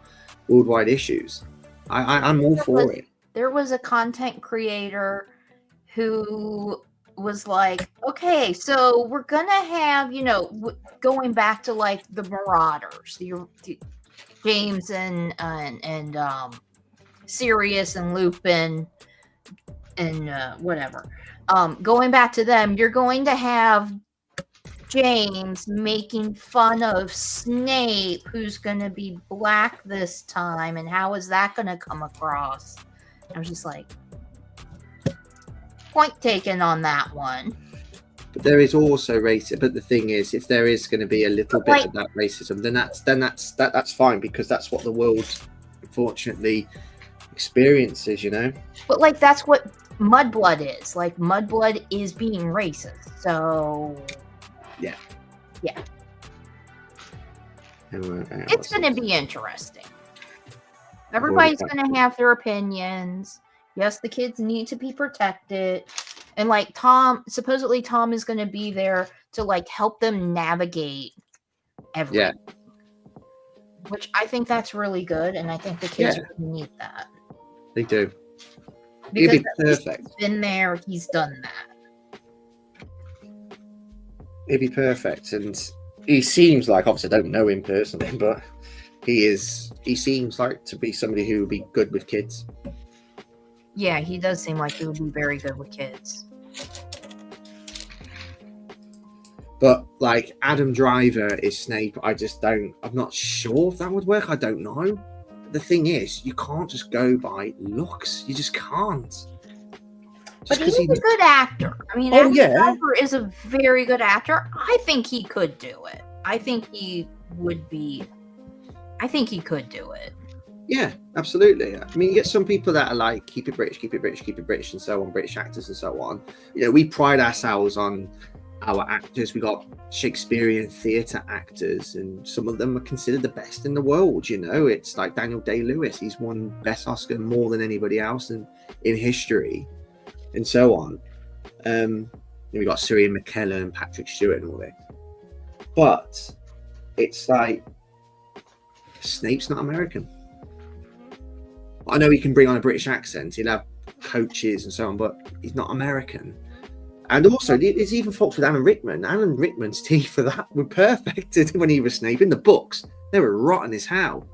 worldwide issues. I'm all for it. There was a content creator who was like, okay, so we're gonna have, going back to the Marauders, the James and Sirius and Lupin and whatever. Going back to them, you're going to have James making fun of Snape, who's going to be black this time, and how is that going to come across? I was just like, point taken on that one. But there is also racism. But the thing is, if there is going to be a little bit of that racism, then that's fine, because that's what the world unfortunately experiences, But that's what Mudblood is. Like, Mudblood is being racist. So, Yeah. Yeah. It's It's going to be interesting. Everybody's going to have their opinions. Yes, the kids need to be protected. And like supposedly Tom is going to be there to like help them navigate everything. Yeah. Which I think that's really good. And I think the kids really need that. They do. Because It'd be perfect. He's been there, he's done that. It'd be perfect. And he seems like, obviously I don't know him personally, but he seems like to be somebody who would be good with kids. Yeah, he does seem like he would be very good with kids. But like Adam Driver is Snape, I'm not sure if that would work. I don't know. The thing is, you can't just go by looks. You just can't. But he's a good actor. I mean, Adam Driver is a very good actor. I think he could do it. I think he could do it. Yeah, absolutely. I mean, you get some people that are like, keep it British, keep it British, keep it British, and so on, British actors and so on. You know, we pride ourselves on our actors. We got Shakespearean theatre actors, and some of them are considered the best in the world. You know, it's like Daniel Day-Lewis. He's won Best Oscar more than anybody else in history, and so on. We got Sirian McKellen and Patrick Stewart and all this. But it's like Snape's not American. I know he can bring on a British accent. He'll have coaches and so on, but he's not American. And also, there's even faults with Alan Rickman. Alan Rickman's teeth for that were perfect when he was Snape. In the books, they were rotten as hell.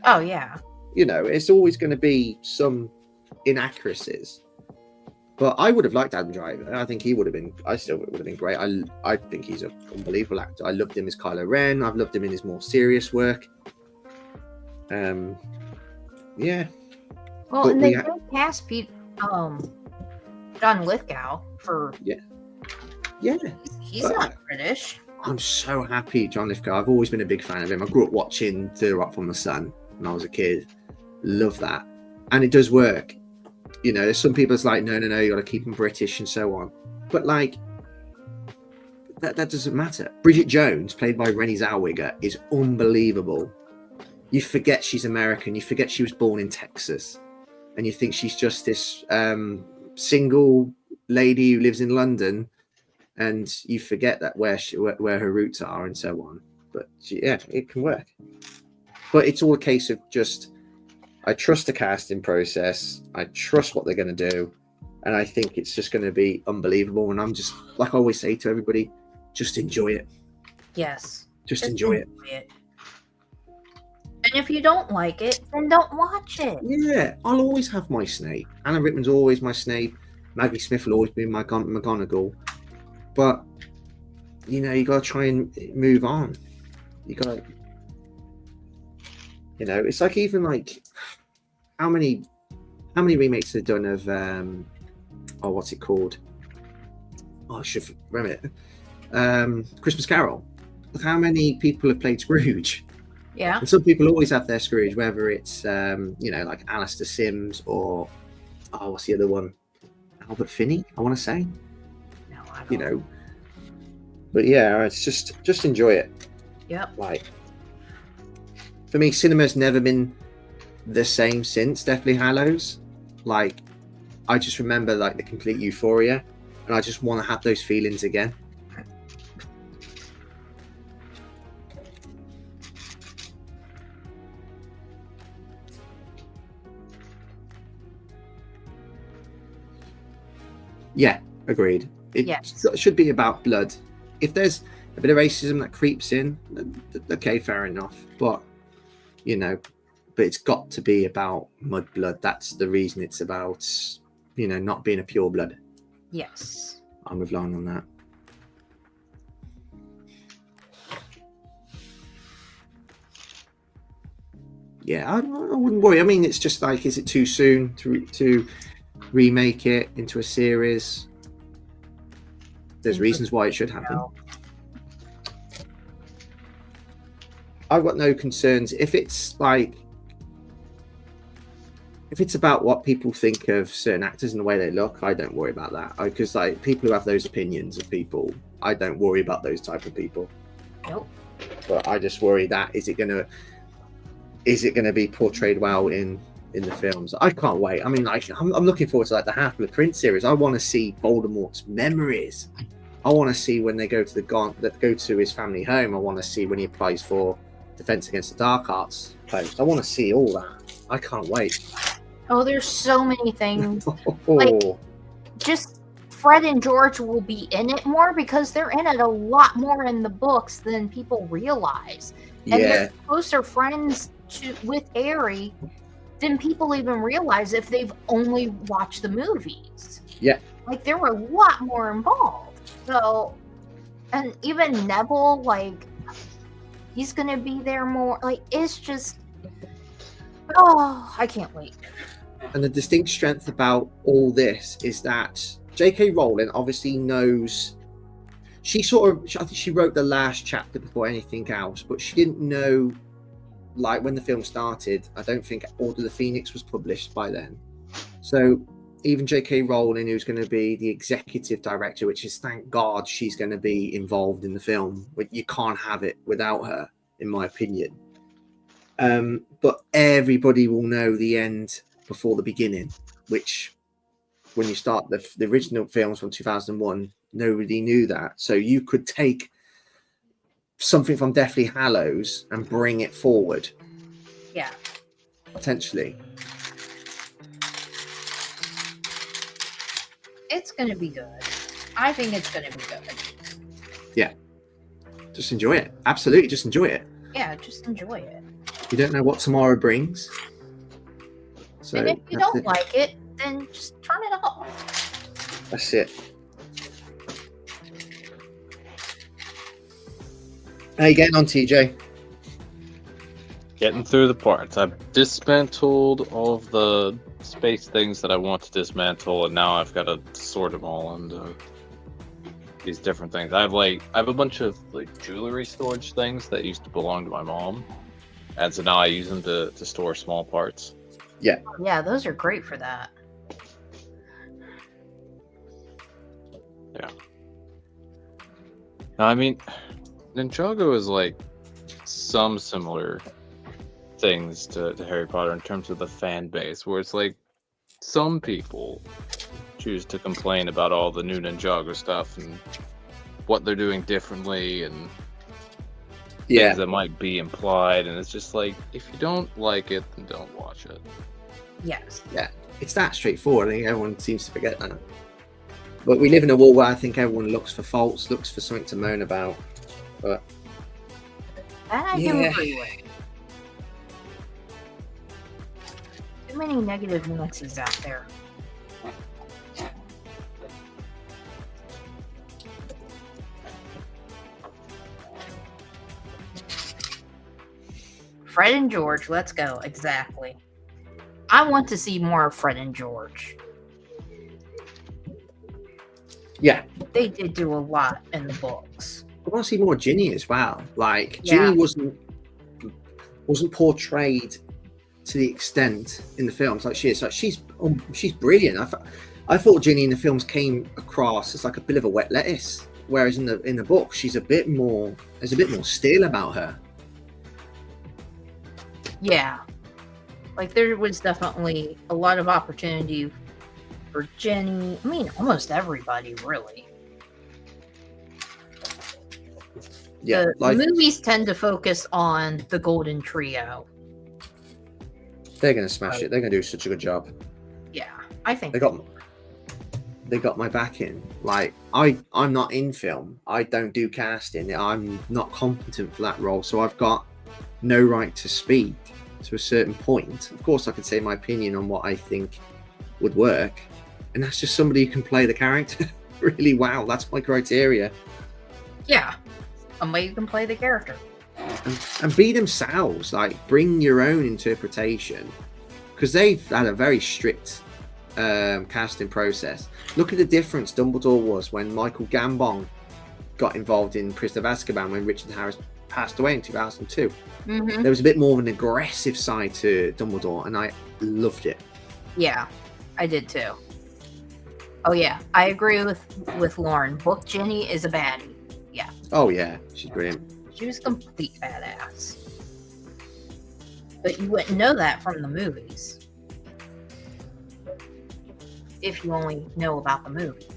Oh, yeah. You know, it's always going to be some inaccuracies. But I would have liked Adam Driver. I think he would have been, I still would have been great. I think he's an unbelievable actor. I loved him as Kylo Ren. I've loved him in his more serious work. Yeah. Well, and they did cast John Lithgow for. Yeah. He's not British. I'm so happy, John Lithgow. I've always been a big fan of him. I grew up watching Third Rock from the Sun when I was a kid. Love that, and it does work. You know, there's some people that's like, no, you got to keep him British and so on. But like, that doesn't matter. Bridget Jones, played by Renée Zellweger, is unbelievable. You forget she's American. You forget she was born in Texas. And you think she's just this single lady who lives in London. And you forget that where her roots are and so on. But it can work. But it's all a case of just, I trust the casting process. I trust what they're going to do. And I think it's just going to be unbelievable. And I'm just, like I always say to everybody, just enjoy it. Yes. Just enjoy it. And if you don't like it, then don't watch it. Yeah, I'll always have my Snape. Alan Rickman's always my Snape. Maggie Smith will always be my McGonagall. But, you know, you got to try and move on. You got to, you know, it's like even like, how many remakes they've done of, what's it called? Oh, I should remember it. Christmas Carol. Look how many people have played Scrooge. Yeah. And some people always have their Scrooge, whether it's, you know, like Alistair Sims or, what's the other one? Albert Finney, I want to say. No, I don't. You know. But yeah, it's just enjoy it. Yep. Like, for me, cinema's never been the same since Deathly Hallows. Like, I just remember like the complete euphoria, and I just want to have those feelings again. Yeah, agreed. It should be about blood. If there's a bit of racism that creeps in, okay, fair enough. But, you know, but it's got to be about mudblood. That's the reason it's about, you know, not being a pure blood. Yes. I'm with Lauren on that. Yeah, I wouldn't worry. I mean, it's just like, is it too soon to remake it into a series? There's reasons why it should happen. I've got no concerns if it's like, if it's about what people think of certain actors and the way they look, I don't worry about that. Because like people who have those opinions of people, I don't worry about those type of people. Nope. But I just worry that is it gonna be portrayed well in the films? I can't wait. I mean, like I'm looking forward to like the Half-Blood Prince series. I want to see Voldemort's memories. I want to see when they go to his family home. I want to see when he applies for Defense Against the Dark Arts post. I want to see all that. I can't wait. Oh, there's so many things. Oh. Like, just Fred and George will be in it more because they're in it a lot more in the books than people realize. And they're closer friends with Harry than people even realize if they've only watched the movies. Yeah. Like, there were a lot more involved. So, and even Neville, like, he's going to be there more. Like, it's just, oh, I can't wait. And the distinct strength about all this is that J.K. Rowling obviously knows. I think she wrote the last chapter before anything else, but she didn't know, like when the film started, I don't think Order of the Phoenix was published by then. So even J.K. Rowling, who's going to be the executive director, which is, thank God, she's going to be involved in the film. You can't have it without her, in my opinion. But everybody will know the end before the beginning, which when you start the original films from 2001, nobody knew that. So you could take something from Deathly Hallows and bring it forward. Yeah. Potentially. It's going to be good. I think it's going to be good. Yeah. Just enjoy it. Absolutely, just enjoy it. Yeah, just enjoy it. You don't know what tomorrow brings. So and if you don't like it, then just turn it off. That's it. How you getting on, TJ? Getting through the parts. I've dismantled all of the space things that I want to dismantle, and now I've got to sort them all into these different things. I have a bunch of like jewelry storage things that used to belong to my mom, and so now I use them to store small parts. Yeah. Yeah, those are great for that. Yeah. Now, I mean, Ninjago is like some similar things to Harry Potter in terms of the fan base, where it's like some people choose to complain about all the new Ninjago stuff and what they're doing differently and things that might be implied, and it's just like, if you don't like it, then don't watch it. Yes. Yeah, it's that straightforward. I think everyone seems to forget that. But we live in a world where I think everyone looks for faults, looks for something to moan about. But that I do agree with. Too many negative nuances out there. Fred and George, let's go. Exactly. I want to see more of Fred and George. yeah, They did do a lot in the books. I want to see more Ginny as well. Like Ginny wasn't portrayed to the extent in the films like she is. Like she's brilliant. I thought Ginny in the films came across as like a bit of a wet lettuce, whereas in the book she's there's a bit more steel about her. Yeah. Like there was definitely a lot of opportunity for Jenny. I mean, almost everybody, really. Yeah, the movies tend to focus on the Golden Trio. They're gonna smash it. They're gonna do such a good job. Yeah, I think they got my backing. Like I'm not in film. I don't do casting. I'm not competent for that role, so I've got no right to speak to a certain point. Of course, I could say my opinion on what I think would work, and that's just somebody who can play the character really well. That's my criteria. Yeah, somebody who can play the character and be themselves. Like bring your own interpretation, because they've had a very strict casting process. Look at the difference Dumbledore was when Michael Gambon got involved in Prisoner of Azkaban when Richard Harris passed away in 2002. Mm-hmm. There was a bit more of an aggressive side to Dumbledore, and I loved it. Yeah, I did too. Oh yeah, I agree with Lauren. Book Jenny is a baddie. Yeah. Oh yeah, she's brilliant. She was a complete badass. But you wouldn't know that from the movies. If you only know about the movies.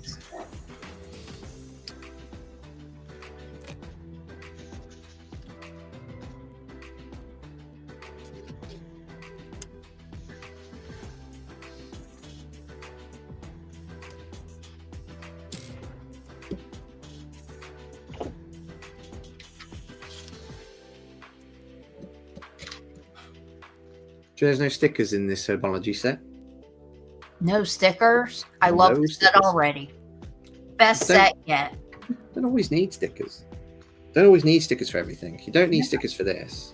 There's no stickers in this herbology set. No stickers. I love No the set stickers. already. Best Don't- set yet. Don't always need stickers. Don't always need stickers for everything. You don't need stickers for this.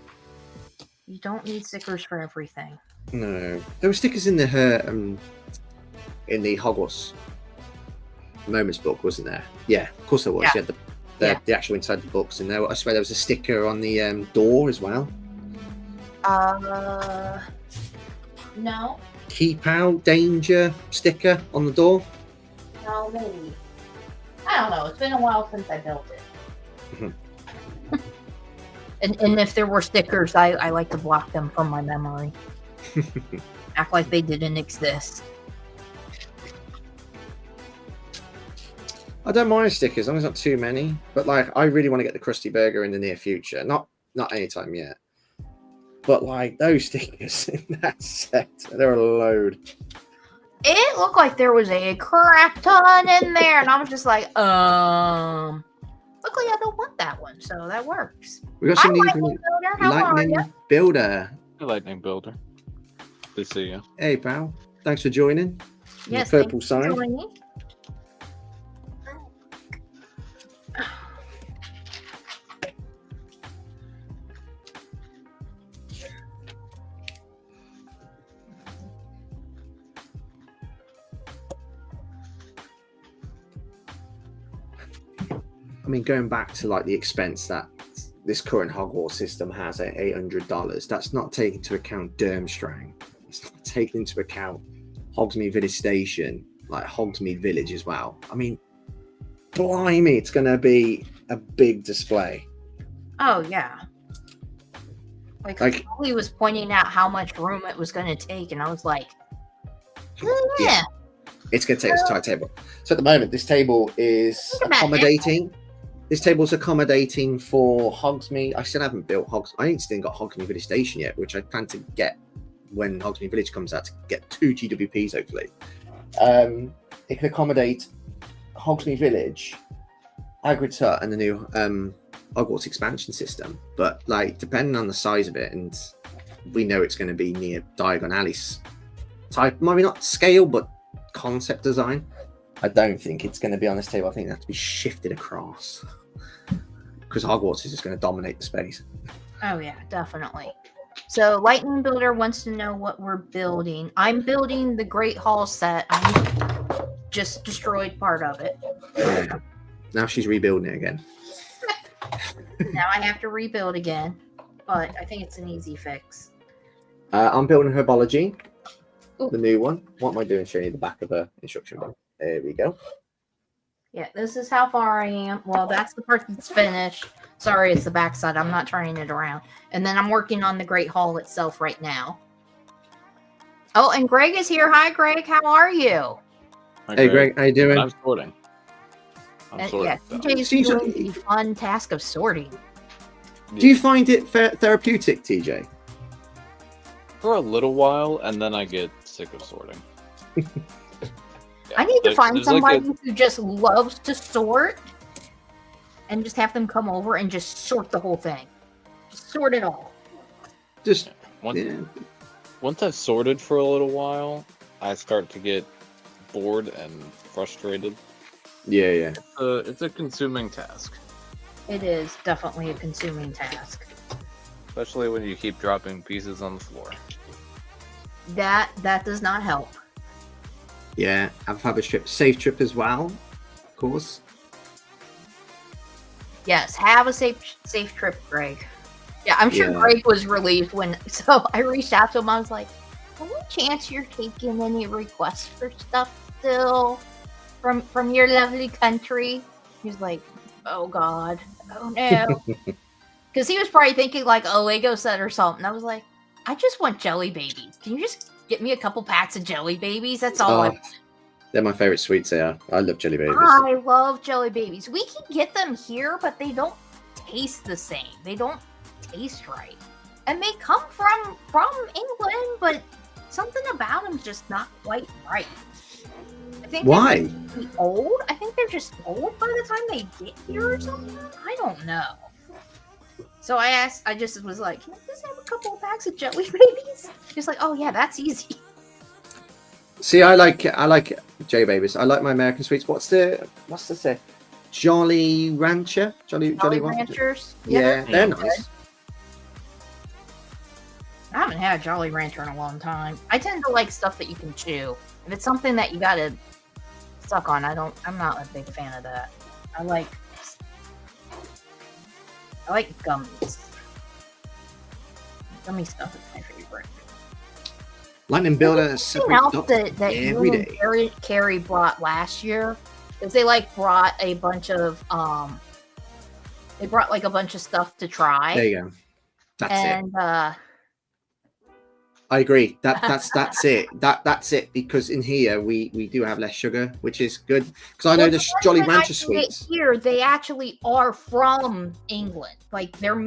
You don't need stickers for everything. No, there were stickers in the Hogwarts Moments book, wasn't there? Yeah, of course there was. Yeah. You had the actual inside the books, and there. I swear there was a sticker on the door as well. No, Keep out danger sticker on the door. no, maybe. I don't know. It's been a while since I built it. Mhm. And if there were stickers, I like to block them from my memory. Act like they didn't exist. I don't mind stickers as long as not too many. But like, I really want to get the Krusty Burger in the near future. Not anytime yet. But like those stickers in that set, they're a load. It looked like there was a crap ton in there, and I was just like, luckily I don't want that one, so that works. We got Hi, some new Lightning Builder. How are Lightning you? Builder. Hey, Lightning Builder. Good to see you. Hey pal, thanks for joining. Yes, the purple thank you sign. for joining. I mean, going back to like the expense that this current Hogwarts system has at $800, that's not taking into account Durmstrang. It's not taking into account Hogsmeade Village Station, like Hogsmeade Village as well. I mean, blimey, it's going to be a big display. Oh yeah. Like Holly was pointing out how much room it was going to take, and I was like, yeah. It's going to take us a tight table. So at the moment, this table is accommodating. This table's accommodating for Hogsmeade. I still haven't built I ain't still got Hogsmeade Village Station yet, which I plan to get when Hogsmeade Village comes out to get 2 GWPs hopefully. It can accommodate Hogsmeade Village, Hagrid's Hut, and the new Hogwarts expansion system. But like, depending on the size of it, and we know it's going to be near Diagon Alley's type, maybe not scale, but concept design. I don't think it's going to be on this table. I think it has to be shifted across because Hogwarts is just going to dominate the space. Oh yeah, definitely. So Lightning Builder wants to know what we're building. I'm building the Great Hall set. I just destroyed part of it. Yeah. Now she's rebuilding it again. Now I have to rebuild again, but I think it's an easy fix. I'm building Herbology, the new one. What am I doing? Showing you the back of the instruction book. There we go. Yeah, this is how far I am. Well, that's the part that's finished. Sorry, it's the backside. I'm not turning it around. And then I'm working on the Great Hall itself right now. Oh, and Greg is here. Hi, Greg. How are you? Hey, Greg. How you doing? I'm sorting. Yeah, TJ is doing the fun task of sorting. Do you find it therapeutic, TJ? For a little while, and then I get sick of sorting. I need to find somebody who just loves to sort and just have them come over and just sort the whole thing. Just sort it all. Just once I've sorted for a little while, I start to get bored and frustrated. Yeah. It's a consuming task. It is definitely a consuming task. Especially when you keep dropping pieces on the floor. That does not help. Yeah, have a trip, safe trip as well, of course. Yes, have a safe trip, Greg. Yeah, I'm sure Greg was relieved when. So I reached out to him. I was like, any chance you're taking any requests for stuff still from your lovely country? He's like, oh God, oh no. Because he was probably thinking like a Lego set or something. I was like, I just want jelly babies. Can you just get me a couple packs of jelly babies? That's all I want. They're my favorite sweets. They are. I love jelly babies. I love jelly babies. We can get them here, but they don't taste the same. They don't taste right. And they come from England, but something about them just not quite right. I think Why? They're old. I think they're just old by the time they get here or something. I don't know. So I just was like, can I just have a couple of packs of jelly babies? He's like, oh yeah, that's easy. See, I like jelly babies. I like my American sweets. What's the say? Jolly Rancher? Jolly Ranchers? Yeah, they're nice. I haven't had a Jolly Rancher in a long time. I tend to like stuff that you can chew. If it's something that you gotta suck on, I'm not a big fan of that. I like gummies. Gummy stuff is my favorite. Lightning Builder Something else that you and Carrie brought last year is they brought a bunch of stuff to try. There you go. That's it. And I agree. That's it. That's it. Because in here we do have less sugar, which is good. Because I know the Jolly Rancher sweets here, they actually are from England. Like they're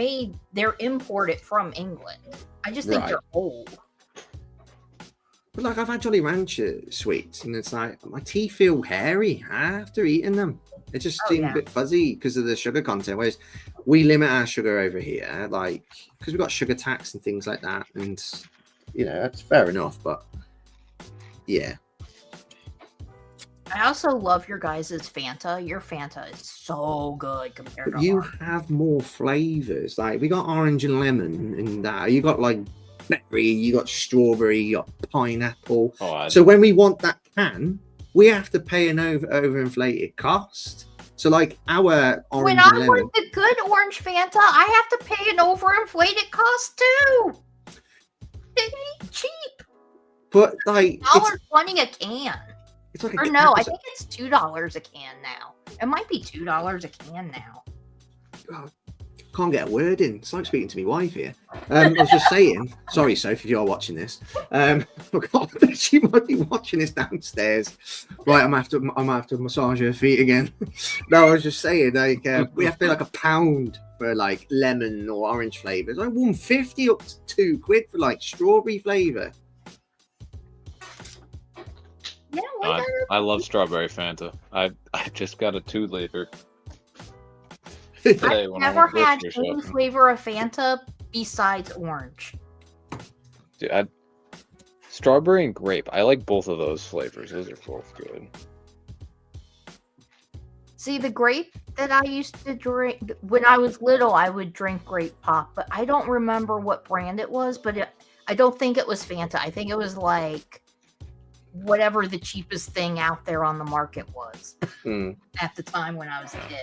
imported from England. I just think they're old. But like I've had Jolly Rancher sweets, and it's like my teeth feel hairy after eating them. It just seems a bit fuzzy because of the sugar content. Whereas we limit our sugar over here, like because we've got sugar tax and things like that, and that's fair enough. But yeah, I also love your guys' Fanta. Your Fanta is so good compared to you have more flavors. Like we got orange and lemon, and you got like berry, you got strawberry, you got pineapple. So when we want that can, we have to pay an overinflated cost. So like our orange when I want the good orange Fanta, I have to pay an overinflated cost too. It ain't cheap. But like $1.20 a can. It's like I think it's $2 a can now. It might be $2 a can now. Oh, can't get a word in. It's like speaking to my wife here. I was just saying. Sorry, Soph, if you are watching this. She might be watching this downstairs. Right, I'm gonna have to massage her feet again. No, I was just saying, like we have to pay like £1 for like lemon or orange flavors. Like £1.50 up to £2 for like strawberry flavor. Yeah, I love strawberry Fanta. I just got a 2-liter. I've never had any flavor of Fanta besides orange. Dude, strawberry and grape. I like both of those flavors. Those are both good. See, the grape that I used to drink when I was little, I would drink grape pop, but I don't remember what brand it was. But I don't think it was Fanta. I think it was like whatever the cheapest thing out there on the market was at the time when I was a kid.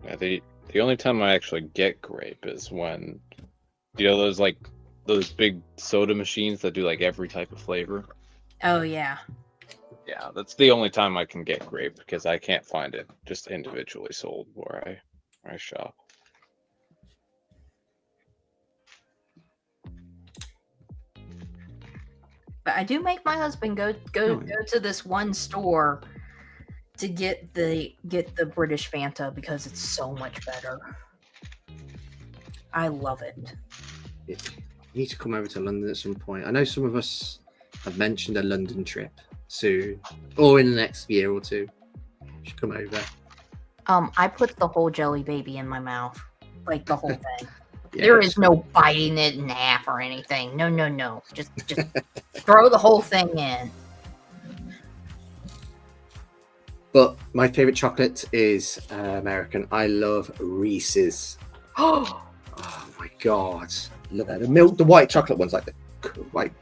Yeah, the only time I actually get grape is when those big soda machines that do like every type of flavor. Oh yeah. Yeah, that's the only time I can get grape because I can't find it just individually sold where I shop. But I do make my husband go to this one store to get the British Fanta because it's so much better. I love it. You need to come over to London at some point. I know some of us have mentioned a London trip soon, or in the next year or two. You should come over. I put the whole jelly baby in my mouth, like the whole thing. Yeah, there is no biting it in half or anything. No. Just throw the whole thing in. But my favorite chocolate is American. I love Reese's. Oh my god, look at the white chocolate ones, like the white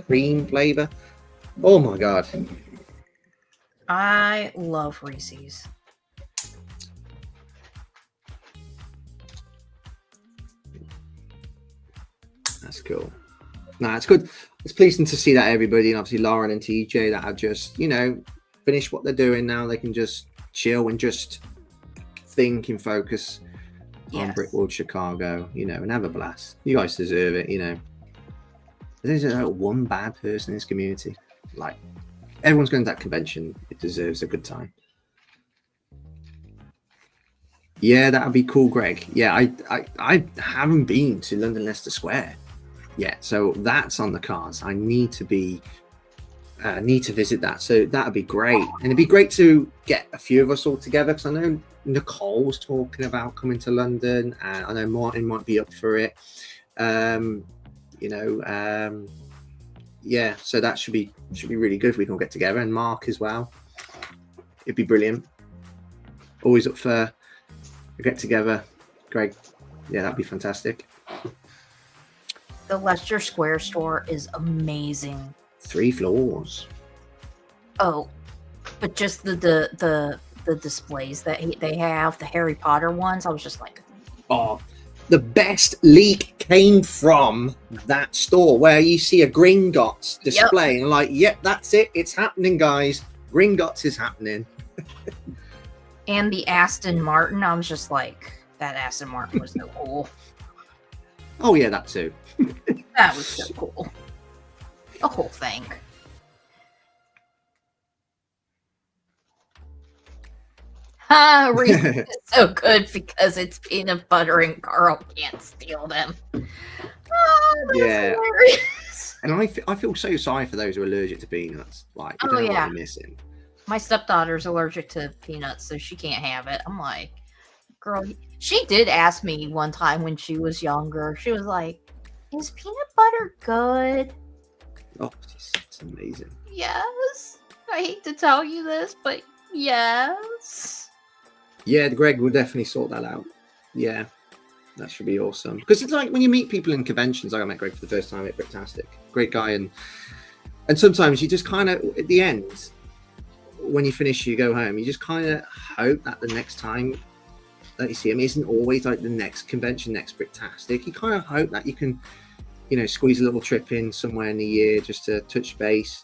cream flavor. Oh my god, I love Reese's. That's cool. No, it's good. It's pleasing to see that everybody, and obviously Lauren and TJ, that have just, finished what they're doing now. They can just chill and just think and focus on Yes. Brickworld Chicago, and have a blast. You guys deserve it, There's one bad person in this community. Like, everyone's going to that convention. It deserves a good time. Yeah, that would be cool, Greg. Yeah, I haven't been to London Leicester Square yet, so that's on the cards. I need to visit that, so that'd be great. And it'd be great to get a few of us all together, because I know Nicole was talking about coming to London, and I know Martin might be up for it. Yeah, so that should be really good if we can all get together, and Mark as well. It'd be brilliant. Always up for a get together, Greg. Yeah, that'd be fantastic. The Leicester Square store is amazing. 3 floors. Oh, but just the displays that they have, the Harry Potter ones, I was just like, Oh, the best leak came from that store, where you see a Gringotts display, and like, yep, that's it. It's happening, guys. Gringotts is happening. and the Aston Martin, I was just like, that Aston Martin was so cool. Oh yeah, that too. That was so cool. The whole thing. Reese is so good because it's peanut butter and Carl can't steal them. Oh, that's Yeah. hilarious. And I feel so sorry for those who are allergic to peanuts. Like, you Oh, don't know yeah. what you're missing. My stepdaughter's allergic to peanuts, so she can't have it. I'm like, girl, she did ask me one time when she was younger. She was like, is peanut butter good? Oh, it's amazing. Yes. I hate to tell you this, but yes. Yeah, Greg will definitely sort that out. Yeah, that should be awesome. Because it's like when you meet people in conventions. Like, I met Greg for the first time at Bricktastic. Great guy, and sometimes you just kind of, at the end, when you finish, you go home. You just kind of hope that the next time that you see him isn't always like the next convention, next Bricktastic. You kind of hope that you can, squeeze a little trip in somewhere in the year just to touch base.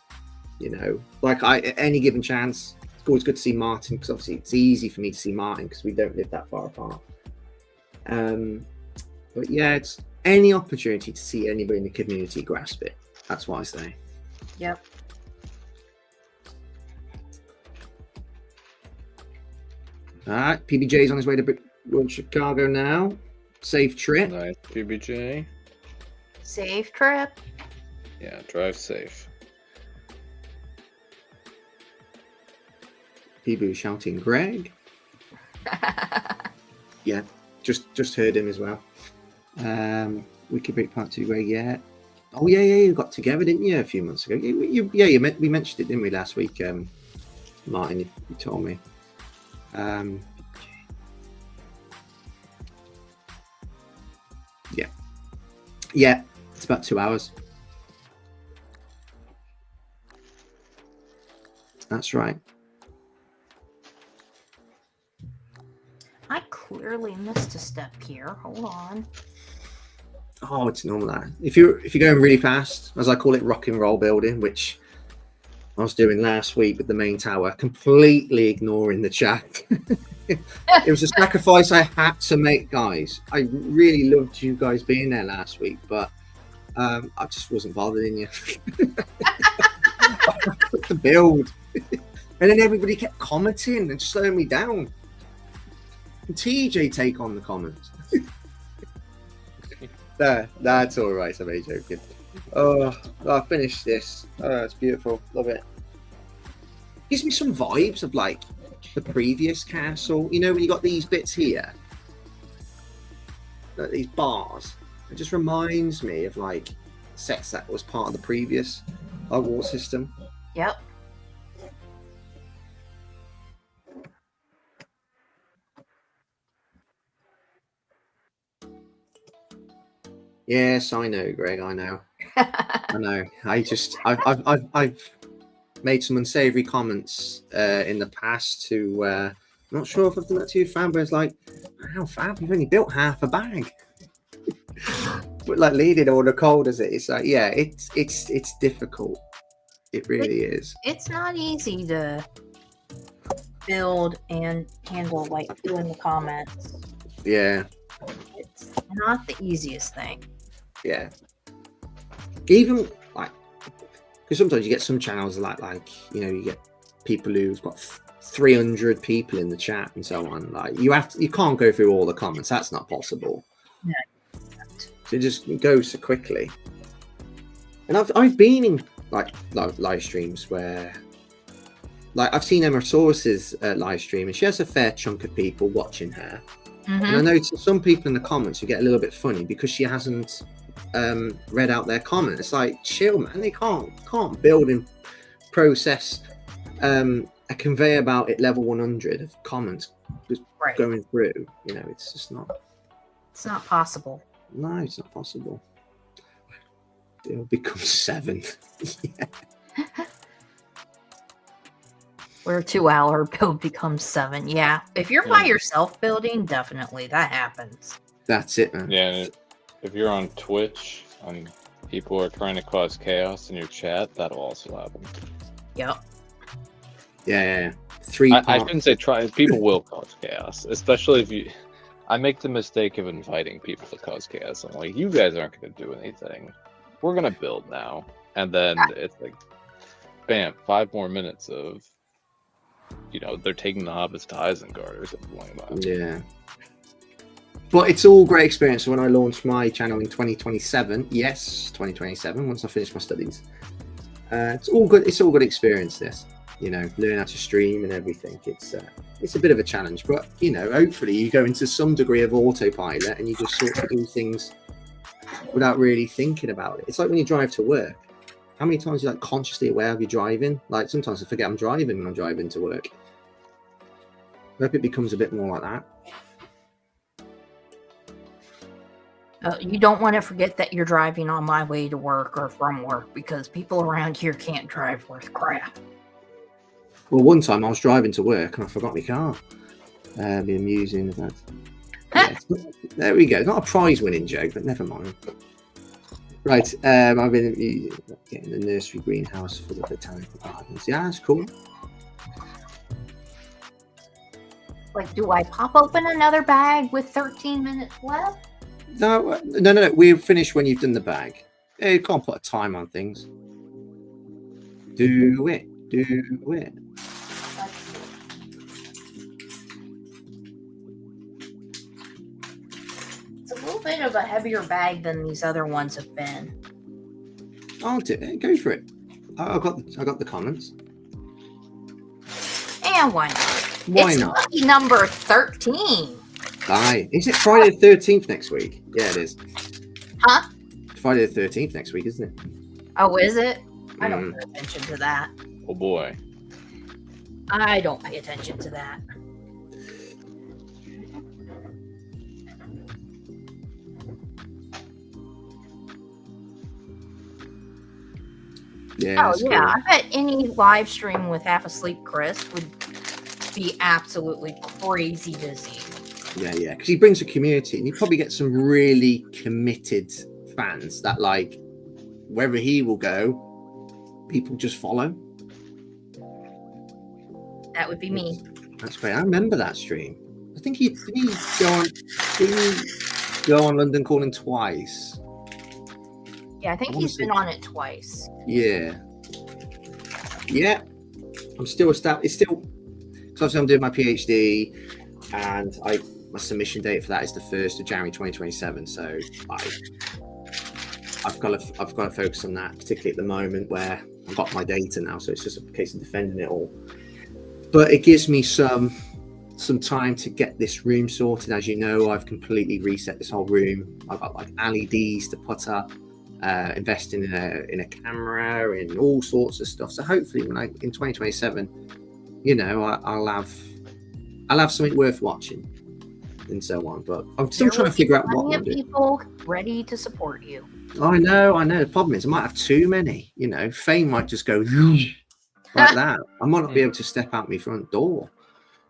Like at any given chance. It's always good to see Martin, because obviously it's easy for me to see Martin because we don't live that far apart. But yeah, it's any opportunity to see anybody in the community, grasp it. That's what I say. Yep. All right, PBJ's on his way to Brickworld Chicago now. Safe trip. Nice, PBJ. Safe trip. Yeah, drive safe. PB shouting Greg. Yeah, just heard him as well. Wiki Brick Part 2, Greg, yeah. Oh yeah, you got together, didn't you, a few months ago? We mentioned it, didn't we, last week? Martin, you told me. Yeah, it's about 2 hours. That's right. I clearly missed a step here. Hold on. Oh, it's normal that. If you're going really fast, as I call it, rock and roll building, which I was doing last week with the main tower, completely ignoring the chat. It was a sacrifice I had to make, guys. I really loved you guys being there last week, but I just wasn't bothering you. The build. And then everybody kept commenting and slowing me down. And TJ take on the comments. That's all right. I'm only joking. Oh, I finished this. Oh, it's beautiful. Love it. Gives me some vibes of like the previous castle. When you got these bits here, like these bars. It just reminds me of like sets that was part of the previous wall system. Yep. Yes, I know, Greg. I know. I know. I've made some unsavory comments in the past to. I'm not sure if I've done that to you, Fab, but it's like, wow, Fab, you've only built half a bag. but like leading all the cold as it, it's like, yeah, it's difficult. It really is. It's not easy to build and handle like doing the comments. Yeah, It's not the easiest thing. yeah. Even like, because sometimes you get some channels like you know, you get people who've got 300 people in the chat and so on. Like you can't go through all the comments. That's not possible. No. So it just goes so quickly. And I've been in like live streams where, like, I've seen Emma Source's live stream, and she has a fair chunk of people watching her. Mm-hmm. And I noticed some people in the comments who get a little bit funny because she hasn't read out their comment. It's like, chill, man. They can't build and process a conveyor belt at level 100 of comments just going through. You know, it's just not. It's not possible. No, it's not possible. It'll become 7. Yeah. Where a 2-hour build becomes 7. Yeah. If you're by yourself building, definitely that happens. That's it, man. Yeah. If you're on Twitch and people are trying to cause chaos in your chat, that'll also happen. Yep. Yeah. I shouldn't say try. People will cause chaos, especially if you. I make the mistake of inviting people to cause chaos. I'm like, you guys aren't going to do anything. We're going to build now. And then it's like, bam, 5 more minutes of, you know, they're taking the hobbits to Isengard or something like that. Yeah. But it's all great experience. So when I launch my channel in 2027, yes, 2027, once I finish my studies, it's all good. It's all good experience, this. You know, learn how to stream and everything. It's a bit of a challenge, but you know, hopefully you go into some degree of autopilot and you just sort of do things without really thinking about it. It's like when you drive to work. How many times are you like consciously aware of your driving? Like sometimes I forget I'm driving when I'm driving to work. I hope it becomes a bit more like that. You don't want to forget that you're driving on my way to work or from work, because people around here can't drive worth crap. Well, one time I was driving to work and I forgot my car. Be amusing that. Yeah, there we go. It's not a prize-winning joke, but never mind. Right, I've been getting the nursery greenhouse for the botanical gardens. Yeah, that's cool. Like, do I pop open another bag with 13 minutes left? No. We'll finish when you've done the bag. You can't put a time on things. Do it. It's a little bit of a heavier bag than these other ones have been. I'll do it. Go for it. I got the comments. And why not? Why it's not? Lucky number 13. Aye. Is it Friday the 13th next week? Yeah, it is. Huh? Friday the 13th next week, isn't it? Oh, is it? I don't pay attention to that. Oh boy. I don't pay attention to that. Yeah. Oh, yeah. I bet any live stream with Half Asleep Chris would be absolutely crazy busy. Yeah. Because he brings a community, and you probably get some really committed fans that, like, wherever he will go, people just follow. That would be me. That's great. I remember that stream. I think he go on London Calling twice. Yeah, I think he's been on it twice. Yeah. I'm still established. It's still, because obviously I'm doing my PhD, and my submission date for that is the 1st of January 2027. So I've got to focus on that, particularly at the moment where I've got my data now. So it's just a case of defending it all. But it gives me some time to get this room sorted. As you know, I've completely reset this whole room. I've got like LEDs to put up, investing in a camera and all sorts of stuff. So hopefully, when in 2027, you know, I'll have something worth watching and so on. But I'm still trying to figure out what I'm doing. People ready to support you. I know. The problem is I might have too many. You know, fame might just go like that. I might not be able to step out my front door.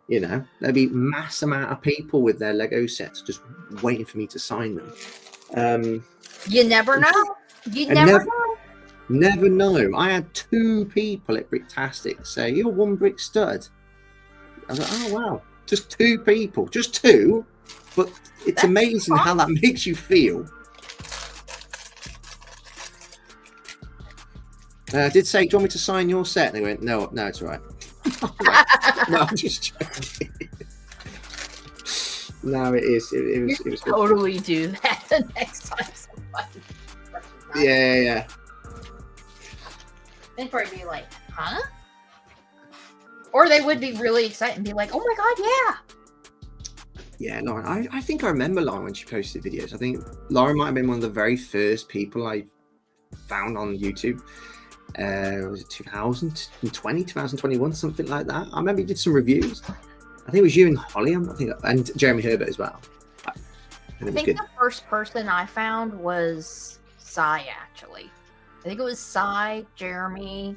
You know, there'll be mass amount of people with their Lego sets just waiting for me to sign them. You never know. You I never never- know. Never know. I had 2 people at Bricktastic say, "You're one brick stud." I was like, "Oh wow, just 2 people, just 2." But it's That's amazing fun. how that makes you feel. I did say, "Do you want me to sign your set?" And they went, "No, it's all right." No, I'm just joking. No, it is. It was. It was good. Totally do that the next time somebody. Yeah. They'd probably be like, huh? Or they would be really excited and be like, oh my god, yeah. Yeah, Lauren. I think I remember Lauren when she posted videos. I think Lauren might have been one of the very first people I found on YouTube. Was it 2020, 2021, something like that? I remember you did some reviews. I think it was you and Holly, and Jeremy Herbert as well. I think the first person I found was Cy, actually. I think it was Cy, Jeremy,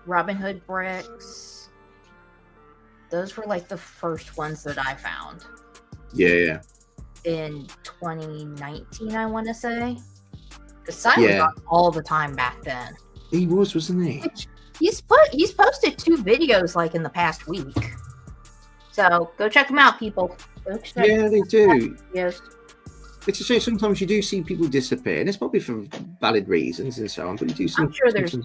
Robin Hood Bricks. Those were like the first ones that I found. Yeah. In 2019, I want to say. Because Cy was on all the time back then. He was, wasn't he? He's posted 2 videos like in the past week. So go check them out, people. Yeah, they do. Yes. It's a shame sometimes you do see people disappear, and it's probably for valid reasons and so on. But you do see. I'm sure there's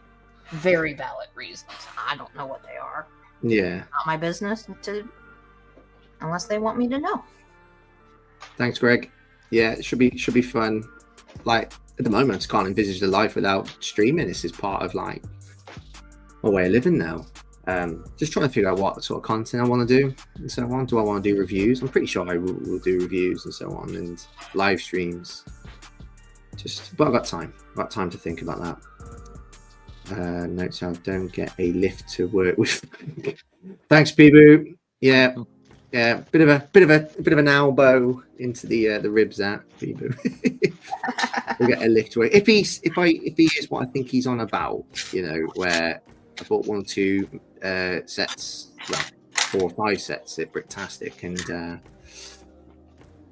very valid reasons. I don't know what they are. Yeah. Not my business unless they want me to know. Thanks, Greg. Yeah, it should be fun. Like at the moment, I just can't envisage the life without streaming. This is part of like my way of living now. Just trying to figure out what sort of content I want to do and so on. Do I want to do reviews? I'm pretty sure I will do reviews and so on, and live streams. But I've got time. I've got time to think about that. Notes: I don't get a lift to work with. Thanks, Bibu. Yeah. Bit of an elbow into the ribs. That Bibu. We'll get a lift to work. If he is what I think he's on about, where I bought 1 or 2 sets, well, 4 or 5 sets at Bricktastic,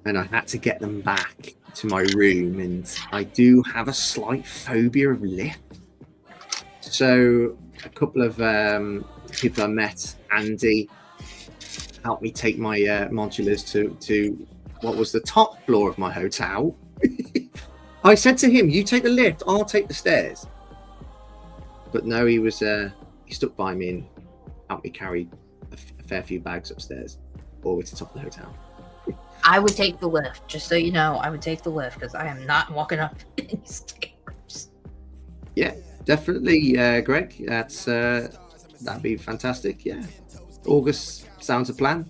and I had to get them back to my room, and I do have a slight phobia of lift. So a couple of people I met, Andy, helped me take my modulars to what was the top floor of my hotel. I said to him, "You take the lift, I'll take the stairs." But no, he was he stuck by me and helped me carry a fair few bags upstairs all the way to the top of the hotel. I would take the lift, just so you know. I would take the lift because I am not walking up any stairs. Yeah, definitely, Greg. That'd be fantastic. Yeah, August sounds a plan.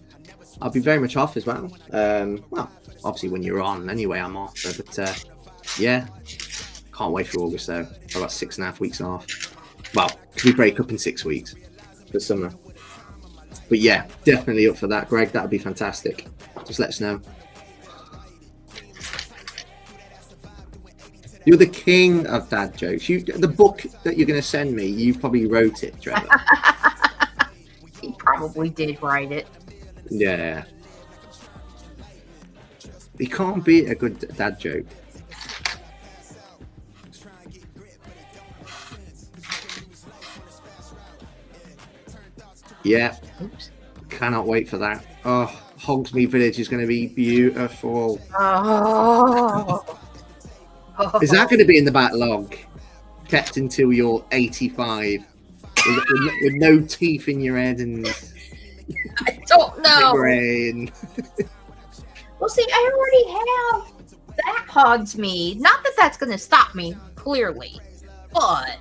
I'll be very much off as well. Well, obviously when you're on, anyway, I'm off. But yeah, can't wait for August though. I've got 6.5 weeks off. Well, we break up in 6 weeks for summer. But yeah, definitely up for that, Greg. That would be fantastic. Just let us know. You're the king of dad jokes. The book that you're going to send me, you probably wrote it, Trevor. He probably did write it. Yeah. You can't beat a good dad joke. Yeah. Oops. Cannot wait for that. Oh, Hogsmeade Village is going to be beautiful. Oh. Is that going to be in the backlog? Kept until you're 85 with no teeth in your head and I don't know. brain. Well, see, I already have that Hogsmeade. Not that that's going to stop me, clearly. But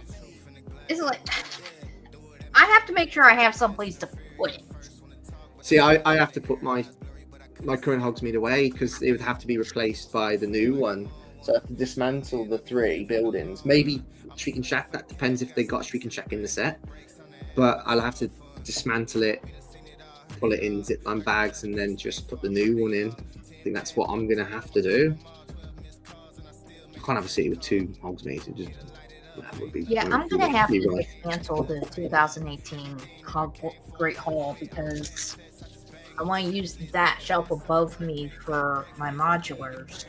it's like I have to make sure I have someplace to put it. See, I have to put my current Hogsmeade away because it would have to be replaced by the new one. So I have to dismantle the 3 buildings. Maybe Shriek and Shack. That depends if they got Shriek and Shack in the set. But I'll have to dismantle it, pull it in zipline bags, and then just put the new one in. I think that's what I'm going to have to do. I can't have a city with 2 Hogsmeades. That would be. Yeah, I'm going to have to right. dismantle the 2018 Great Hall because I want to use that shelf above me for my modulars.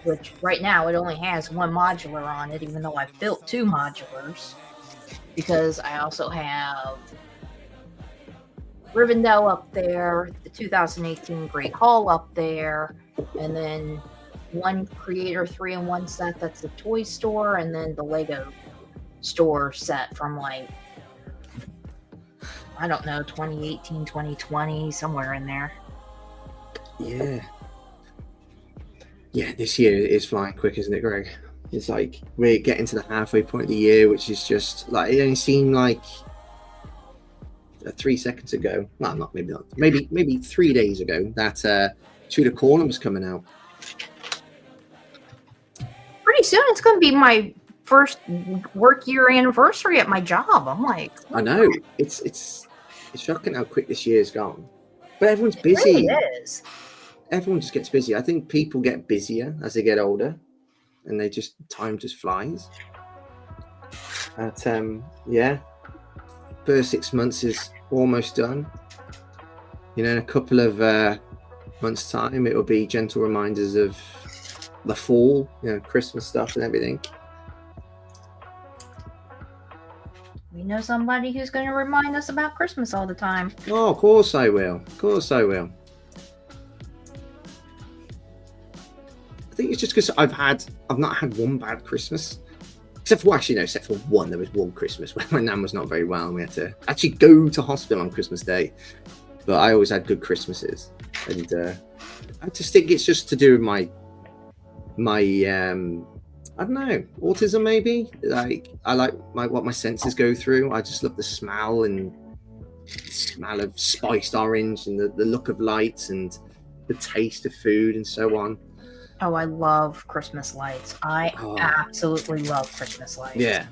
which right now it only has one modular on it, even though I've built 2 modulars, because I also have Rivendell up there, the 2018 Great Hall up there, and then one Creator 3-in-1 set that's the toy store, and then the Lego store set from like, I don't know, 2018, 2020, somewhere in there. Yeah. Yeah, this year is flying quick, isn't it, Greg? It's like we're getting to the halfway point of the year, which is just like, it only seemed like 3 seconds ago. Well, maybe 3 days ago that Tudor Corner was coming out. Pretty soon it's going to be my first work year anniversary at my job. I'm like, I know it's shocking how quick this year's gone, but everyone's busy. It really is. Everyone just gets busy. I think people get busier as they get older, and time just flies. But yeah, first 6 months is almost done. You know, in a couple of months' time, it will be gentle reminders of the fall, you know, Christmas stuff and everything. We know somebody who's going to remind us about Christmas all the time. Oh, of course I will. Of course I will. I think it's just because I've not had one bad Christmas. Except for one. There was one Christmas when my nan was not very well and we had to actually go to hospital on Christmas Day. But I always had good Christmases. And I just think it's just to do with my I don't know, autism maybe. Like I like what my senses go through. I just love the smell of spiced orange and the look of lights and the taste of food and so on. Oh, I love Christmas lights. I absolutely love Christmas lights. Yeah.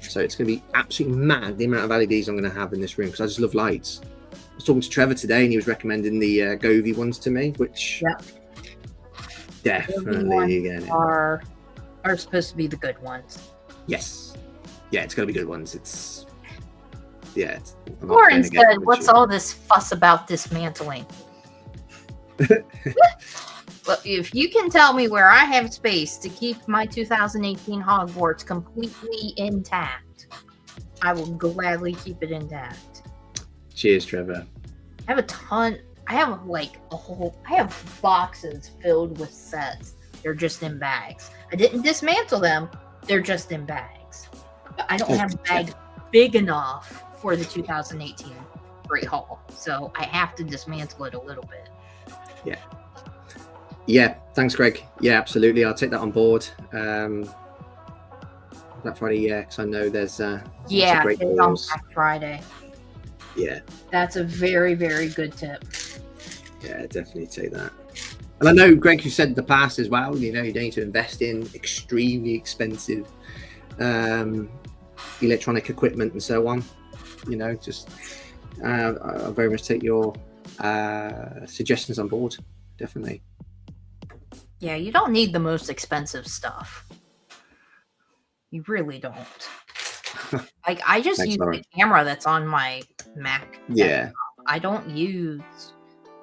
So it's going to be absolutely mad the amount of LEDs I'm going to have in this room because I just love lights. I was talking to Trevor today and he was recommending the Govee ones to me, which definitely again are supposed to be the good ones. Yes. Yeah, it's going to be good ones. Lauren said, what's all this fuss about dismantling? But if you can tell me where I have space to keep my 2018 Hogwarts completely intact, I will gladly keep it intact. Cheers, Trevor. I have a ton. I have I have boxes filled with sets. They're just in bags. I didn't dismantle them. They're just in bags. But I don't have a bag big enough for the 2018 Great Hall. So I have to dismantle it a little bit. Yeah. Yeah, thanks, Greg. Yeah, absolutely. I'll take that on board. Black Friday, because I know there's great it's on Black Friday. Yeah. That's a very, very good tip. Yeah, definitely take that. And I know, Greg, you said in the past as well, you know, you don't need to invest in extremely expensive electronic equipment and so on. You know, just I'll very much take your suggestions on board. Definitely. Yeah, you don't need the most expensive stuff. You really don't. Like, I just use the camera that's on my Mac. Yeah. I don't use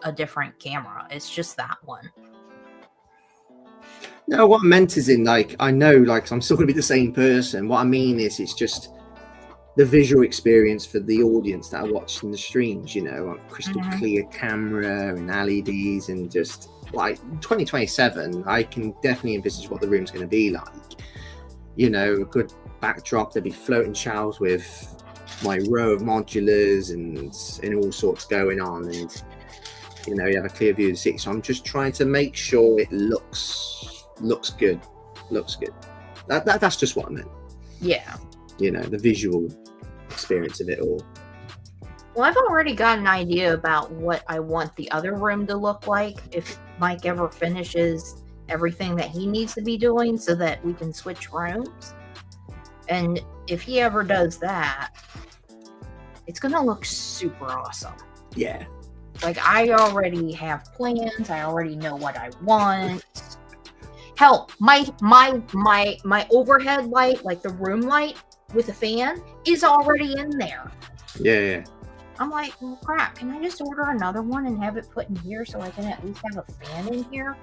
a different camera. It's just that one. No, what I meant is I know, I'm still going to be the same person. What I mean is it's just the visual experience for the audience that are watching the streams, you know, like crystal clear camera and LEDs and just like 2027, I can definitely envisage what the room's going to be like. You know, a good backdrop, there'll be floating shelves with my row of modulars and all sorts going on, and you know, you have a clear view of the city. So I'm just trying to make sure it looks good. That's just what I meant. Yeah. You know, the visual experience of it all. Well, I've already got an idea about what I want the other room to look like if Mike ever finishes everything that he needs to be doing so that we can switch rooms. And if he ever does that, it's going to look super awesome. Yeah. Like, I already have plans. I already know what I want. Hell, my overhead light, like the room light with a fan, is already in there. Yeah. I'm like, well, crap, can I just order another one and have it put in here so I can at least have a fan in here?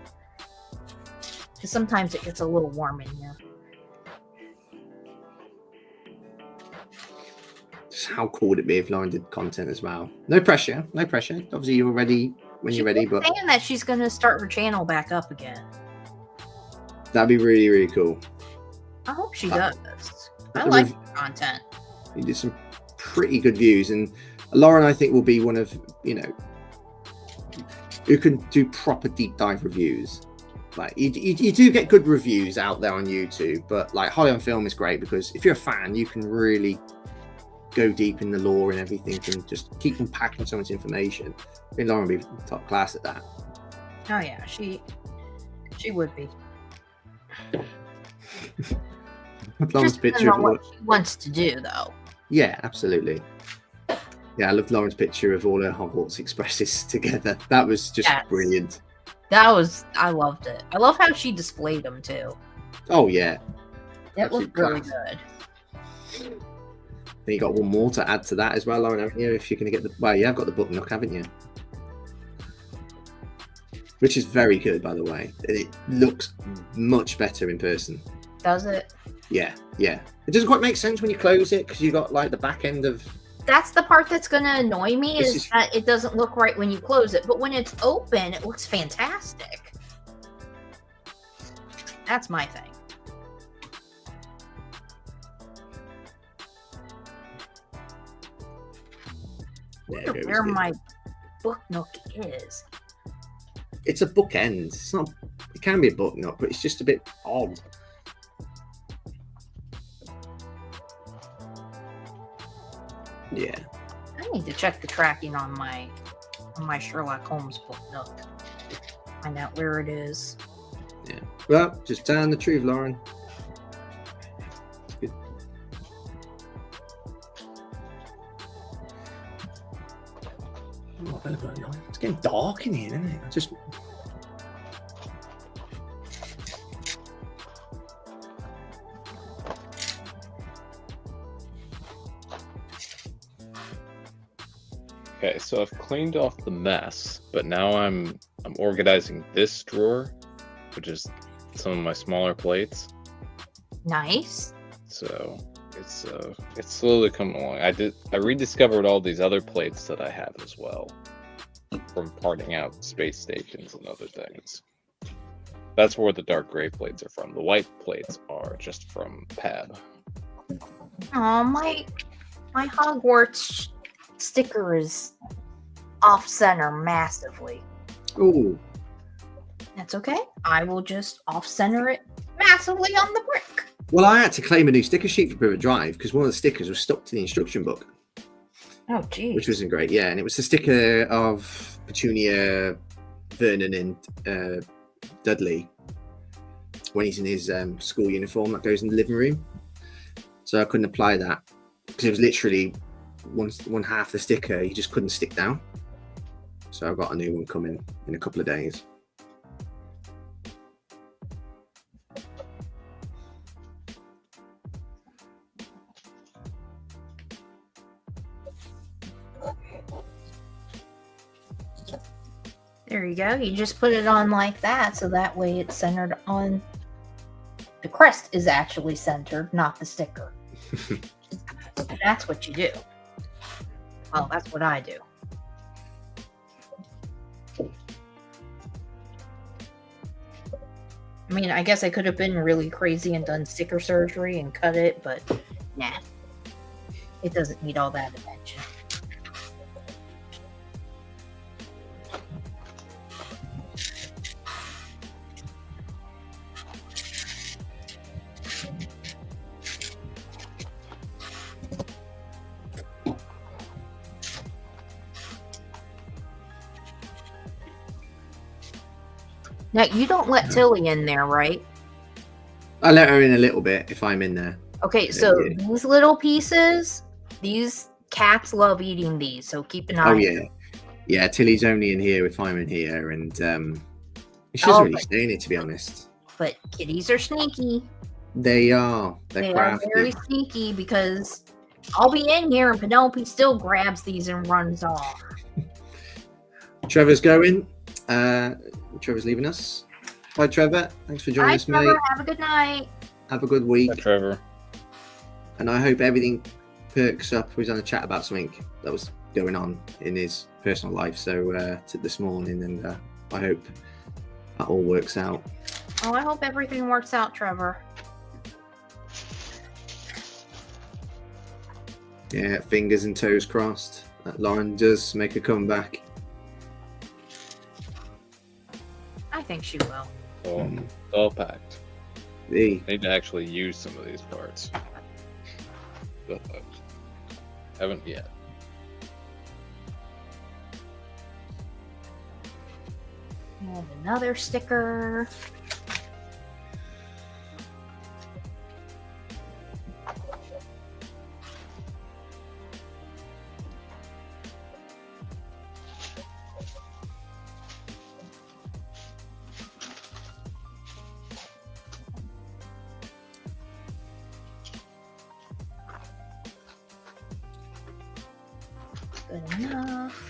Because sometimes it gets a little warm in here. Just how cool would it be if Lauren did content as well? No pressure, no pressure. Obviously, you're ready when you're ready, but saying that she's going to start her channel back up again. that'd be really, really cool. I hope she does. I like the content. You did some pretty good views, and Lauren, I think, will be one of, you know, who can do proper deep dive reviews. Like you do get good reviews out there on YouTube, but like Holly on Film is great because if you're a fan, you can really go deep in the lore and everything and just keep unpacking so much information. I think Lauren would be top class at that. Oh yeah, she would be. Lauren's picture of what she wants to do, though. Yeah, absolutely. Yeah, I loved Lauren's picture of all her Hogwarts Expresses together. That was just brilliant. I loved it. I love how she displayed them too. Oh yeah, it looked really good. Then you got one more to add to that as well, Lauren, haven't you? If you're going to get the, well, you have got the book nook, haven't you? Which is very good, by the way. It looks much better in person. Does it? Yeah, yeah. It doesn't quite make sense when you close it because you got like the back end of. That's the part that's going to annoy me is that it doesn't look right when you close it, but when it's open, it looks fantastic. That's my thing. Yeah, where my book nook is. It's a bookend. It's not. It can be a book nook, but it's just a bit odd. Yeah. I need to check the tracking on my Sherlock Holmes book nook. Find out where it is. Yeah. Well, just telling the truth, Lauren. It's good. It's getting dark in here, isn't it? Okay, so I've cleaned off the mess, but now I'm organizing this drawer, which is some of my smaller plates. Nice. So it's slowly coming along. I rediscovered all these other plates that I have as well from parting out space stations and other things. That's where the dark gray plates are from. The white plates are just from Pab. Oh, my Hogwarts sticker is off center massively. Ooh. That's okay. I will just off center it massively on the brick. Well, I had to claim a new sticker sheet for Privet Drive because one of the stickers was stuck to the instruction book. Oh, geez. Which wasn't great, yeah. And it was the sticker of Petunia, Vernon, and Dudley when he's in his school uniform that goes in the living room. So I couldn't apply that because it was literally one half the sticker you just couldn't stick down. So I've got a new one coming in a couple of days. There you go. You just put it on like that, so that way it's centered on the crest is actually centered, not the sticker. That's what you do. Well, that's what I do. I mean, I guess I could have been really crazy and done sticker surgery and cut it, but nah. It doesn't need all that attention. Now, you don't let Tilly in there, right? I let her in a little bit if I'm in there. Okay, so these little pieces, these cats love eating these, so keep an eye on them. Yeah, Tilly's only in here if I'm in here, and she doesn't really stay in it, to be honest. But kitties are sneaky. They are. They are very sneaky because I'll be in here and Penelope still grabs these and runs off. Trevor's going. Trevor's leaving us. Bye, Trevor. Thanks for joining Bye, us, Trevor. mate. Have a good night. Have a good week. Bye, Trevor. And I hope everything perks up. We was on a chat about something that was going on in his personal life this morning, and I hope that all works out. Oh, I hope everything works out, Trevor. Yeah, fingers and toes crossed that Lauren does make a comeback. I think she will. So, it's all packed. The I need to actually use some of these parts. But haven't yet. And another sticker. Good enough.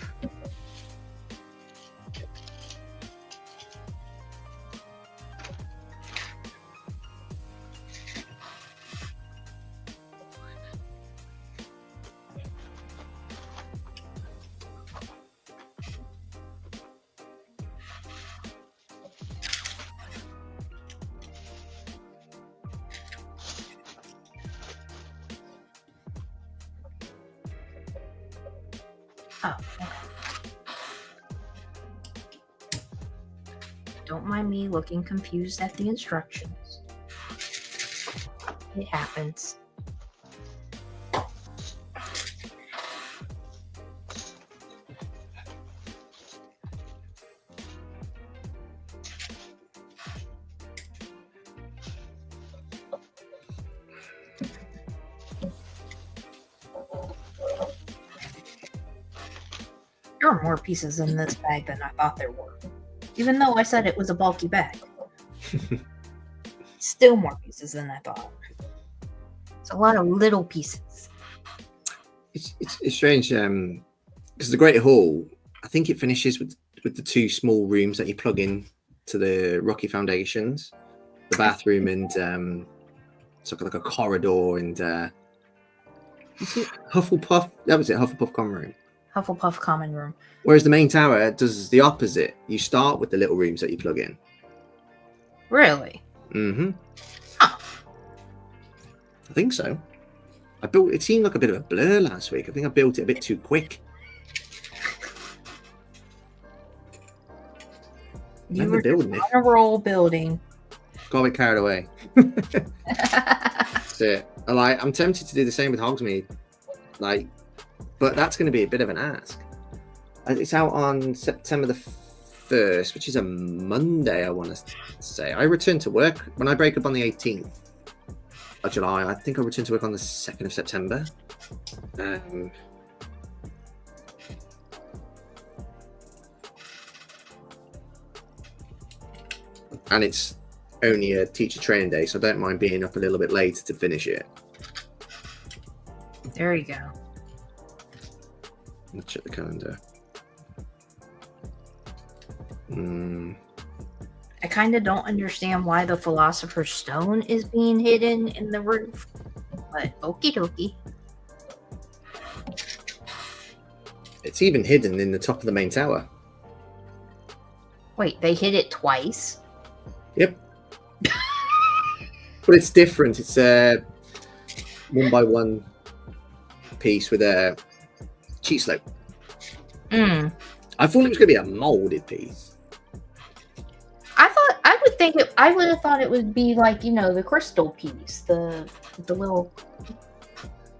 Oh, okay. Don't mind me looking confused at the instructions. It happens. There are more pieces in this bag than I thought there were. Even though I said it was a bulky bag. Still more pieces than I thought. It's a lot of little pieces. it's strange because the Great Hall, I think it finishes with the two small rooms that you plug in to the rocky foundations, the bathroom and it's like a corridor and Hufflepuff. That was it, Hufflepuff common room. Hufflepuff common room. Whereas the main tower does the opposite. You start with the little rooms that you plug in. Really? Mm-hmm. Huh. I think so. It seemed like a bit of a blur last week. I think I built it a bit too quick. You Remember were building it. on a roll building. Got a bit carried away. That's it. I'm tempted to do the same with Hogsmeade. But that's going to be a bit of an ask. It's out on September the 1st, which is a Monday, I want to say. I return to work when I break up on the 18th of July. I think I return to work on the 2nd of September. And it's only a teacher training day, so I don't mind being up a little bit later to finish it. There you go. Let's check the calendar. I kind of don't understand why the Philosopher's Stone is being hidden in the roof, but okie dokie. It's even hidden in the top of the main tower. Wait, they hid it twice? Yep. But it's different. It's a 1x1 piece with a cheat slope. I thought it was going to be a molded piece. I would have thought it would be like, the crystal piece, the little.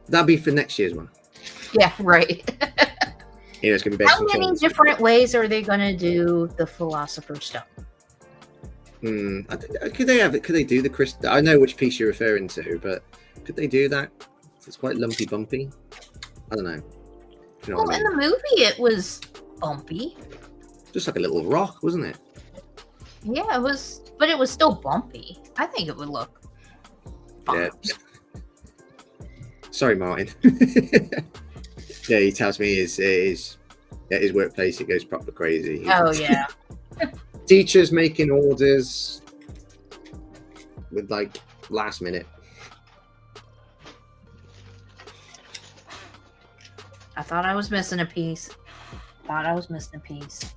That'd be for next year's one. Yeah, right. It's going to be based How on many choice. different ways are they going to do the Philosopher's Stone? Could they do the crystal? I know which piece you're referring to, but could they do that? It's quite lumpy, bumpy. I don't know. You know Well, what I in mean? the movie, it was bumpy. Just like a little rock, wasn't it? Yeah, it was, but it was still bumpy. I think it would look fine. Yeah. Sorry, Martin. Yeah, he tells me his workplace, it goes proper crazy. Oh, yeah. Teachers making orders with like last minute. I thought I was missing a piece.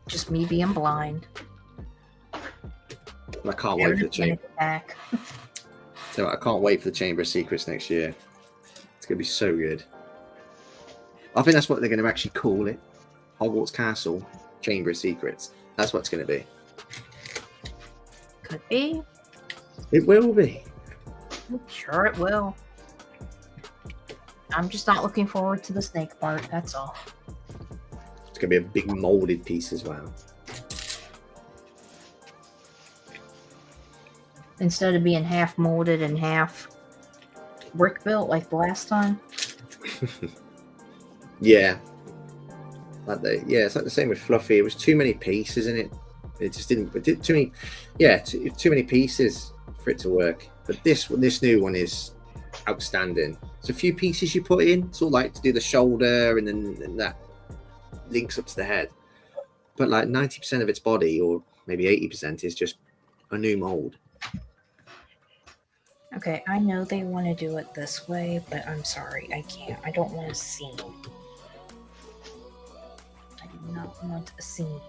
Just me being blind. I can't wait for the chamber. Back. So I can't wait for the Chamber of Secrets next year. It's gonna be so good. I think that's what they're going to actually call it. Hogwarts Castle Chamber of Secrets. That's what it's going to be. Could be. It will be. Sure it will. I'm just not looking forward to the snake part, that's all. It's going to be a big molded piece as well. Instead of being half molded and half brick built like the last time. Yeah. It's like the same with Fluffy. It was too many pieces in it. It just didn't. It did too many. Yeah, too many pieces for it to work. But this new one is outstanding. It's a few pieces you put in. It's all like to do the shoulder, and then that links up to the head. But like 90% of its body, or maybe 80%, is just a new mold. Okay, I know they want to do it this way, but I'm sorry, I can't. I don't want a scene. I do not want a scene.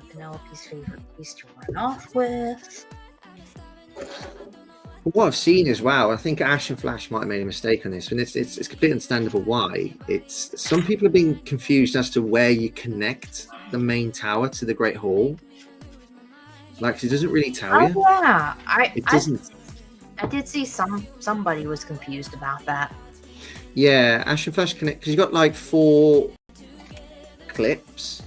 Penelope's favorite piece to run off with. What I've seen as well, I think Ash and Flash might have made a mistake on this, and it's completely understandable why. It's some people have been confused as to where you connect the main tower to the Great Hall. Like, it doesn't really tell you. Yeah, It doesn't. I did see somebody was confused about that. Yeah, Ash and Flash connect because you got like 4 clips.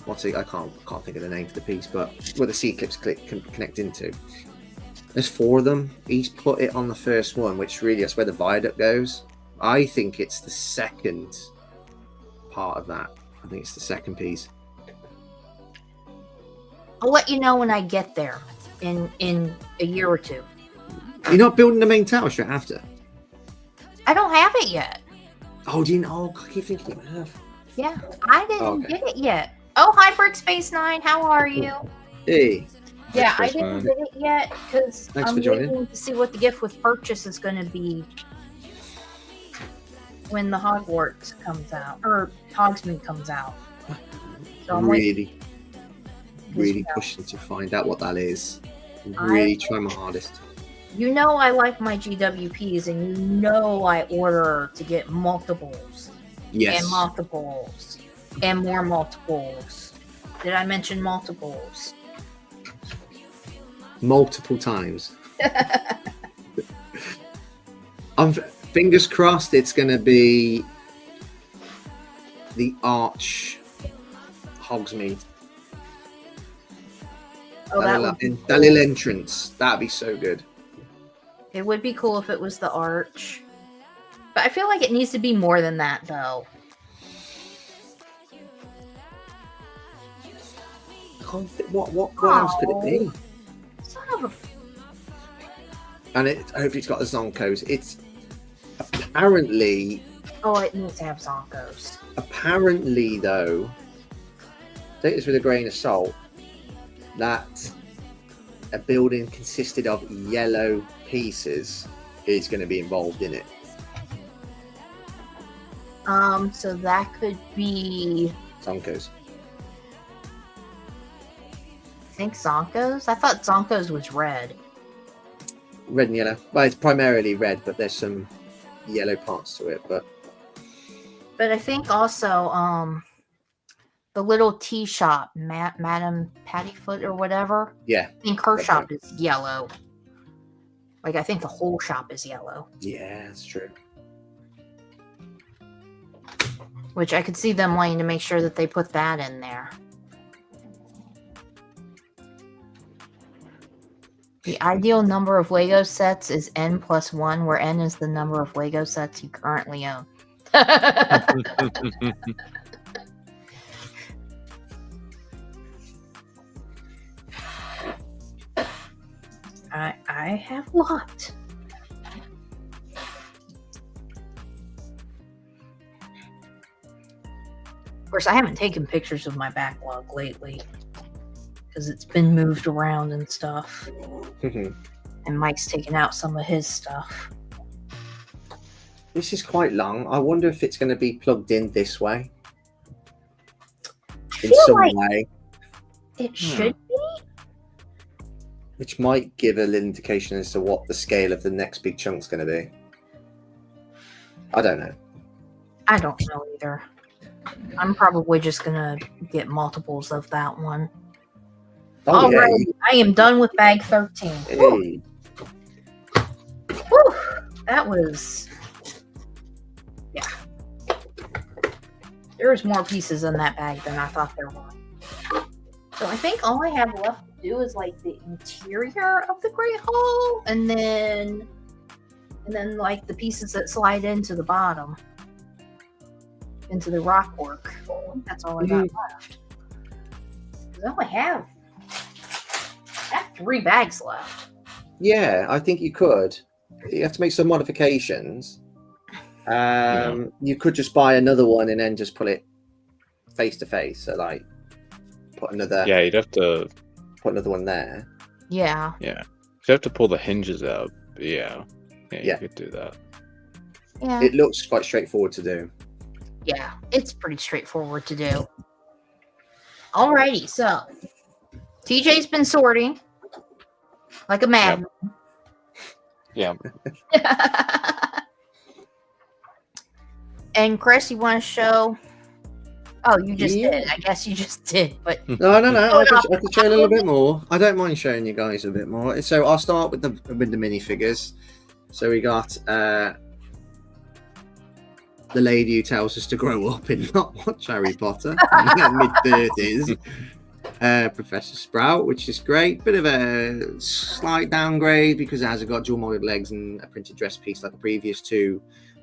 What's it? I can't think of the name for the piece, but where the C clips connect into. There's 4 of them. He's put it on the first one, which really that's where the viaduct goes. I think it's the second part of that. I think it's the second piece. I'll let you know when I get there in a year or 2. You're not building the main tower straight after? I don't have it yet. Oh, do you know? I keep thinking you have. Yeah, I didn't get it yet. Oh, hi, Brick Space 9. How are you? Hey. Yeah, I didn't get it yet because I'm joining. waiting to see what the gift with purchase is going to be when the Hogwarts comes out, or Hogsmeade comes out. So I'm really pushing to find out what that is. Really trying my hardest. You know I like my GWPs, and you know I order to get multiples. Yes. And multiples. And more multiples. Did I mention multiples? Multiple times. I'm fingers crossed it's going to be the Arch Hogsmeade. Oh, that little entrance. That'd be so good. It would be cool if it was the Arch. But I feel like it needs to be more than that, though. What else could it be? Son of a... And hopefully it's got the Zonkos. It's apparently... Oh, it needs to have Zonkos. Apparently, though, take this with a grain of salt, that a building consisted of yellow pieces is going to be involved in it. So that could be... Zonkos. I think Zonkos? I thought Zonkos was red. Red and yellow. Well, it's primarily red, but there's some yellow parts to it. But I think also the little tea shop, Madam Pattyfoot or whatever. Yeah. I think her shop is yellow. Like, I think the whole shop is yellow. Yeah, that's true. Which I could see them wanting to make sure that they put that in there. The ideal number of Lego sets is N+1, where N is the number of Lego sets you currently own. I have what? course, I haven't taken pictures of my backlog lately because it's been moved around and stuff. And Mike's taken out some of his stuff. This is quite long. I wonder if it's going to be plugged in this way. In some way. It should be. Which might give a little indication as to what the scale of the next big chunk's going to be. I don't know. I don't know either. I'm probably just going to get multiples of that one. Oh, yeah. I am done with bag 13. Hey. Woo. That was... Yeah. There's more pieces in that bag than I thought there were. So I think all I have left to do is like the interior of the Great Hall, and then like the pieces that slide into the bottom, into the rock work. I think that's all I got left. Because I only have 3 bags left. Yeah, I think you could. You have to make some modifications. You could just buy another one and then just put it face to face. So like put another. Yeah, you'd have to put another one there. Yeah. Yeah. You have to pull the hinges out. Yeah. You could do that. Yeah. It looks quite straightforward to do. Yeah, it's pretty straightforward to do. Alrighty, so TJ's been sorting like a madman. Yeah. And Chris, you want to show? Oh, you just did. I guess you just did. But No. I could show a little bit more. I don't mind showing you guys a bit more. So I'll start with the minifigures. So we got the lady who tells us to grow up and not watch Harry Potter, mid-30s. Professor Sprout, which is great. Bit of a slight downgrade because it hasn't got dual molded legs and a printed dress piece like the previous 2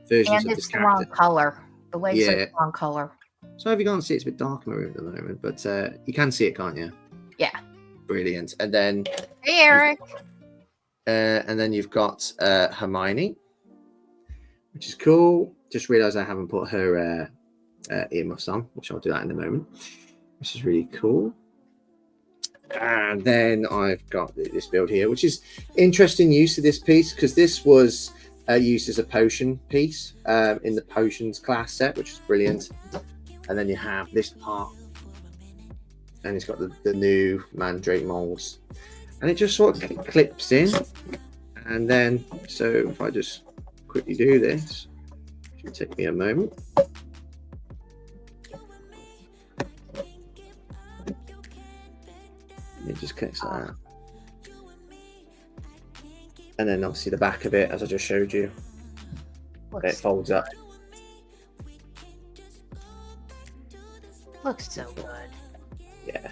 versions of this character. And it's the wrong color. The legs are the wrong color. So if you can't see, it's a bit dark in my room at the moment, but you can see it, can't you? Yeah. Brilliant. And then... Hey, Eric. And then you've got Hermione, which is cool. Just realised I haven't put her earmuffs on, which I'll do that in a moment. Which is really cool. And then I've got this build here, which is interesting use of this piece because this was used as a potion piece in the potions class set, which is brilliant. And then you have this part, and it's got the new Mandrake molds, and it just sort of clips in. And then, so if I just quickly do this, it should take me a moment. It just clicks like that. And then obviously the back of it, as I just showed you, it folds up. Looks so good. Yeah,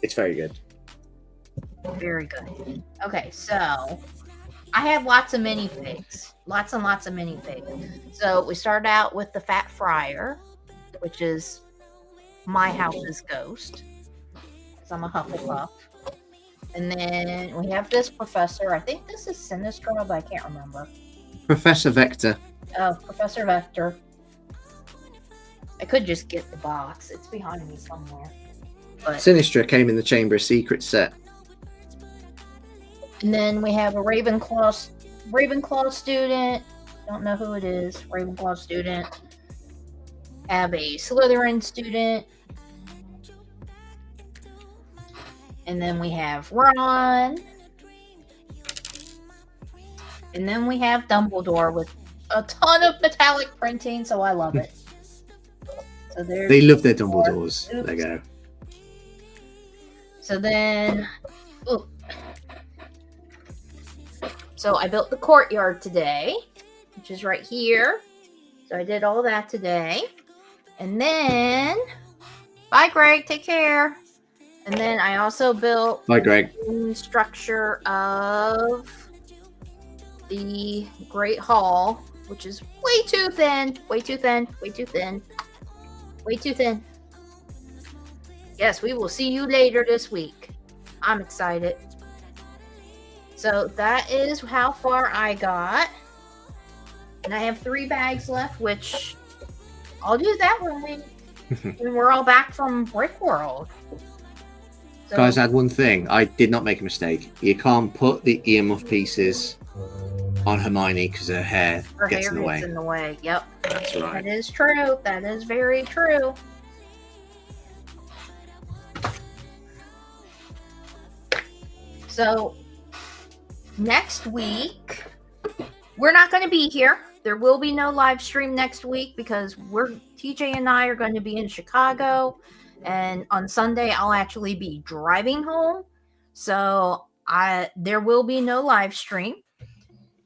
it's very good. Very good. Okay, so I have lots of minifigs. Lots and lots of minifigs. So we start out with the Fat Friar, which is my house's ghost. So I'm a Hufflepuff. And then we have this professor. I think this is Sinistra, but I can't remember. Professor Vector. Oh, Professor Vector. I could just get the box. It's behind me somewhere. But Sinistra came in the Chamber of Secrets set. And then we have a Ravenclaw student. Don't know who it is. Ravenclaw student. Have a Slytherin student. And then we have Ron. And then we have Dumbledore with a ton of metallic printing, so I love it. So they love their Dumbledores. Oops. There you go. So then, so I built the courtyard today, which is right here. So I did all that today. And then, bye Greg, take care. And then I also built the structure of the Great Hall, which is way too thin, way too thin, way too thin, way too thin. Yes, we will see you later this week. I'm excited. So that is how far I got. And I have 3 bags left, which I'll do that when we We're all back from Brickworld. So, Guys, I had one thing. I did not make a mistake. You can't put the earmuff pieces on Hermione because her hair her gets hair in the way. gets in the way. Yep. That's right. That is true. That is very true. So next week, we're not going to be here. There will be no live stream next week because TJ and I are going to be in Chicago, and on Sunday I'll actually be driving home. So there will be no live stream,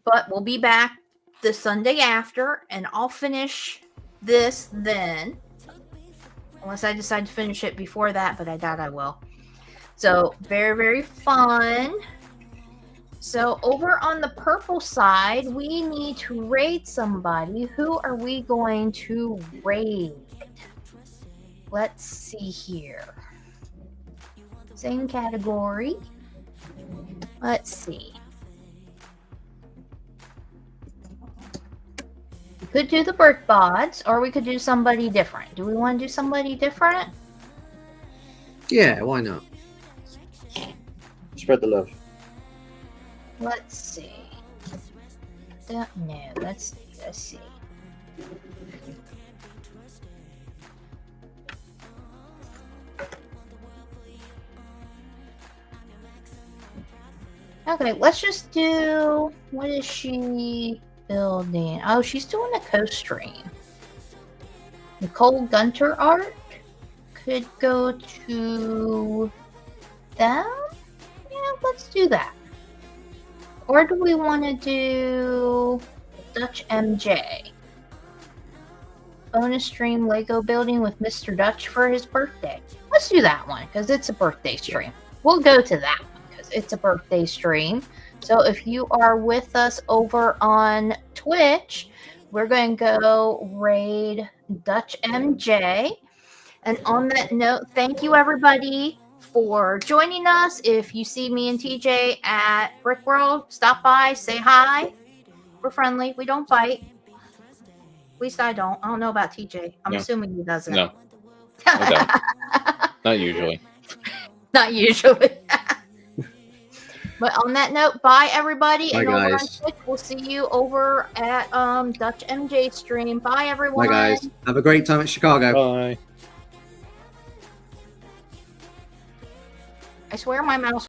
but we'll be back the Sunday after, and I'll finish this then, unless I decide to finish it before that, but I doubt I will. So very, very fun. So over on the purple side, we need to raid somebody. Who are we going to raid? Let's see here. Same category. Let's see. We could do the Brickbods, or we could do somebody different. Do we want to do somebody different? Yeah, why not? Spread the love. Let's see. No, let's see. Okay, let's just do. What is she building? Oh, she's doing a co-stream. Nicole Gunter art could go to them. Yeah, let's do that. Or do we want to do Dutch MJ? Bonus stream Lego building with Mr. Dutch for his birthday. Let's do that one because it's a birthday stream. We'll go to that one because it's a birthday stream. So if you are with us over on Twitch, we're going to go raid Dutch MJ. And on that note, thank you everybody for joining us. If you see me and TJ at Brickworld, stop by, say hi. We're friendly. We don't bite. At least I don't. I don't know about TJ. I'm assuming he doesn't. No. Okay. Not usually. Not usually. But on that note, bye everybody. Bye, and over on guys. Twitch, we'll see you over at Dutch MJ stream. Bye everyone. Bye, guys. Have a great time at Chicago. Bye. I swear my mouse